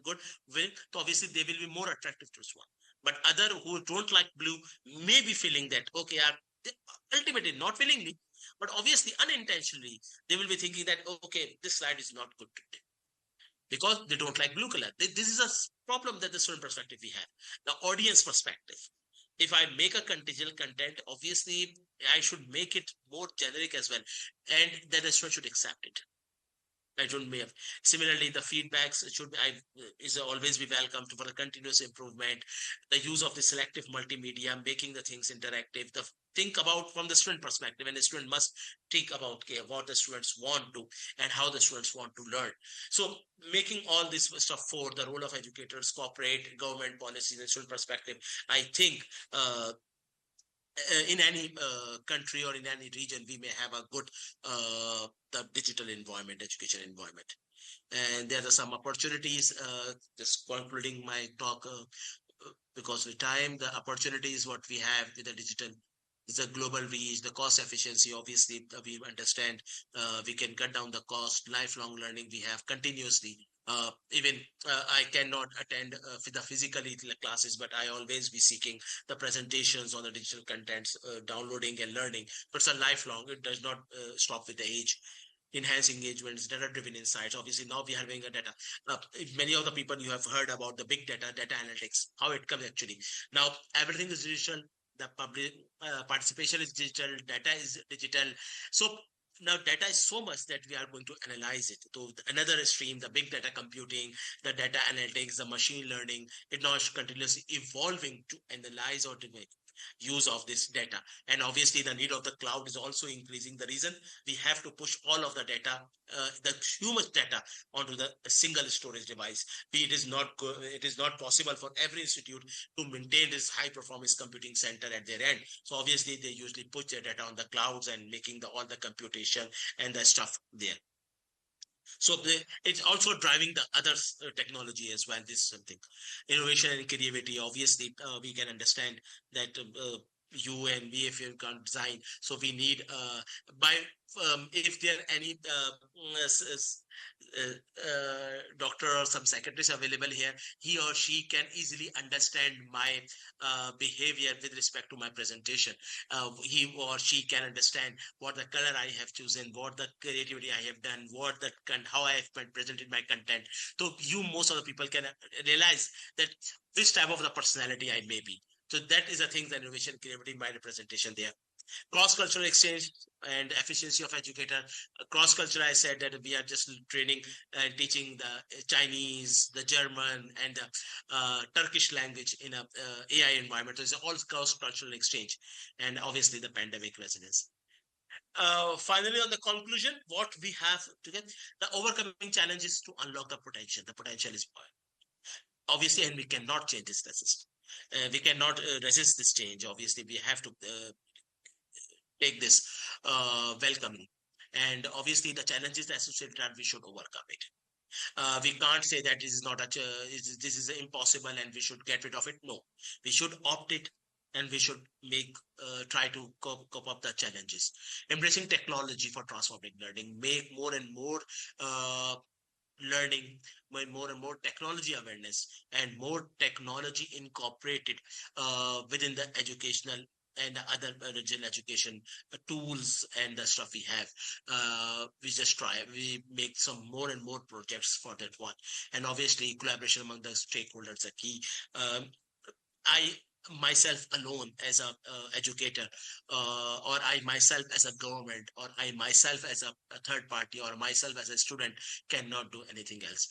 good will, so obviously they will be more attractive to this one. But other who don't like blue may be feeling that, okay, ultimately not willingly, but obviously unintentionally, they will be thinking that, okay, this slide is not good today, because they don't like blue color. This is a problem that the student perspective we have. The audience perspective. If I make a digital content, obviously I should make it more generic as well, and then the student should accept it. I don't have. Similarly, the feedbacks is always be welcome for a continuous improvement. The use of the selective multimedia, making the things interactive. Think about from the student perspective, and the student must think about what the students want to and how the students want to learn. So making all this stuff for the role of educators, corporate, government policies, and student perspective, I think in any country or in any region, we may have a good the digital environment, education environment. And there are some opportunities, just concluding my talk, because of time, the opportunities what we have with the digital is a global reach, the cost efficiency. Obviously, we understand we can cut down the cost, lifelong learning we have continuously. Even I cannot attend the physically classes, but I always be seeking the presentations on the digital contents, downloading and learning. But it's a lifelong, it does not stop with the age. Enhance engagements, data-driven insights. Obviously, now we are having a data. Many of the people you have heard about the big data analytics, how it comes actually. Now, everything is digital. The public participation is digital. Data is digital. So now data is so much that we are going to analyze it. So another stream, the big data computing, the data analytics, the machine learning, it now is continuously evolving to analyze or to make use of this data. And obviously the need of the cloud is also increasing. The reason we have to push all of the data, the human data onto the single storage device. It is not possible for every institute to maintain this high performance computing center at their end. So obviously they usually put their data on the clouds and making all the computation and the stuff there. So it's also driving the other technology as well. This is something, innovation and creativity. Obviously, we can understand that you and we, if you can't design, so we need if there are any doctor or some secretaries available here, he or she can easily understand my behavior with respect to my presentation. He or she can understand what the color I have chosen, what the creativity I have done, how I have presented my content. So most of the people can realize that which type of the personality I may be. So that is a thing, the innovation, creativity, my representation there. Cross-cultural exchange and efficiency of educator. Cross-cultural, I said that we are just training and teaching the Chinese, the German, and the Turkish language in a AI environment. So it's all cross-cultural exchange, and obviously the pandemic resilience. Finally, on the conclusion, what we have to get, the overcoming challenges to unlock the potential. The potential is obviously, and we cannot change this system. We cannot resist this change. Obviously, we have to take this welcoming. And obviously the challenges associated that we should overcome it. We can't say that this is not this is impossible and we should get rid of it. No, we should opt it and we should try to cope up the challenges. Embracing technology for transforming learning, make more and more learning, more and more technology awareness and more technology incorporated within the educational and other digital education tools and the stuff we have. We make some more and more projects for that one. And obviously collaboration among the stakeholders are key. I myself alone as a educator, or I myself as a government, or I myself as a third party, or myself as a student cannot do anything else.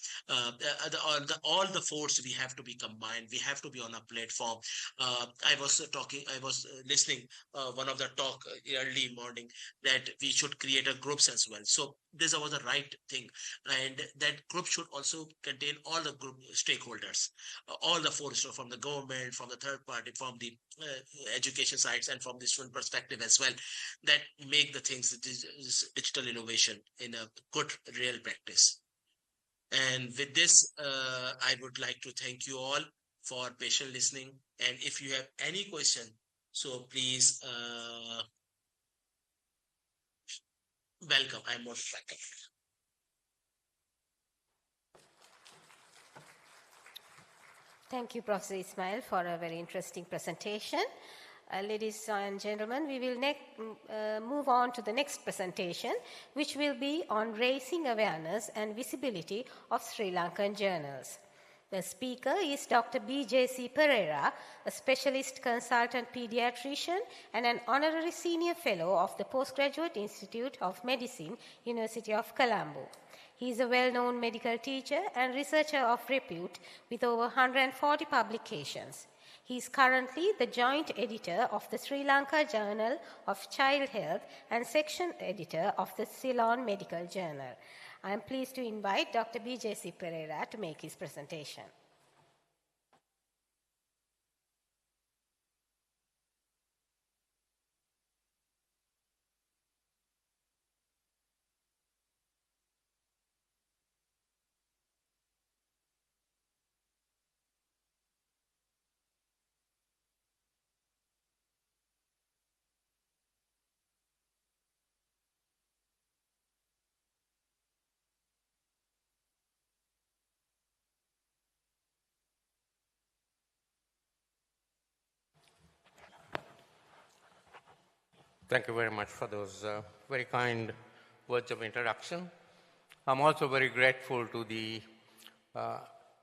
All the force we have to be combined. We have to be on a platform. I was listening one of the talk early morning that we should create a groups as well. So this was the right thing, and that group should also contain all the group stakeholders, all the force from the government, from the third party, from the education sides, and from the student perspective as well, that make the things digital innovation in a good real practice. And with this, I would like to thank you all for patient listening. And if you have any question, so please welcome. I'm most welcome. Thank you, Professor Ismail, for a very interesting presentation. Ladies and gentlemen, we will move on to the next presentation, which will be on raising awareness and visibility of Sri Lankan journals. The speaker is Dr. B.J.C. Pereira, a specialist consultant pediatrician and an honorary senior fellow of the Postgraduate Institute of Medicine, University of Colombo. He is a well-known medical teacher and researcher of repute with over 140 publications. He is currently the joint editor of the Sri Lanka Journal of Child Health and section editor of the Ceylon Medical Journal. I am pleased to invite Dr. B.J.C. Pereira to make his presentation. Thank you very much for those very kind words of introduction. I'm also very grateful to the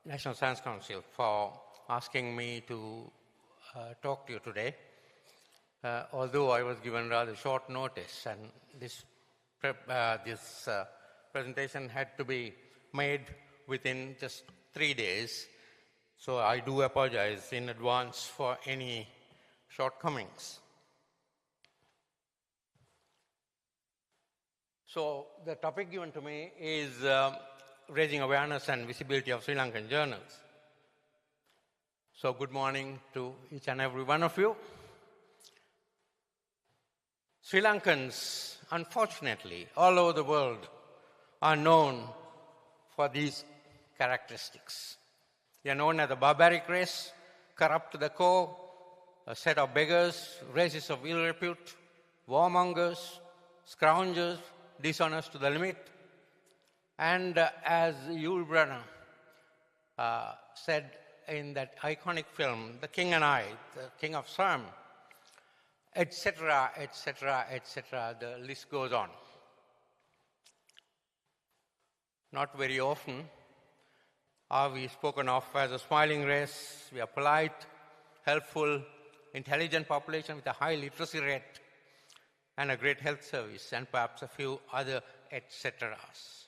National Science Council for asking me to talk to you today. Although I was given rather short notice, and this presentation had to be made within just 3 days, so I do apologize in advance for any shortcomings. So the topic given to me is raising awareness and visibility of Sri Lankan journals. So good morning to each and every one of you. Sri Lankans, unfortunately, all over the world are known for these characteristics. They are known as a barbaric race, corrupt to the core, a set of beggars, races of ill repute, warmongers, scroungers, dishonest to the limit. And as Yul Brynner said in that iconic film, The King and I, the King of Siam, etc., etc., etc., the list goes on. Not very often are we spoken of as a smiling race. We are polite, helpful, intelligent population with a high literacy rate and a great health service, and perhaps a few other etceteras.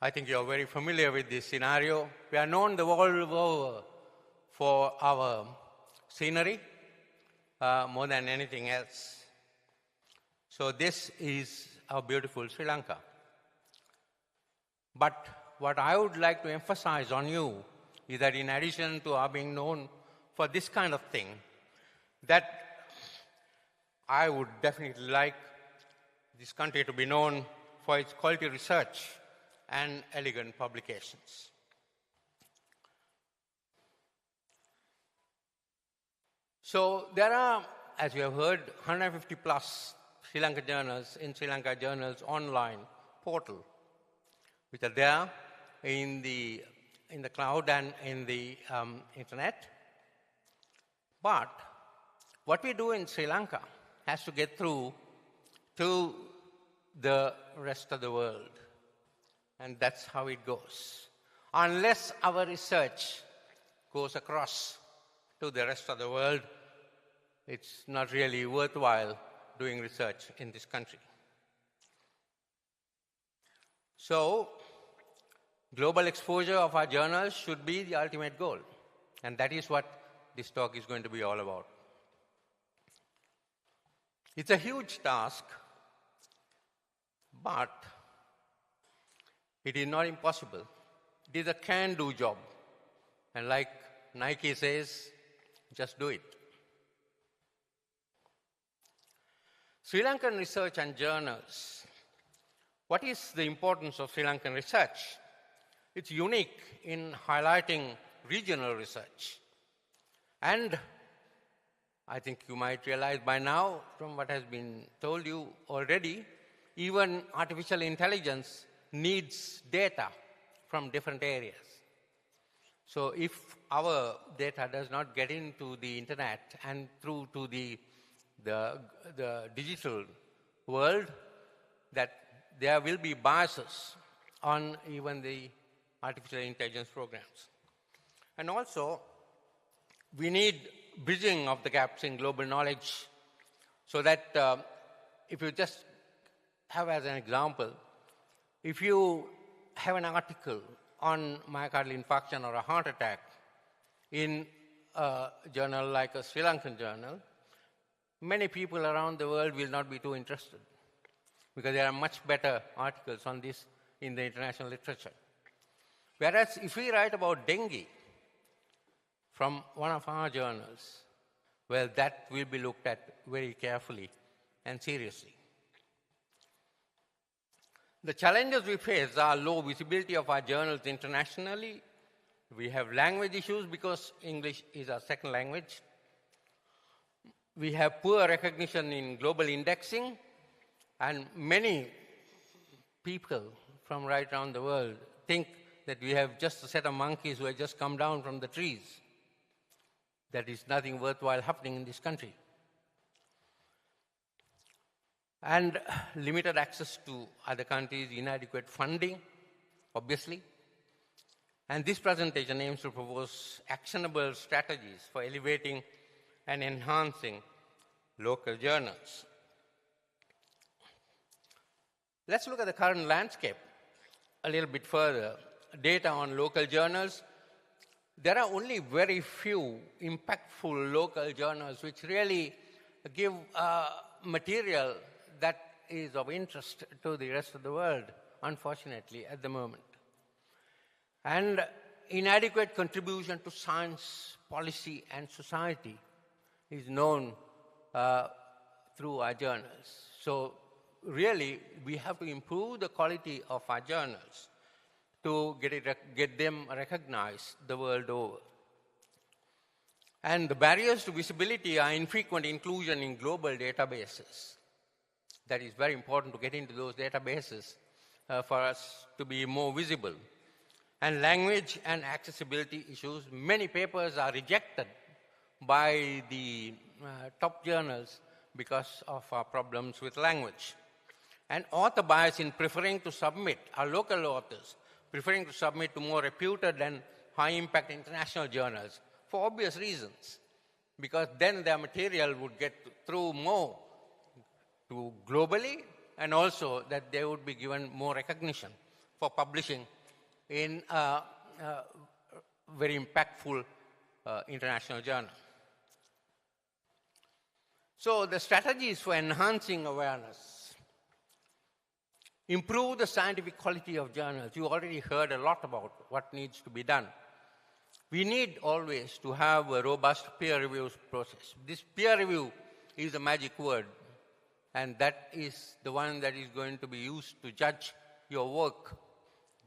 I think you're very familiar with this scenario. We are known the world over for our scenery more than anything else. So this is our beautiful Sri Lanka. But what I would like to emphasize on you is that in addition to our being known for this kind of thing that I would definitely like this country to be known for its quality research and elegant publications. So there are, as you have heard, 150 plus Sri Lanka journals in Sri Lanka Journals online portal, which are there in the cloud and in the internet. But what we do in Sri Lanka has to get through to the rest of the world. And that's how it goes. Unless our research goes across to the rest of the world, it's not really worthwhile doing research in this country. So, global exposure of our journals should be the ultimate goal. And that is what this talk is going to be all about. It's a huge task, but it is not impossible. It is a can-do job. And like Nike says, just do it. Sri Lankan research and journals. What is the importance of Sri Lankan research? It's unique in highlighting regional research. And I think you might realize by now, from what has been told you already, even artificial intelligence needs data from different areas. So if our data does not get into the internet and through to the digital world, that there will be biases on even the artificial intelligence programs. And also, we need bridging of the gaps in global knowledge so that if you just have as an example, if you have an article on myocardial infarction or a heart attack in a journal like a Sri Lankan journal, many people around the world will not be too interested because there are much better articles on this in the international literature. Whereas if we write about dengue from one of our journals, well, that will be looked at very carefully and seriously. The challenges we face are low visibility of our journals internationally. We have language issues because English is our second language. We have poor recognition in global indexing, and many people from right around the world think that we have just a set of monkeys who have just come down from the trees. That is nothing worthwhile happening in this country. And limited access to other countries, inadequate funding, obviously. And this presentation aims to propose actionable strategies for elevating and enhancing local journals. Let's look at the current landscape a little bit further. Data on local journals. There are only very few impactful local journals which really give material that is of interest to the rest of the world, unfortunately, at the moment. And inadequate contribution to science, policy, and society is known through our journals. So really, we have to improve the quality of our journals to get them recognized the world over. And the barriers to visibility are infrequent inclusion in global databases. That is very important to get into those databases for us to be more visible. And language and accessibility issues. Many papers are rejected by the top journals because of our problems with language. And author bias in preferring to submit, our local authors, preferring to submit to more reputed and high-impact international journals for obvious reasons, because then their material would get through more to globally, and also that they would be given more recognition for publishing in a very impactful international journal. So the strategies for enhancing awareness. Improve the scientific quality of journals. You already heard a lot about what needs to be done. We need always to have a robust peer review process. This peer review is a magic word, and that is the one that is going to be used to judge your work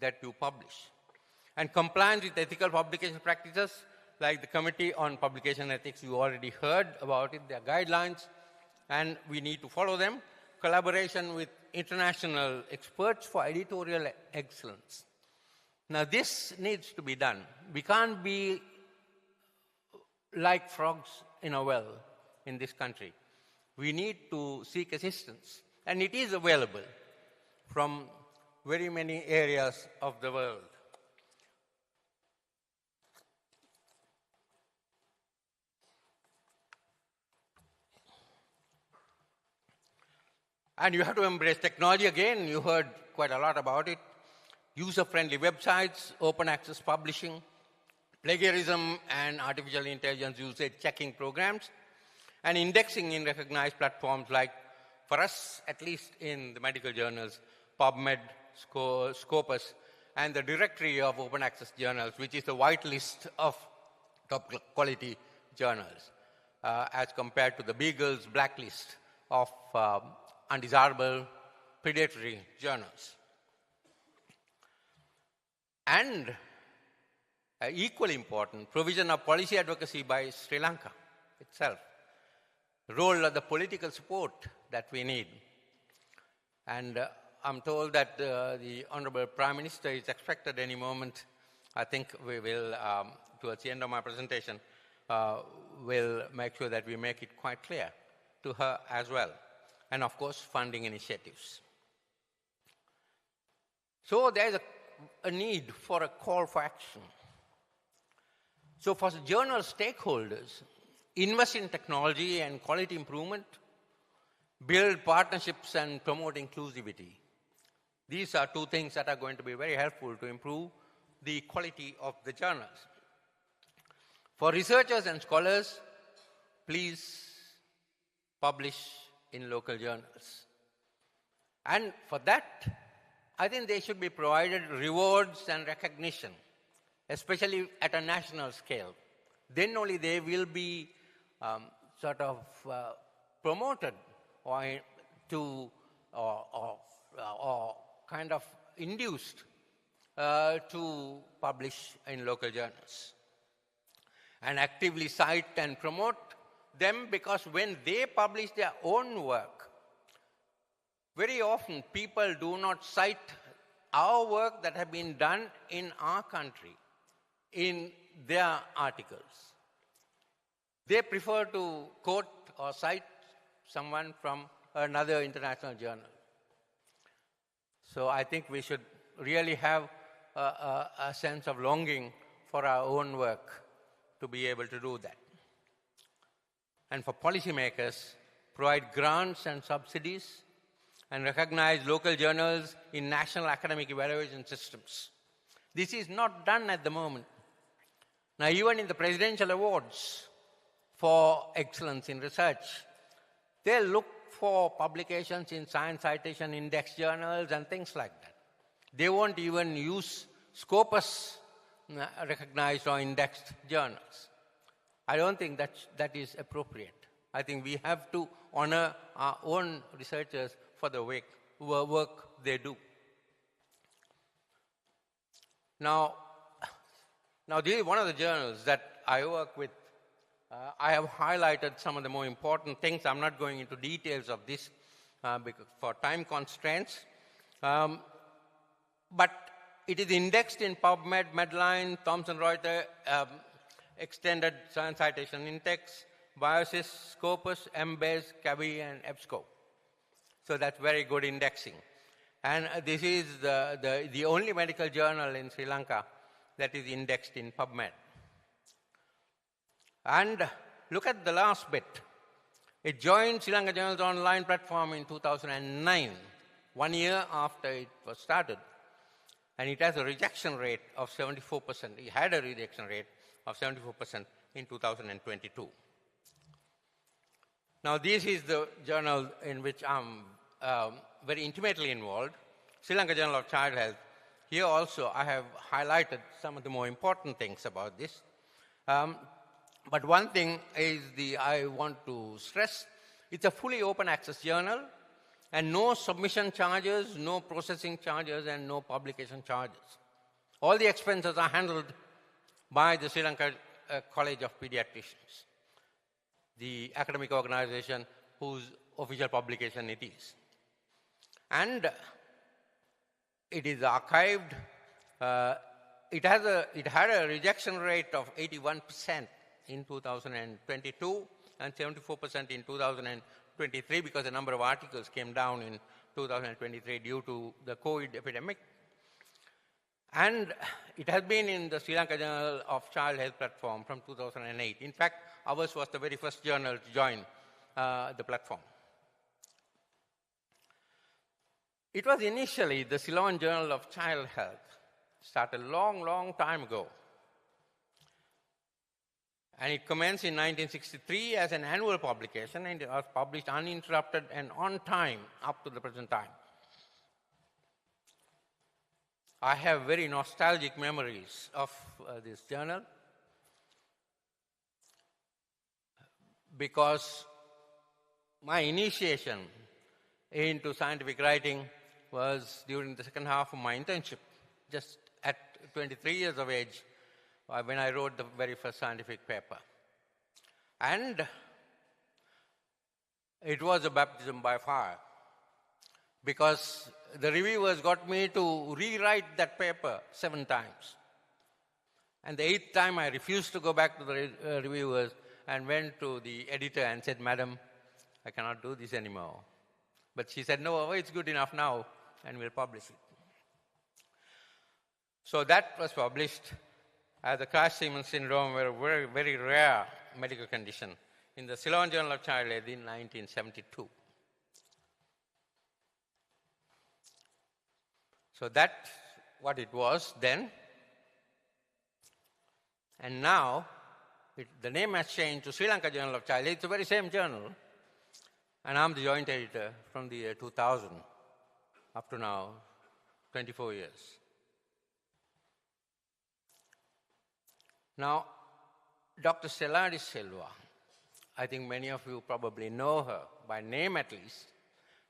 that you publish. And compliance with ethical publication practices, like the Committee on Publication Ethics, you already heard about it, their guidelines, and we need to follow them. Collaboration with international experts for editorial excellence. Now, this needs to be done. We can't be like frogs in a well in this country. We need to seek assistance, and it is available from very many areas of the world. And you have to embrace technology again. You heard quite a lot about it. User-friendly websites, open access publishing, plagiarism and artificial intelligence usage checking programs, and indexing in recognized platforms like, for us, at least in the medical journals, PubMed, Scopus, and the directory of open access journals, which is the whitelist of top quality journals, as compared to the Beagle's blacklist of undesirable predatory journals. And equally important, provision of policy advocacy by Sri Lanka itself. The role of the political support that we need. And I'm told that the Honorable Prime Minister is expected any moment. I think we will, towards the end of my presentation, will make sure that we make it quite clear to her as well. And of course, funding initiatives. So there is a need for a call for action. So for journal stakeholders, invest in technology and quality improvement, build partnerships and promote inclusivity. These are two things that are going to be very helpful to improve the quality of the journals. For researchers and scholars, please publish in local journals. And for that, I think they should be provided rewards and recognition, especially at a national scale. Then only they will be promoted or kind of induced to publish in local journals. And actively cite and promote them, because when they publish their own work, very often people do not cite our work that have been done in our country in their articles. They prefer to quote or cite someone from another international journal. So I think we should really have a sense of longing for our own work to be able to do that. And for policymakers, provide grants and subsidies and recognize local journals in national academic evaluation systems. This is not done at the moment. Now, even in the presidential awards for excellence in research, they look for publications in science citation index journals and things like that. They won't even use Scopus recognized or indexed journals. I don't think that is appropriate. I think we have to honor our own researchers for the work they do. Now, this is one of the journals that I work with. I have highlighted some of the more important things. I'm not going into details of this because for time constraints. But it is indexed in PubMed, Medline, Thomson Reuters, Extended Science Citation Index, Biosys, Scopus, Embase, Kavi, and EBSCO. So that's very good indexing. And this is the only medical journal in Sri Lanka that is indexed in PubMed. And look at the last bit. It joined Sri Lanka Journals Online platform in 2009, 1 year after it was started. And it has a rejection rate of 74%. It had a rejection rate of 74% in 2022. Now, this is the journal in which I'm very intimately involved, Sri Lanka Journal of Child Health. Here also, I have highlighted some of the more important things about this. But one thing is I want to stress, it's a fully open access journal and no submission charges, no processing charges, and no publication charges. All the expenses are handled by the Sri Lanka College of Pediatricians, the academic organization whose official publication it is. And it is archived. It had a rejection rate of 81% in 2022 and 74% in 2023 because the number of articles came down in 2023 due to the COVID epidemic. And it has been in the Sri Lanka Journal of Child Health platform from 2008. In fact, ours was the very first journal to join the platform. It was initially the Ceylon Journal of Child Health, started a long, long time ago. And it commenced in 1963 as an annual publication, and it was published uninterrupted and on time up to the present time. I have very nostalgic memories of this journal because my initiation into scientific writing was during the second half of my internship, just at 23 years of age, when I wrote the very first scientific paper. And it was a baptism by fire, because the reviewers got me to rewrite that paper 7 times. And the 8th time I refused to go back to the reviewers and went to the editor and said, "Madam, I cannot do this anymore." But she said, "No, it's good enough now, and we'll publish it." So that was published as the Crash-Simons syndrome, were a very, very rare medical condition, in the Ceylon Journal of Child Health in 1972. So that's what it was then. And now, the name has changed to Sri Lanka Journal of Child Health. It's the very same journal. And I'm the joint editor from the year 2000 up to now, 24 years. Now, Dr. Stella de Silva, I think many of you probably know her, by name at least,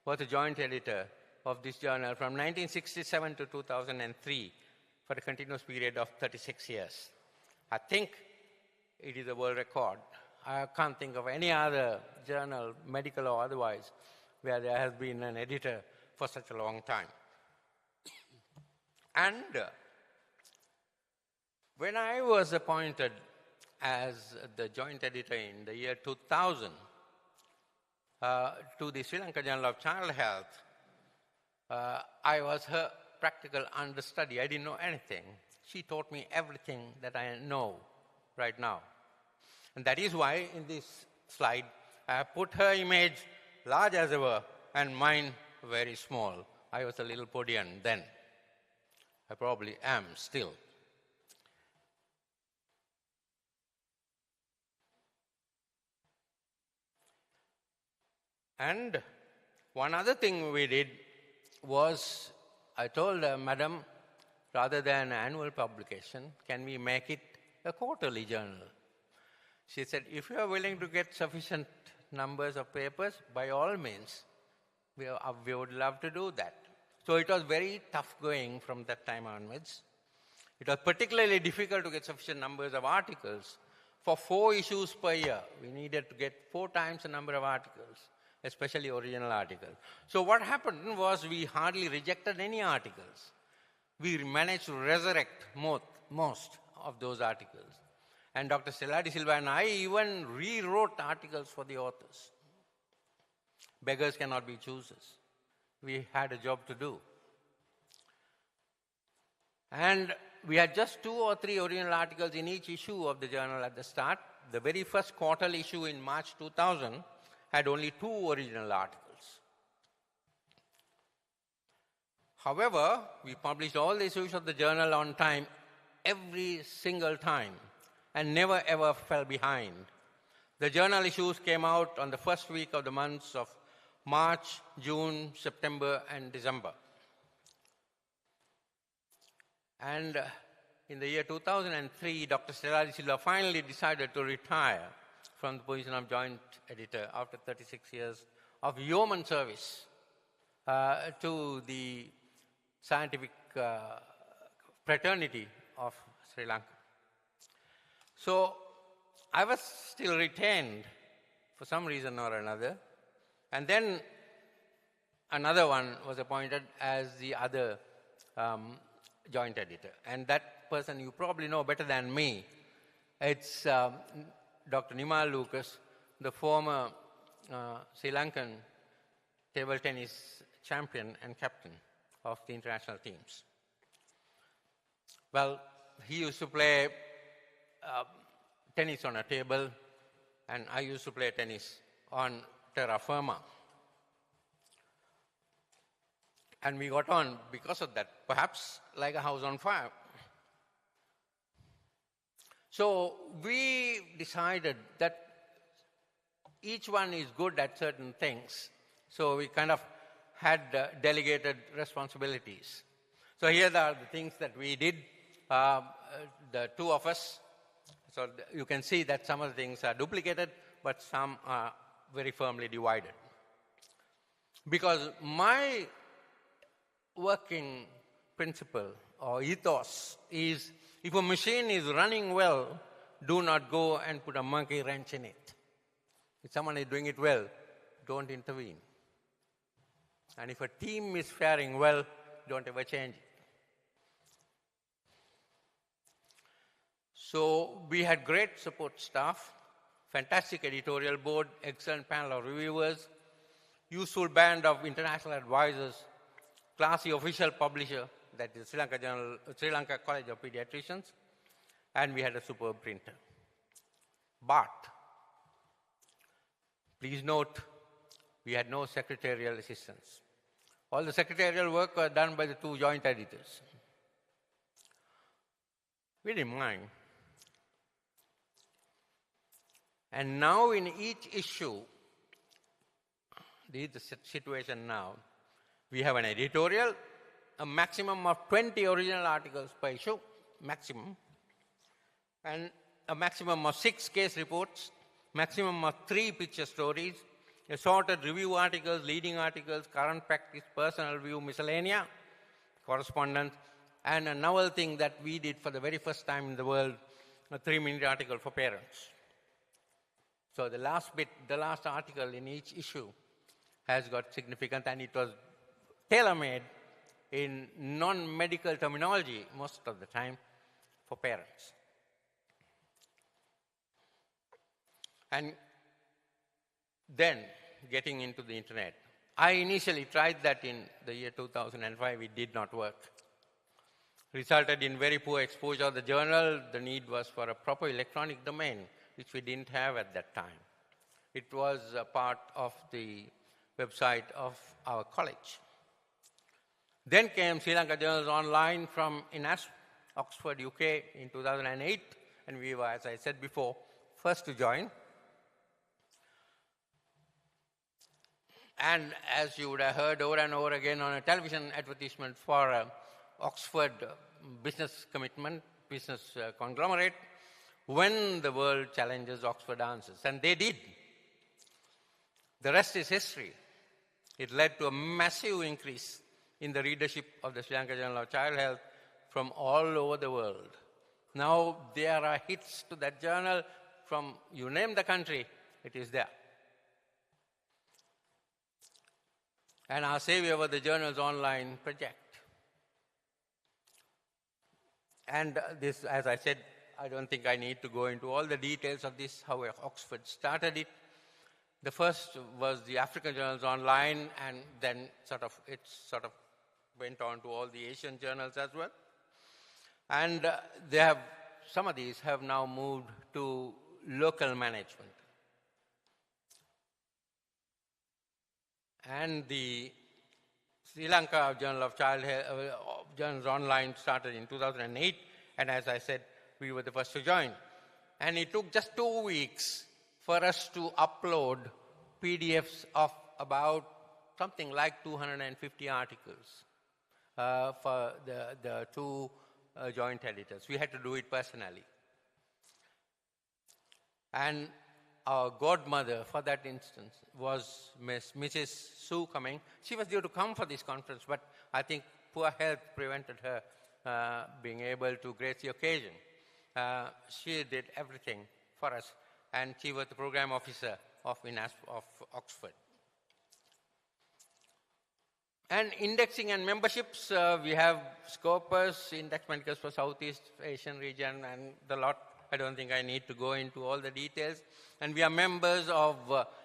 was the joint editor of this journal from 1967 to 2003 for a continuous period of 36 years. I think it is a world record. I can't think of any other journal, medical or otherwise, where there has been an editor for such a long time. And when I was appointed as the joint editor in the year 2000 to the Sri Lanka Journal of Child Health, I was her practical understudy. I didn't know anything. She taught me everything that I know right now. And that is why in this slide, I put her image large as ever and mine very small. I was a little podian then. I probably am still. And one other thing we did was, I told her, "Madam, rather than annual publication, can we make it a quarterly journal?" She said, "If you are willing to get sufficient numbers of papers, by all means, we would love to do that." So it was very tough going from that time onwards. It was particularly difficult to get sufficient numbers of articles. For 4 issues per year, we needed to get 4 times the number of articles, especially original articles. So what happened was we hardly rejected any articles. We managed to resurrect most of those articles. And Dr. Stella de Silva and I even rewrote articles for the authors. Beggars cannot be choosers. We had a job to do. And we had just 2 or 3 original articles in each issue of the journal at the start. The very first quarterly issue in March 2000 had only 2 original articles. However, we published all the issues of the journal on time every single time and never ever fell behind. The journal issues came out on the first week of the months of March, June, September, and December. And in the year 2003, Dr. Stella De Silva finally decided to retire from the position of joint editor after 36 years of yeoman service to the scientific fraternity of Sri Lanka. So I was still retained for some reason or another, and then another one was appointed as the other joint editor. And that person you probably know better than me. It's Dr. Nimal Lucas, the former Sri Lankan table tennis champion and captain of the international teams. Well, he used to play tennis on a table, and I used to play tennis on terra firma. And we got on because of that, perhaps like a house on fire. So we decided that each one is good at certain things. So we kind of had delegated responsibilities. So here are the things that we did, the two of us. So you can see that some of the things are duplicated, but some are very firmly divided. Because my working principle or ethos is, if a machine is running well, do not go and put a monkey wrench in it. If someone is doing it well, don't intervene. And if a team is faring well, don't ever change it. So we had great support staff, fantastic editorial board, excellent panel of reviewers, useful band of international advisors, classy official publisher, that is Sri Lanka College of Pediatricians, and we had a superb printer. But please note, we had no secretarial assistance. All the secretarial work was done by the two joint editors. We didn't mind. And now in each issue, this is the situation now, we have an editorial, a maximum of 20 original articles per issue, maximum, and a maximum of 6 case reports, maximum of 3 picture stories, assorted review articles, leading articles, current practice, personal view, miscellanea, correspondence, and a novel thing that we did for the very first time in the world, a 3-minute article for parents. So the last bit, the last article in each issue has got significance, and it was tailor-made in non-medical terminology most of the time for parents. And then getting into the internet. I initially tried that in the year 2005. It did not work. Resulted in very poor exposure of the journal. The need was for a proper electronic domain, which we didn't have at that time. It was a part of the website of our college. Then came Sri Lanka Journals Online from INAS, Oxford, UK in 2008, and we were, as I said before, first to join. And as you would have heard over and over again on a television advertisement for Oxford business commitment, business conglomerate, when the world challenges, Oxford answers. And they did. The rest is history. It led to a massive increase in the readership of the Sri Lanka Journal of Child Health from all over the world. Now there are hits to that journal from, you name the country, it is there. And our savior was the Journals Online project. And this, as I said, I don't think I need to go into all the details of this, how Oxford started it. The first was the African Journals Online, and then it went on to all the Asian journals as well. And some of these have now moved to local management. And the Sri Lanka Journal of Child Health, Journals Online started in 2008, and as I said, we were the first to join. And it took just 2 weeks for us to upload PDFs of about something like 250 articles for the two joint editors. We had to do it personally. And our godmother for that instance was Mrs. Sue Cumming. She was due to come for this conference, but I think poor health prevented her being able to grace the occasion. She did everything for us, and she was the program officer of Oxford. And indexing and memberships, we have Scopus, Index Medicals for Southeast Asian region, and the lot. I don't think I need to go into all the details. And we are members of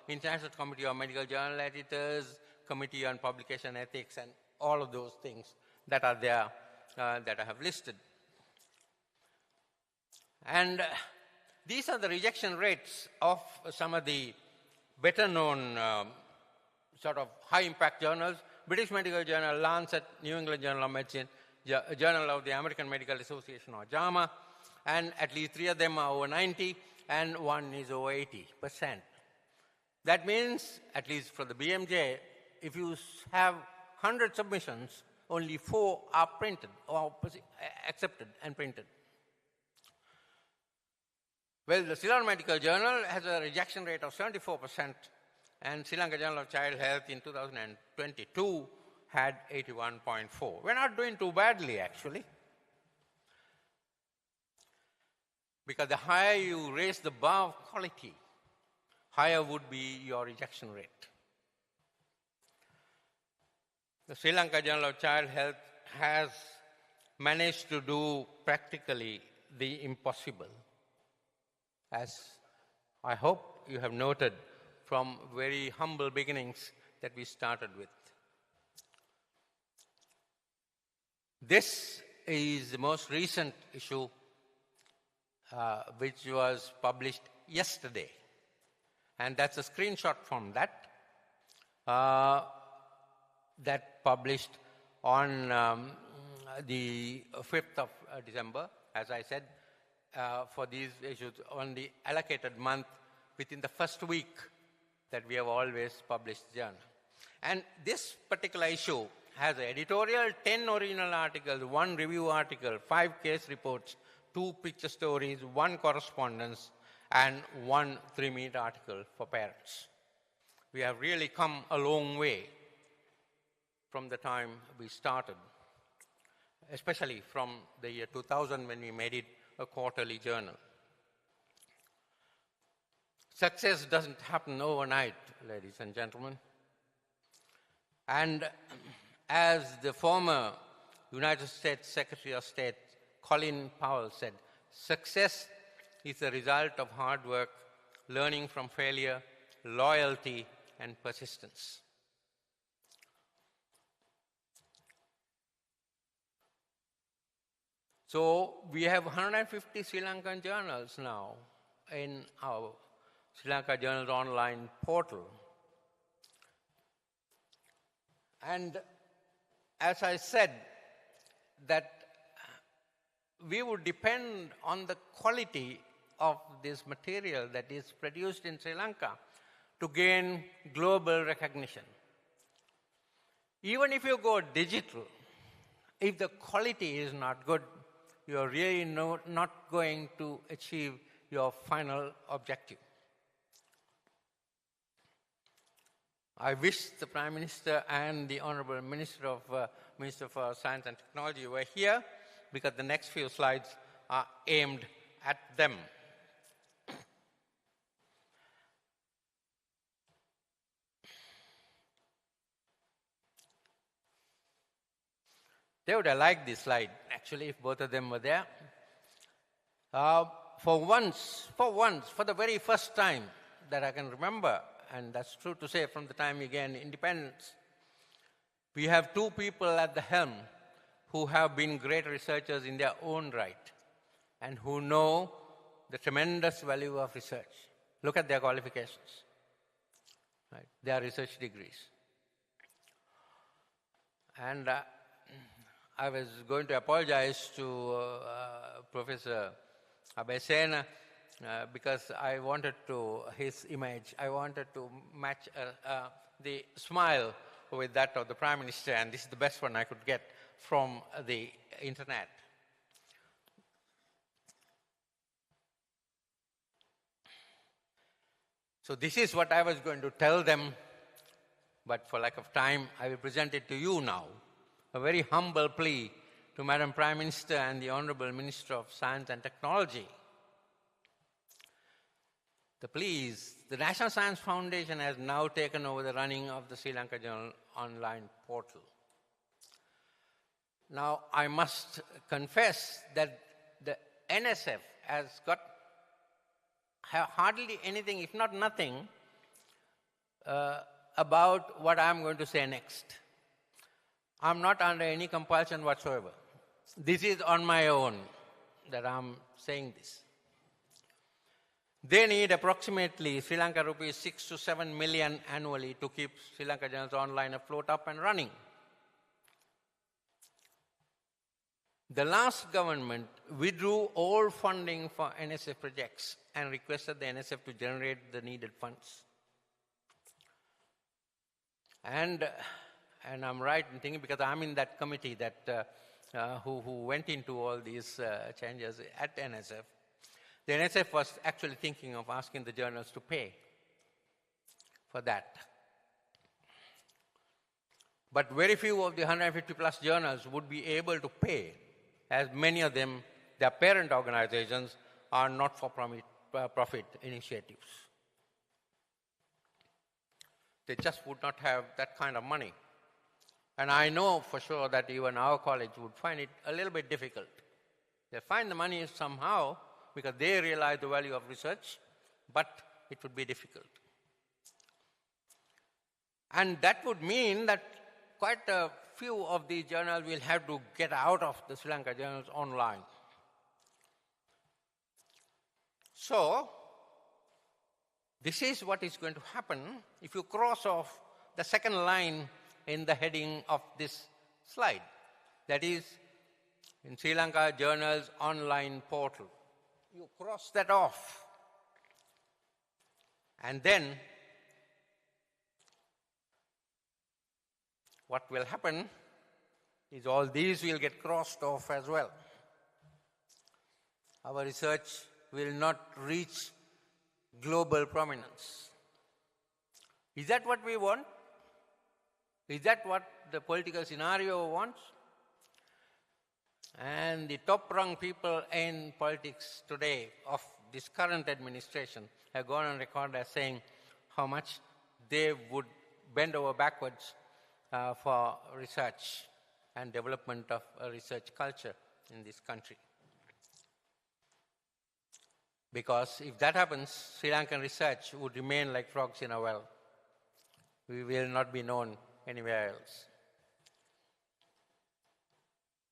International Committee of Medical Journal Editors, Committee on Publication Ethics, and all of those things that are there that I have listed. And these are the rejection rates of some of the better-known sort of high-impact journals: British Medical Journal, Lancet, New England Journal of Medicine, Journal of the American Medical Association, or JAMA, and at least 3 of them are over 90, and 1 is over 80%. That means, at least for the BMJ, if you have 100 submissions, only 4 are printed or accepted and printed. Well, the Ceylon Medical Journal has a rejection rate of 74%, and Sri Lanka Journal of Child Health in 2022 had 81.4. We're not doing too badly, actually, because the higher you raise the bar of quality, higher would be your rejection rate. The Sri Lanka Journal of Child Health has managed to do practically the impossible, as I hope you have noted from very humble beginnings that we started with. This is the most recent issue, which was published yesterday. And that's a screenshot from that, that published on the 5th of December, as I said, for these issues on the allocated month within the first week that we have always published the journal. And this particular issue has an editorial, 10 original articles, 1 review article, 5 case reports, 2 picture stories, 1 correspondence, and 1 3-minute article for parents. We have really come a long way from the time we started, especially from the year 2000 when we made it a quarterly journal. Success doesn't happen overnight, ladies and gentlemen. And as the former United States Secretary of State Colin Powell said, success is the result of hard work, learning from failure, loyalty, and persistence. So we have 150 Sri Lankan journals now in our Sri Lanka Journals online portal. And as I said, that we would depend on the quality of this material that is produced in Sri Lanka to gain global recognition. Even if you go digital, if the quality is not good, you are really not going to achieve your final objective. I wish the Prime Minister and the Honorable Minister for Science and Technology were here, because the next few slides are aimed at them. They would have liked this slide, actually, if both of them were there. For the very first time that I can remember, and that's true to say from the time we gained independence, we have 2 people at the helm who have been great researchers in their own right and who know the tremendous value of research. Look at their qualifications, right? Their research degrees. And I was going to apologize to Professor Abesena because I wanted to, his image, I wanted to match the smile with that of the Prime Minister, and this is the best one I could get from the internet. So this is what I was going to tell them, but for lack of time, I will present it to you now. A very humble plea to Madam Prime Minister and the Honorable Minister of Science and Technology. The plea is, the National Science Foundation has now taken over the running of the Sri Lanka Journal online portal. Now, I must confess that the NSF has got hardly anything, if not nothing, about what I'm going to say next. I'm not under any compulsion whatsoever. This is on my own that I'm saying this. They need approximately Sri Lanka rupees 6 to 7 million annually to keep Sri Lanka Journals Online afloat up and running. The last government withdrew all funding for NSF projects and requested the NSF to generate the needed funds. And I'm right in thinking, because I'm in that committee that who went into all these changes at NSF. The NSF was actually thinking of asking the journals to pay for that. But very few of the 150 plus journals would be able to pay, as many of them, their parent organizations, are not for profit initiatives. They just would not have that kind of money. And I know for sure that even our college would find it a little bit difficult. They'll find the money somehow because they realize the value of research, but it would be difficult. And that would mean that quite a few of these journals will have to get out of the Sri Lanka Journals Online. So, this is what is going to happen if you cross off the second line in the heading of this slide. That is, in Sri Lanka Journals Online portal. You cross that off. And then, what will happen is all these will get crossed off as well. Our research will not reach global prominence. Is that what we want? Is that what the political scenario wants? And the top-rung people in politics today of this current administration have gone on record as saying how much they would bend over backwards for research and development of a research culture in this country. Because if that happens, Sri Lankan research would remain like frogs in a well. We will not be known anywhere else.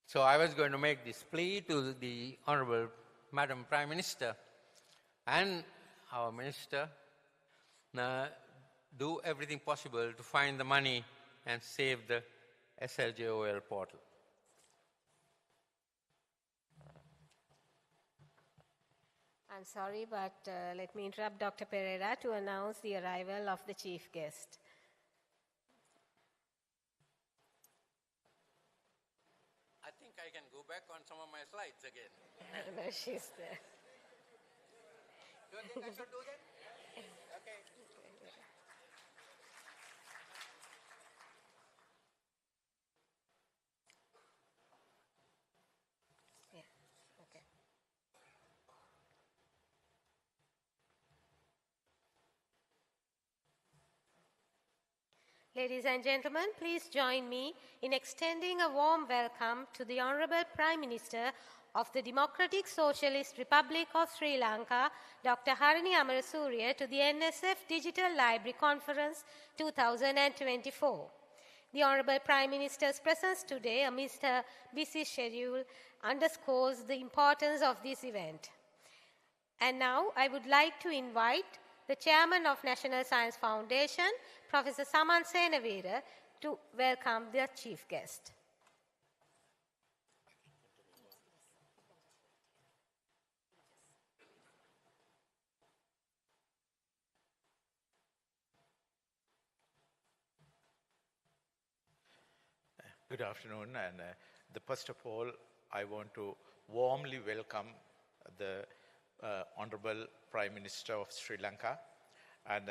So I was going to make this plea to the Honorable Madam Prime Minister and our Minister, do everything possible to find the money and save the SLJOL portal. I'm sorry, but let me interrupt Dr. Pereira to announce the arrival of the chief guest. I think I can go back on some of my slides again. No, she's there. Do you think I should do that? Okay. Yeah, okay. Ladies and gentlemen, please join me in extending a warm welcome to the Honorable Prime Minister of the Democratic Socialist Republic of Sri Lanka, Dr. Harini Amarasuriya, to the NSF Digital Library Conference 2024. The Honorable Prime Minister's presence today amidst a busy schedule underscores the importance of this event. And now I would like to invite the Chairman of National Science Foundation, Professor Saman Senavira, to welcome the chief guest. Good afternoon, and first of all, I want to warmly welcome the Honorable Prime Minister of Sri Lanka And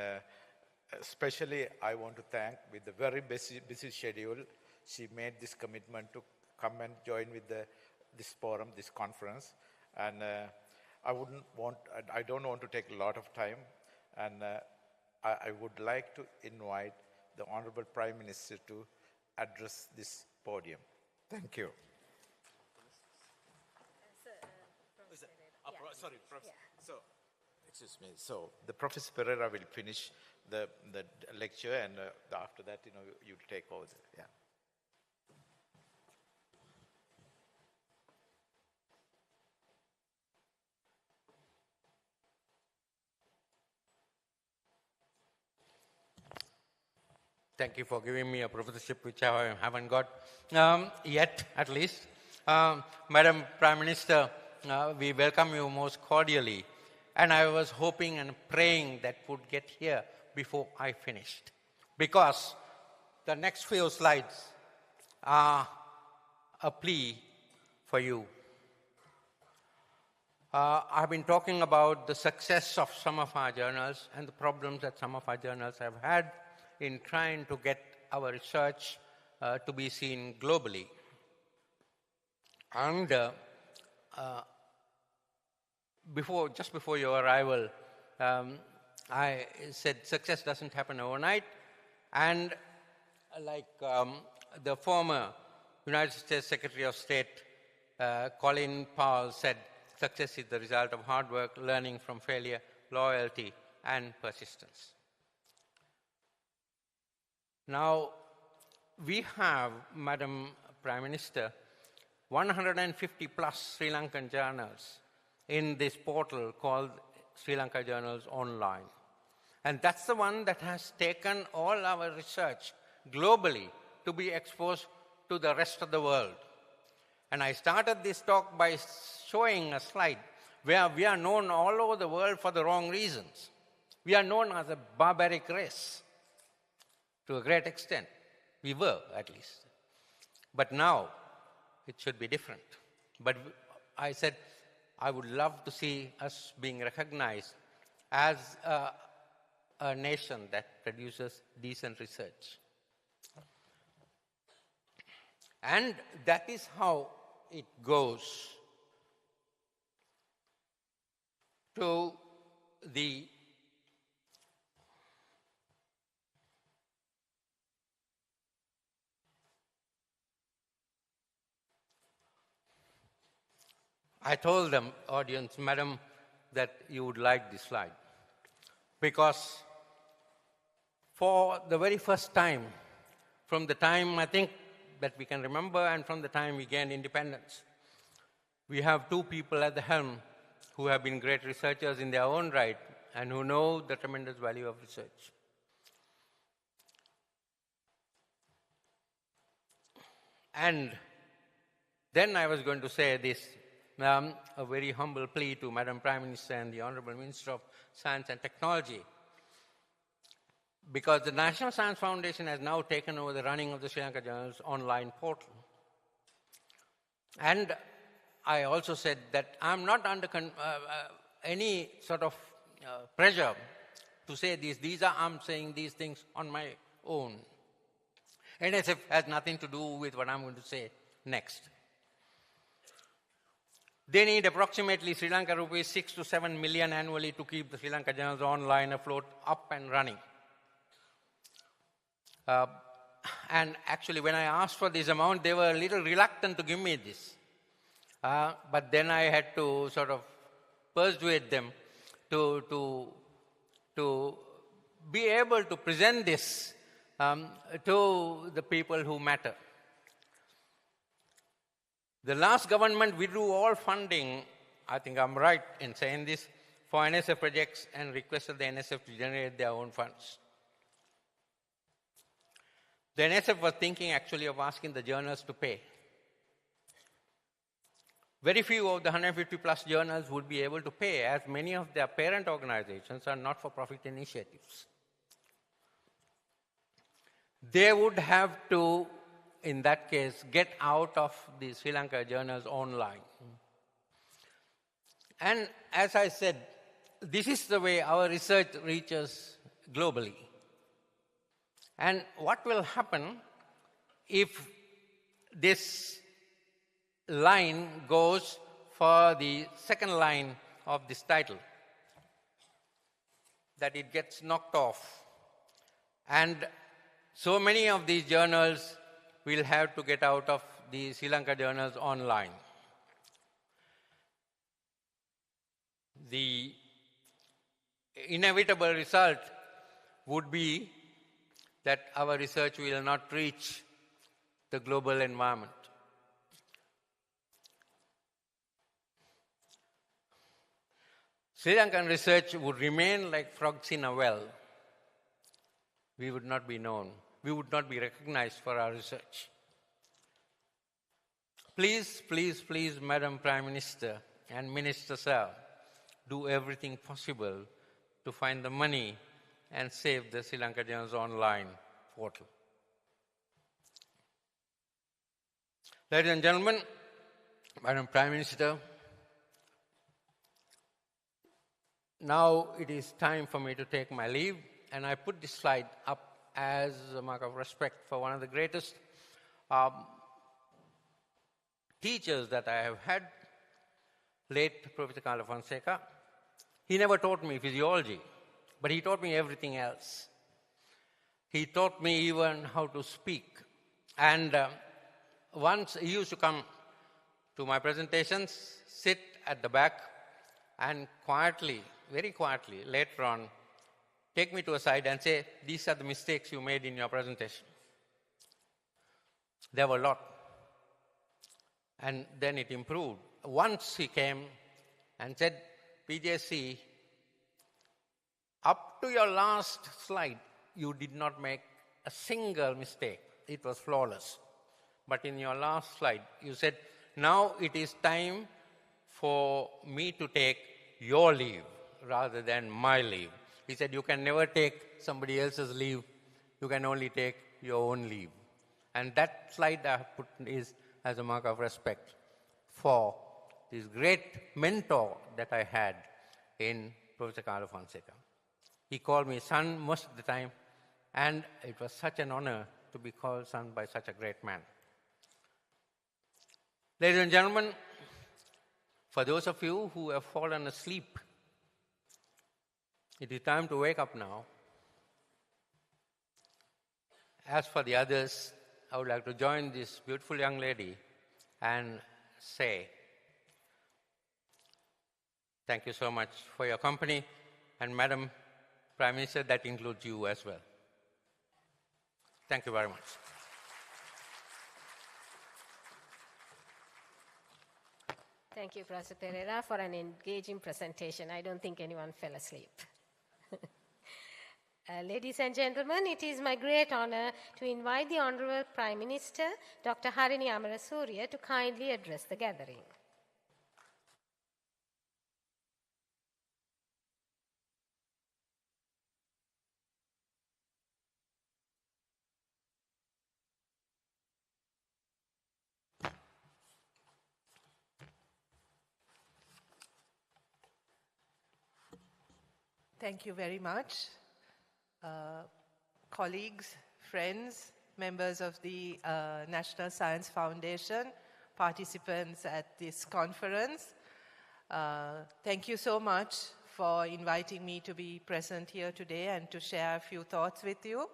especially, I want to thank, with the very busy schedule, she made this commitment to come and join with this forum, this conference. And I don't want to take a lot of time. And I would like to invite the Honorable Prime Minister to address this podium. Thank you. Sorry, Professor. Yeah. So, excuse me. So, the Professor Pereira will finish the lecture, and after that, you take over. Yeah. Thank you for giving me a professorship which I haven't got yet, at least. Madam Prime Minister, we welcome you most cordially. And I was hoping and praying that would get here before I finished. Because the next few slides are a plea for you. I've been talking about the success of some of our journals and the problems that some of our journals have had in trying to get our research to be seen globally. And just before your arrival, I said success doesn't happen overnight. And like the former United States Secretary of State, Colin Powell, said, success is the result of hard work, learning from failure, loyalty, and persistence. Now, we have, Madam Prime Minister, 150 plus Sri Lankan journals in this portal called Sri Lanka Journals Online. And that's the one that has taken all our research globally to be exposed to the rest of the world. And I started this talk by showing a slide where we are known all over the world for the wrong reasons. We are known as a barbaric race to a great extent. We were, at least. But now, it should be different. But I said, I would love to see us being recognized as a nation that produces decent research. And that is how it goes to the I told the audience, Madam, that you would like this slide. Because for the very first time, from the time I think that we can remember and from the time we gained independence, we have two people at the helm who have been great researchers in their own right and who know the tremendous value of research. And then I was going to say this, a very humble plea to Madam Prime Minister and the Honorable Minister of Science and Technology, because the National Science Foundation has now taken over the running of the Sri Lanka Journals online portal. And I also said that I'm not under any sort of pressure to say these are, I'm saying these things on my own. NSF has nothing to do with what I'm going to say next. They need approximately Sri Lanka rupees 6 to 7 million annually to keep the Sri Lanka Journals online afloat, up and running. And actually, when I asked for this amount, they were a little reluctant to give me this. But then I had to sort of persuade them to be able to present this to the people who matter. The last government withdrew all funding, I think I'm right in saying this, for NSF projects and requested the NSF to generate their own funds. The NSF was thinking actually of asking the journals to pay. Very few of the 150 plus journals would be able to pay, as many of their parent organizations are not-for-profit initiatives. They would have to, in that case, get out of the Sri Lanka Journals online. And as I said, this is the way our research reaches globally. And what will happen if this line goes for the second line of this title? That it gets knocked off. And so many of these journals will have to get out of the Sri Lanka journals online. The inevitable result would be that our research will not reach the global environment. Sri Lankan research would remain like frogs in a well. We would not be known. We would not be recognized for our research. Please, please, please, Madam Prime Minister and Minister Sir, do everything possible to find the money and save the Sri Lanka Journals online portal. Ladies and gentlemen, Madam Prime Minister, now it is time for me to take my leave, and I put this slide up as a mark of respect for one of the greatest teachers that I have had, late Professor Carlo Fonseca. He never taught me physiology, but he taught me everything else. He taught me even how to speak. And once he used to come to my presentations, sit at the back, and quietly, very quietly, later on, take me to a side and say, these are the mistakes you made in your presentation. There were a lot. And then it improved. Once he came and said, PJC, up to your last slide, you did not make a single mistake. It was flawless. But in your last slide, you said, now it is time for me to take your leave rather than my leave. He said, you can never take somebody else's leave. You can only take your own leave. And that slide I have put is as a mark of respect for this great mentor that I had in Professor Carlo Fonseca. He called me son most of the time, and it was such an honor to be called son by such a great man. Ladies and gentlemen, for those of you who have fallen asleep, it is time to wake up now. As for the others, I would like to join this beautiful young lady and say, thank you so much for your company. And Madam Prime Minister, that includes you as well. Thank you very much. Thank you, Professor Pereira, for an engaging presentation. I don't think anyone fell asleep. Ladies and gentlemen, it is my great honor to invite the Honorable Prime Minister, Dr. Harini Amarasuriya, to kindly address the gathering. Thank you very much. Colleagues, friends, members of the National Science Foundation, participants at this conference, thank you so much for inviting me to be present here today and to share a few thoughts with you.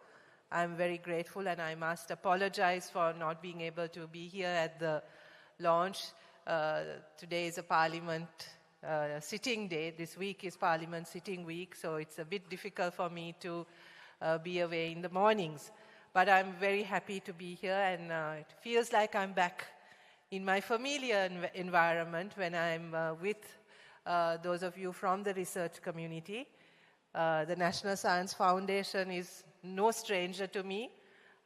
I'm very grateful, and I must apologize for not being able to be here at the launch. Today is a Parliament sitting day. This week is Parliament sitting week, so it's a bit difficult for me to be away in the mornings. But I'm very happy to be here, and it feels like I'm back in my familiar environment when I'm with those of you from the research community. The National Science Foundation is no stranger to me.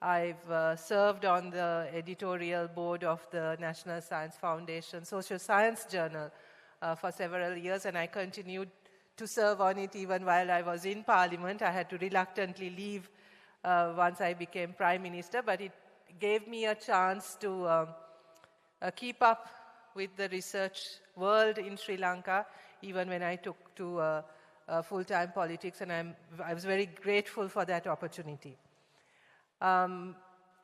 I've served on the editorial board of the National Science Foundation Social Science Journal for several years, and I continued to serve on it even while I was in Parliament. I had to reluctantly leave once I became Prime Minister, but it gave me a chance to keep up with the research world in Sri Lanka, even when I took to full-time politics, and I was very grateful for that opportunity.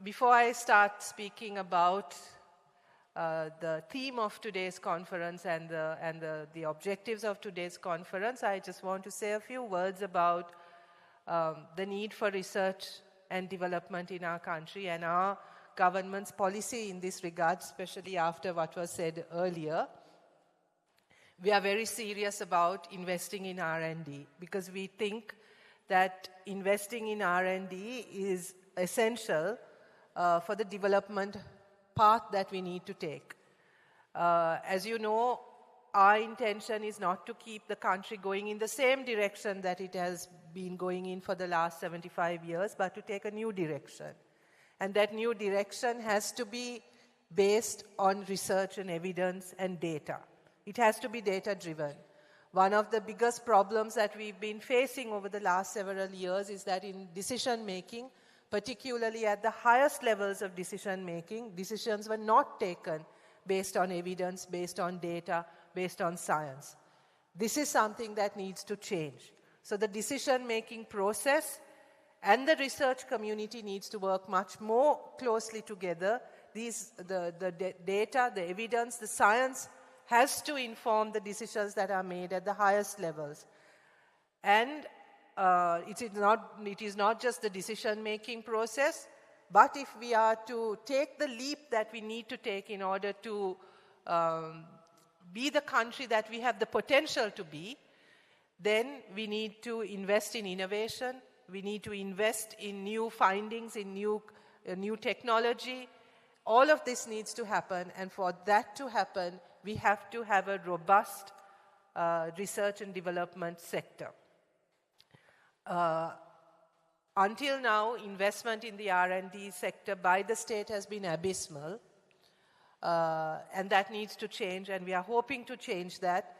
Before I start speaking about the theme of today's conference and the objectives of today's conference, I just want to say a few words about the need for research and development in our country and our government's policy in this regard, especially after what was said earlier. We are very serious about investing in R&D because we think that investing in R&D is essential for the development path that we need to take. As you know, our intention is not to keep the country going in the same direction that it has been going in for the last 75 years, but to take a new direction. And that new direction has to be based on research and evidence and data. It has to be data-driven. One of the biggest problems that we've been facing over the last several years is that in decision-making, particularly at the highest levels of decision-making, decisions were not taken based on evidence, based on data, based on science. This is something that needs to change. So the decision-making process and the research community needs to work much more closely together. The data, the evidence, the science has to inform the decisions that are made at the highest levels. And it is not just the decision-making process, but if we are to take the leap that we need to take in order to be the country that we have the potential to be, then we need to invest in innovation, we need to invest in new findings, in new technology. All of this needs to happen, and for that to happen, we have to have a robust research and development sector. Until now, investment in the R&D sector by the state has been abysmal, and that needs to change, and we are hoping to change that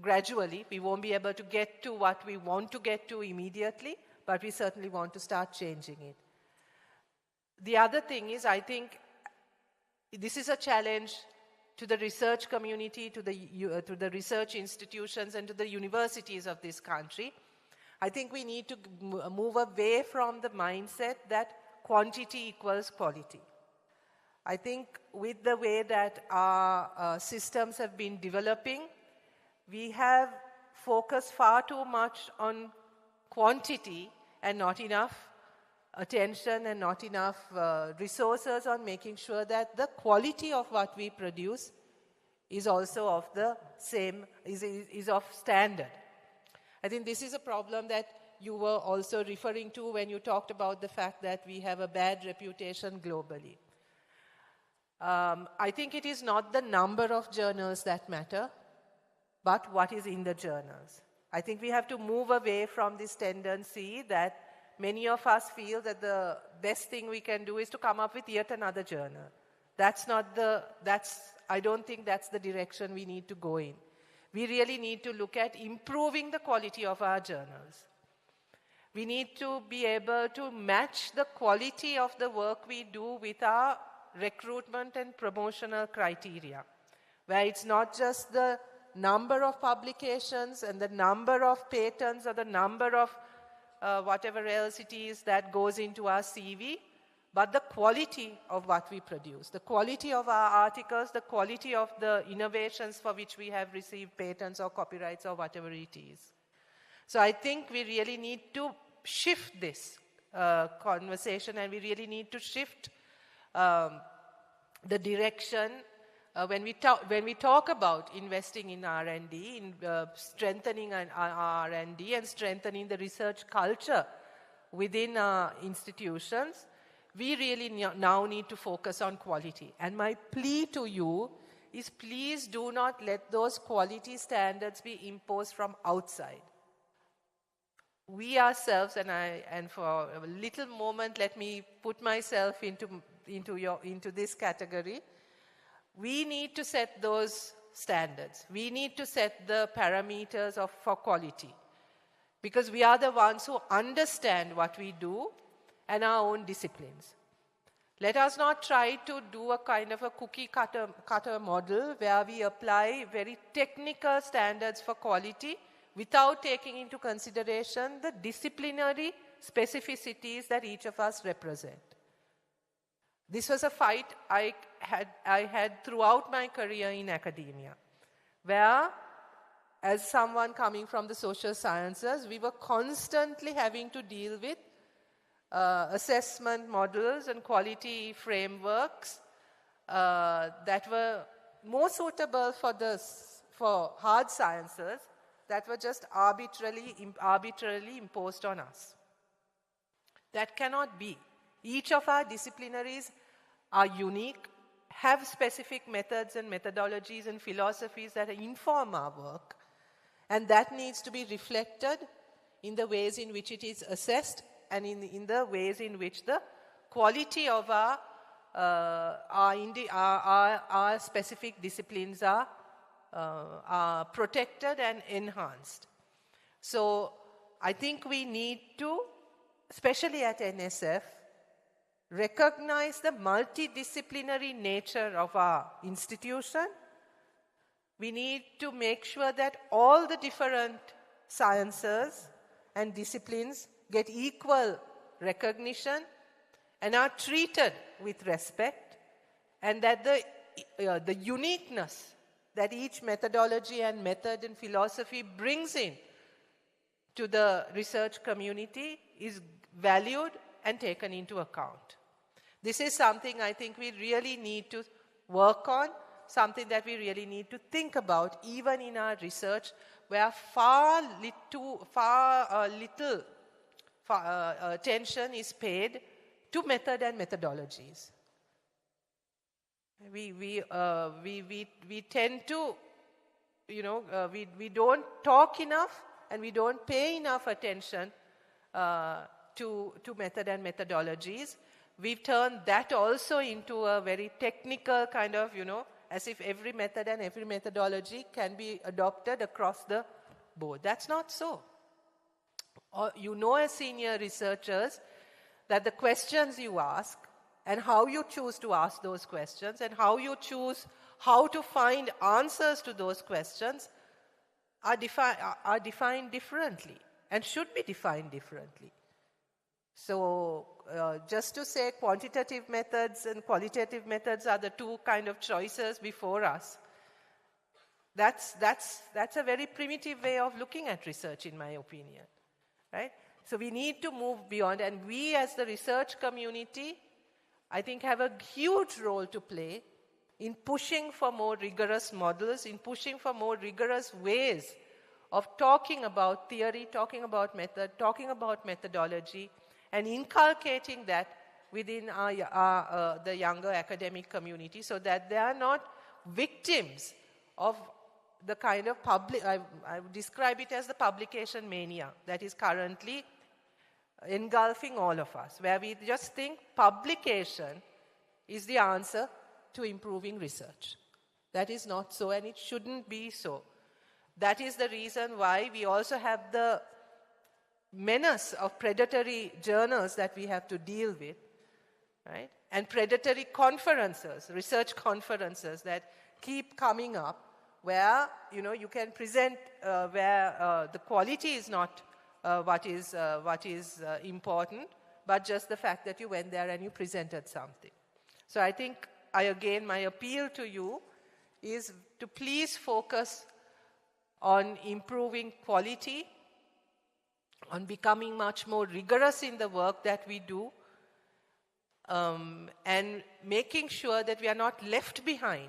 gradually. We won't be able to get to what we want to get to immediately, but we certainly want to start changing it. The other thing is, I think this is a challenge to the research community, to the research institutions, and to the universities of this country. I think we need to move away from the mindset that quantity equals quality. I think with the way that our systems have been developing, we have focused far too much on quantity and not enough attention and not enough resources on making sure that the quality of what we produce is also of the same, is of standard. I think this is a problem that you were also referring to when you talked about the fact that we have a bad reputation globally. I think it is not the number of journals that matter, but what is in the journals. I think we have to move away from this tendency that many of us feel that the best thing we can do is to come up with yet another journal. I don't think that's the direction we need to go in. We really need to look at improving the quality of our journals. We need to be able to match the quality of the work we do with our recruitment and promotional criteria, where it's not just the number of publications and the number of patents or the number of whatever else it is that goes into our CV, but the quality of what we produce, the quality of our articles, the quality of the innovations for which we have received patents or copyrights or whatever it is. So I think we really need to shift this conversation, and we really need to shift the direction when we talk about investing in R&D, in strengthening our R&D and strengthening the research culture within our institutions. We really now need to focus on quality. And my plea to you is, please do not let those quality standards be imposed from outside. We ourselves, and for a little moment, let me put myself into this category. We need to set those standards. We need to set the parameters for quality, because we are the ones who understand what we do and our own disciplines. Let us not try to do a kind of a cookie cutter model where we apply very technical standards for quality without taking into consideration the disciplinary specificities that each of us represent. This was a fight I had throughout my career in academia, where, as someone coming from the social sciences, we were constantly having to deal with assessment models and quality frameworks that were more suitable for hard sciences that were just arbitrarily imposed on us. That cannot be. Each of our disciplinaries are unique, have specific methods and methodologies and philosophies that inform our work, and that needs to be reflected in the ways in which it is assessed and in the ways in which the quality of our specific disciplines are protected and enhanced. So I think we need to, especially at NSF, recognize the multidisciplinary nature of our institution. We need to make sure that all the different sciences and disciplines get equal recognition and are treated with respect, and that the uniqueness that each methodology and method and philosophy brings in to the research community is valued and taken into account. This is something I think we really need to work on, something that we really need to think about even in our research, where far little attention is paid to method and methodologies. We tend to, we don't talk enough and we don't pay enough attention to method and methodologies. We've turned that also into a very technical kind of, as if every method and every methodology can be adopted across the board. That's not so. As senior researchers, that the questions you ask and how you choose to ask those questions and how you choose how to find answers to those questions are defined differently and should be defined differently. So just to say quantitative methods and qualitative methods are the two kind of choices before us, that's a very primitive way of looking at research, in my opinion, right? So we need to move beyond, and we as the research community, I think, have a huge role to play in pushing for more rigorous models, in pushing for more rigorous ways of talking about theory, talking about method, talking about methodology, and inculcating that within the younger academic community so that they are not victims of the kind of I would describe it as the publication mania that is currently engulfing all of us, where we just think publication is the answer to improving research. That is not so, and it shouldn't be so. That is the reason why we also have the menace of predatory journals that we have to deal with, right? And predatory conferences, research conferences that keep coming up, where you can present where the quality is not what is important, but just the fact that you went there and you presented something. So I think my appeal to you is to please focus on improving quality, on becoming much more rigorous in the work that we do, and making sure that we are not left behind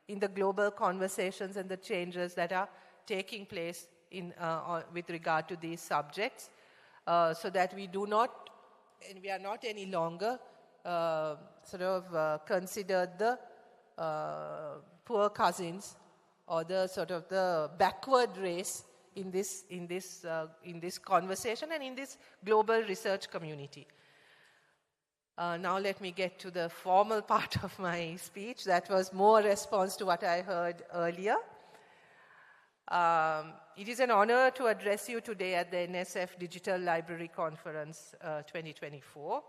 in the global conversations and the changes that are taking place with regard to these subjects, so that we are not any longer considered the poor cousins or the backward race in this conversation and in this global research community. Now let me get to the formal part of my speech. That was more response to what I heard earlier. It is an honor to address you today at the NSF Digital Library Conference 2024.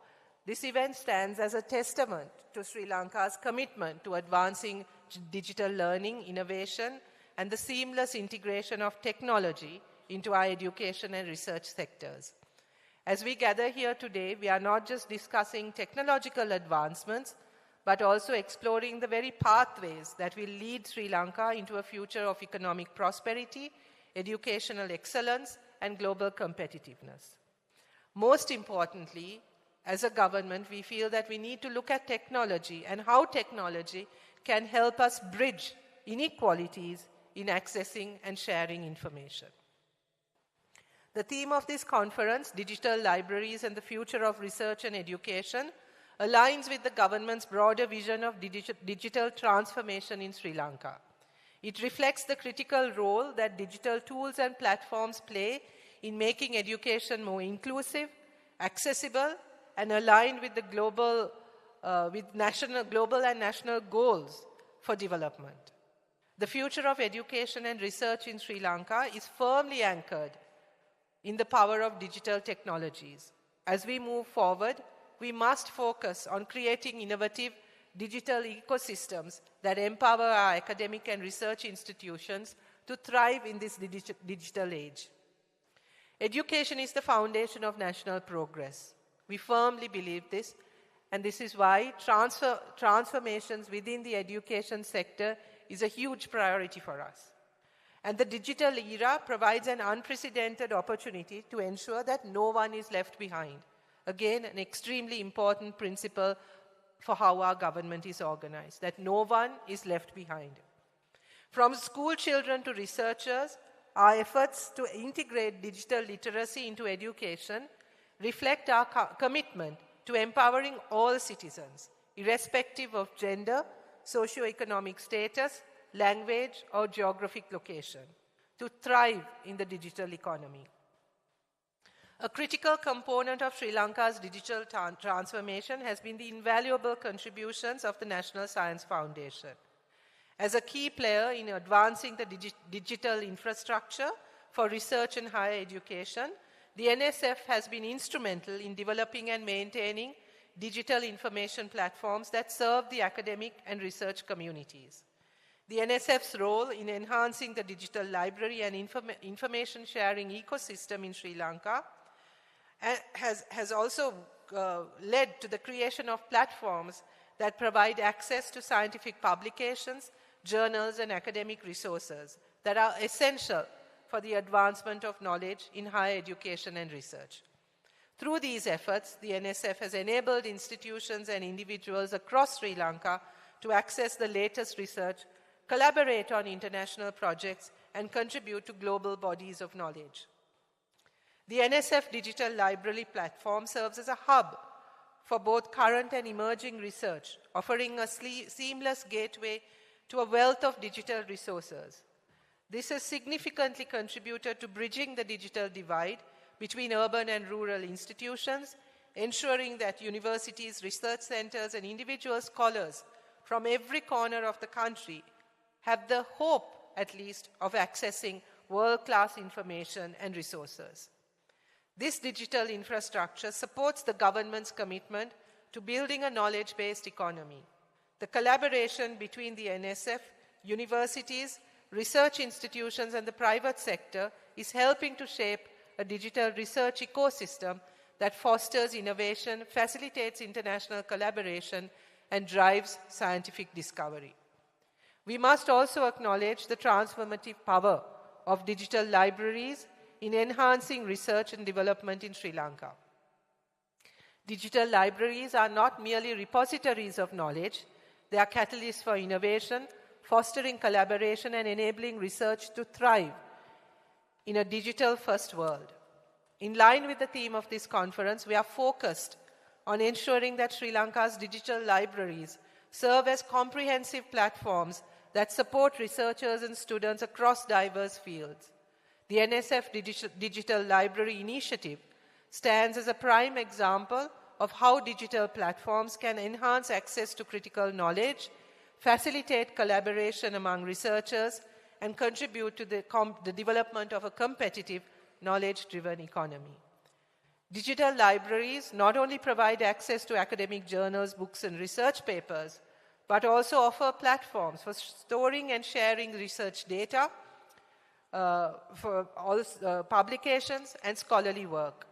This event stands as a testament to Sri Lanka's commitment to advancing digital learning, innovation, and the seamless integration of technology into our education and research sectors. As we gather here today, we are not just discussing technological advancements, but also exploring the very pathways that will lead Sri Lanka into a future of economic prosperity, educational excellence, and global competitiveness. Most importantly, as a government, we feel that we need to look at technology and how technology can help us bridge inequalities in accessing and sharing information. The theme of this conference, Digital Libraries and the Future of Research and Education, aligns with the government's broader vision of digital transformation in Sri Lanka. It reflects the critical role that digital tools and platforms play in making education more inclusive, accessible, and aligned with the global and national goals for development. The future of education and research in Sri Lanka is firmly anchored in the power of digital technologies. As we move forward, we must focus on creating innovative digital ecosystems that empower our academic and research institutions to thrive in this digital age. Education is the foundation of national progress. We firmly believe this, and this is why transformations within the education sector is a huge priority for us. And the digital era provides an unprecedented opportunity to ensure that no one is left behind. Again, an extremely important principle for how our government is organized, that no one is left behind. From school children to researchers, our efforts to integrate digital literacy into education reflect our commitment to empowering all citizens, irrespective of gender, socioeconomic status, language, or geographic location, to thrive in the digital economy. A critical component of Sri Lanka's digital transformation has been the invaluable contributions of the National Science Foundation. As a key player in advancing the digital infrastructure for research and higher education, the NSF has been instrumental in developing and maintaining digital information platforms that serve the academic and research communities. The NSF's role in enhancing the digital library and information sharing ecosystem in Sri Lanka has also led to the creation of platforms that provide access to scientific publications, journals, and academic resources that are essential for the advancement of knowledge in higher education and research. Through these efforts, the NSF has enabled institutions and individuals across Sri Lanka to access the latest research, collaborate on international projects, and contribute to global bodies of knowledge. The NSF Digital Library platform serves as a hub for both current and emerging research, offering a seamless gateway to a wealth of digital resources. This has significantly contributed to bridging the digital divide between urban and rural institutions, ensuring that universities, research centers, and individual scholars from every corner of the country have the hope, at least, of accessing world-class information and resources. This digital infrastructure supports the government's commitment to building a knowledge-based economy. The collaboration between the NSF, universities, research institutions, and the private sector is helping to shape a digital research ecosystem that fosters innovation, facilitates international collaboration, and drives scientific discovery. We must also acknowledge the transformative power of digital libraries in enhancing research and development in Sri Lanka. Digital libraries are not merely repositories of knowledge, they are catalysts for innovation, fostering collaboration and enabling research to thrive in a digital-first world. In line with the theme of this conference, we are focused on ensuring that Sri Lanka's digital libraries serve as comprehensive platforms that support researchers and students across diverse fields. The NSF Digital Library Initiative stands as a prime example of how digital platforms can enhance access to critical knowledge, facilitate collaboration among researchers, and contribute to the development of a competitive, knowledge-driven economy. Digital libraries not only provide access to academic journals, books, and research papers, but also offer platforms for storing and sharing research data, for all publications and scholarly work.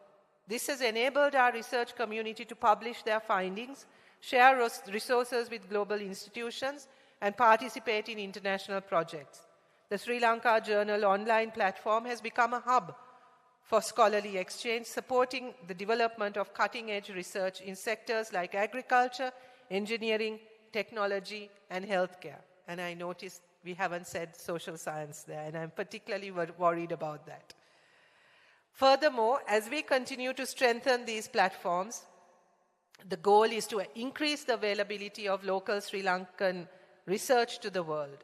This has enabled our research community to publish their findings, share resources with global institutions, and participate in international projects. The Sri Lanka Journal online platform has become a hub for scholarly exchange, supporting the development of cutting-edge research in sectors like agriculture, engineering, technology, and healthcare. And I noticed we haven't said social science there, and I'm particularly worried about that. Furthermore, as we continue to strengthen these platforms, the goal is to increase the availability of local Sri Lankan research to the world.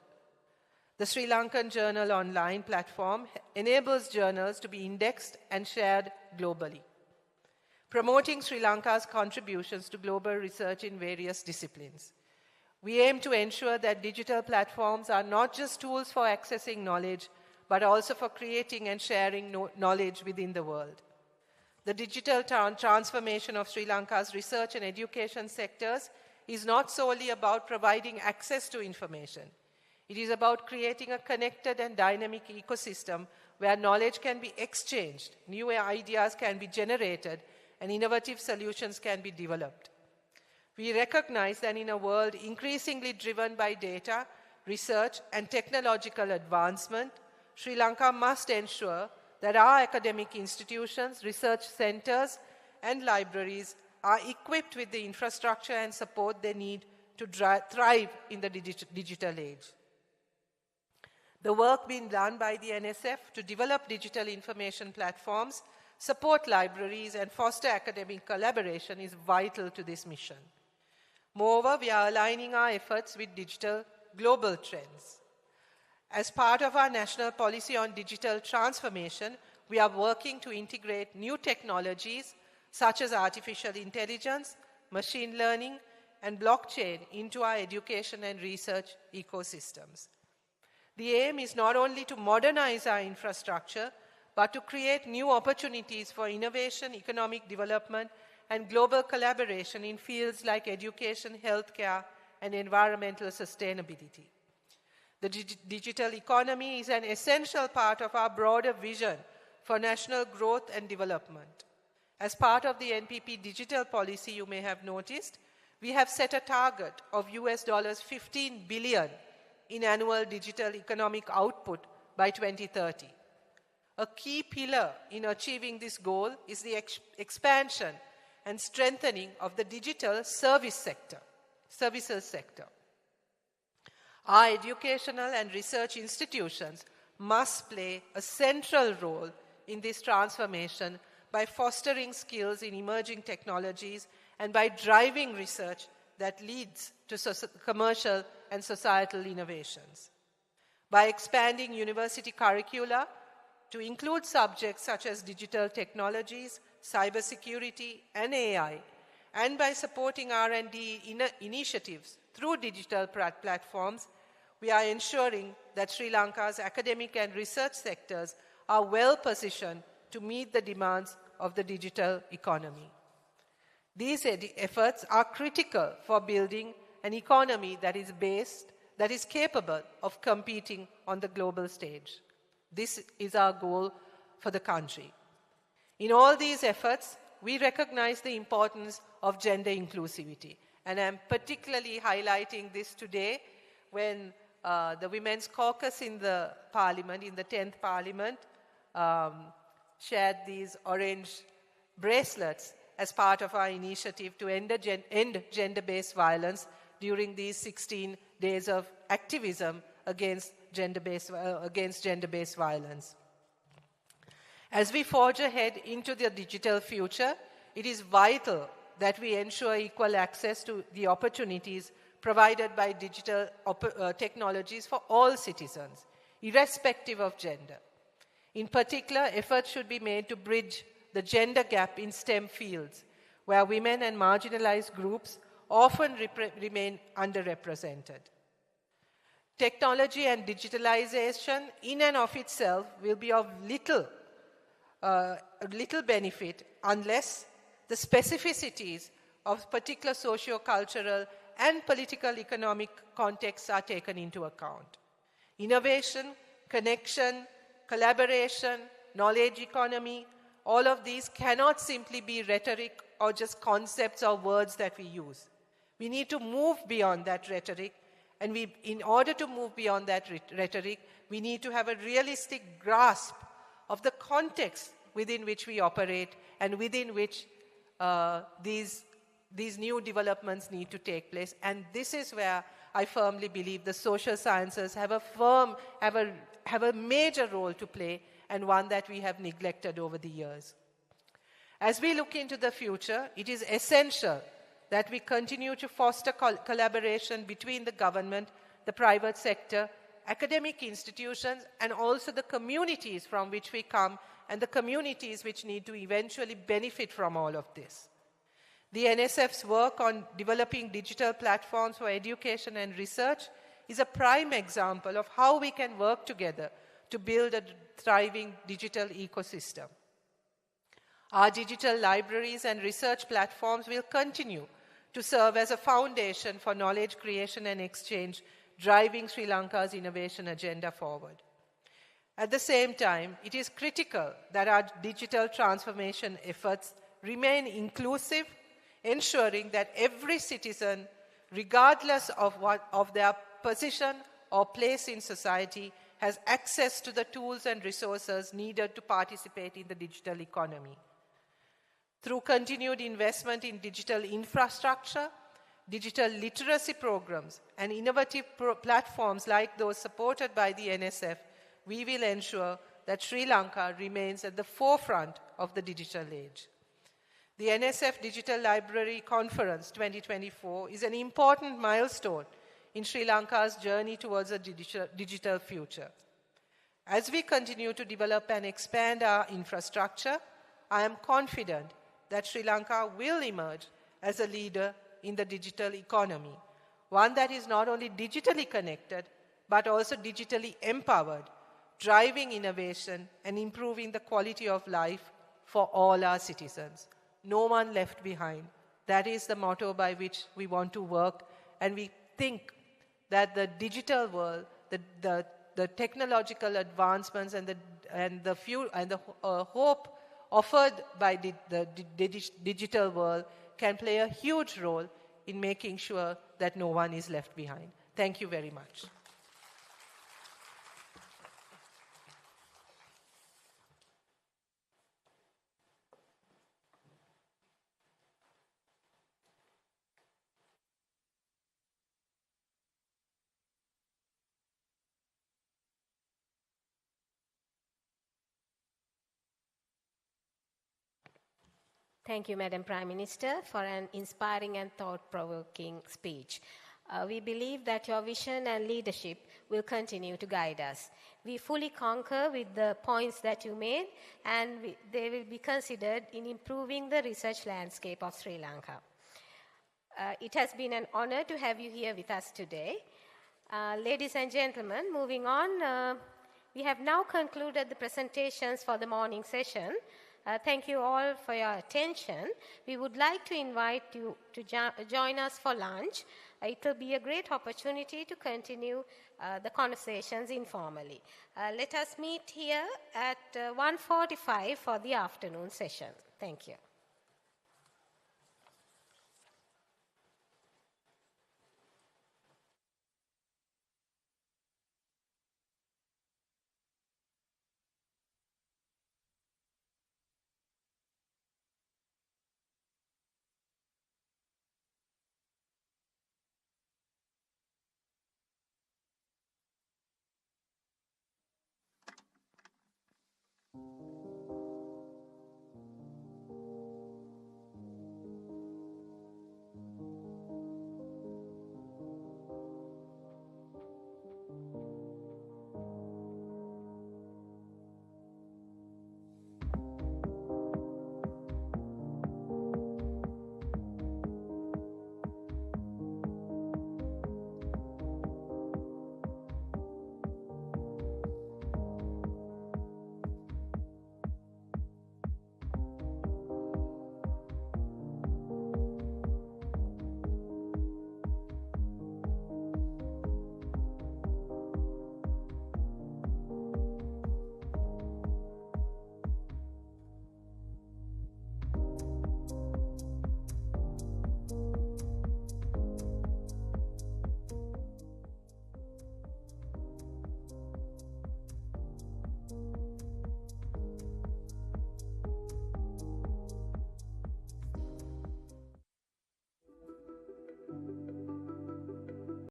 The Sri Lankan Journal online platform enables journals to be indexed and shared globally, promoting Sri Lanka's contributions to global research in various disciplines. We aim to ensure that digital platforms are not just tools for accessing knowledge, but also for creating and sharing knowledge within the world. The digital transformation of Sri Lanka's research and education sectors is not solely about providing access to information. It is about creating a connected and dynamic ecosystem where knowledge can be exchanged, new ideas can be generated, and innovative solutions can be developed. We recognize that in a world increasingly driven by data, research, and technological advancement, Sri Lanka must ensure that our academic institutions, research centers, and libraries are equipped with the infrastructure and support they need to thrive in the digital age. The work being done by the NSF to develop digital information platforms, support libraries, and foster academic collaboration is vital to this mission. Moreover, we are aligning our efforts with digital global trends. As part of our national policy on digital transformation, we are working to integrate new technologies such as artificial intelligence, machine learning, and blockchain into our education and research ecosystems. The aim is not only to modernize our infrastructure, but to create new opportunities for innovation, economic development, and global collaboration in fields like education, healthcare, and environmental sustainability. The digital economy is an essential part of our broader vision for national growth and development. As part of the NPP digital policy, you may have noticed, we have set a target of $15 billion in annual digital economic output by 2030. A key pillar in achieving this goal is the expansion and strengthening of the digital services sector. Our educational and research institutions must play a central role in this transformation by fostering skills in emerging technologies and by driving research that leads to commercial and societal innovations. By expanding university curricula to include subjects such as digital technologies, cybersecurity, and AI, and by supporting R&D initiatives through digital platforms, we are ensuring that Sri Lanka's academic and research sectors are well positioned to meet the demands of the digital economy. These efforts are critical for building an economy that is capable of competing on the global stage. This is our goal for the country. In all these efforts, we recognize the importance of gender inclusivity. And I'm particularly highlighting this today when the Women's Caucus in the Parliament, in the 10th Parliament, shared these orange bracelets as part of our initiative to end gender-based violence during these 16 days of activism against gender-based violence. As we forge ahead into the digital future, it is vital that we ensure equal access to the opportunities provided by digital technologies for all citizens, irrespective of gender. In particular, efforts should be made to bridge the gender gap in STEM fields, where women and marginalized groups often remain underrepresented. Technology and digitalization in and of itself will be of little benefit unless the specificities of particular socio-cultural and political economic contexts are taken into account. Innovation, connection, collaboration, knowledge economy, all of these cannot simply be rhetoric or just concepts or words that we use. We need to move beyond that rhetoric, and in order to move beyond that rhetoric, we need to have a realistic grasp of the context within which we operate and within which these new developments need to take place. And this is where I firmly believe the social sciences have a major role to play, and one that we have neglected over the years. As we look into the future, it is essential that we continue to foster collaboration between the government, the private sector, academic institutions, and also the communities from which we come and the communities which need to eventually benefit from all of this. The NSF's work on developing digital platforms for education and research is a prime example of how we can work together to build a thriving digital ecosystem. Our digital libraries and research platforms will continue to serve as a foundation for knowledge creation and exchange, driving Sri Lanka's innovation agenda forward. At the same time, it is critical that our digital transformation efforts remain inclusive, ensuring that every citizen, regardless of their position or place in society, has access to the tools and resources needed to participate in the digital economy. Through continued investment in digital infrastructure, digital literacy programs, and innovative platforms like those supported by the NSF, we will ensure that Sri Lanka remains at the forefront of the digital age. The NSF Digital Library Conference 2024 is an important milestone in Sri Lanka's journey towards a digital future. As we continue to develop and expand our infrastructure, I am confident that Sri Lanka will emerge as a leader in the digital economy, one that is not only digitally connected, but also digitally empowered, driving innovation and improving the quality of life for all our citizens. No one left behind. That is the motto by which we want to work, and we think that the digital world, the technological advancements and the hope offered by the digital world can play a huge role in making sure that no one is left behind. Thank you very much. Thank you, Madam Prime Minister, for an inspiring and thought-provoking speech. We believe that your vision and leadership will continue to guide us. We fully concur with the points that you made, and they will be considered in improving the research landscape of Sri Lanka. It has been an honor to have you here with us today. Ladies and gentlemen, moving on, we have now concluded the presentations for the morning session. Thank you all for your attention. We would like to invite you to join us for lunch. It will be a great opportunity to continue the conversations informally. Let us meet here at 1:45 for the afternoon session. Thank you.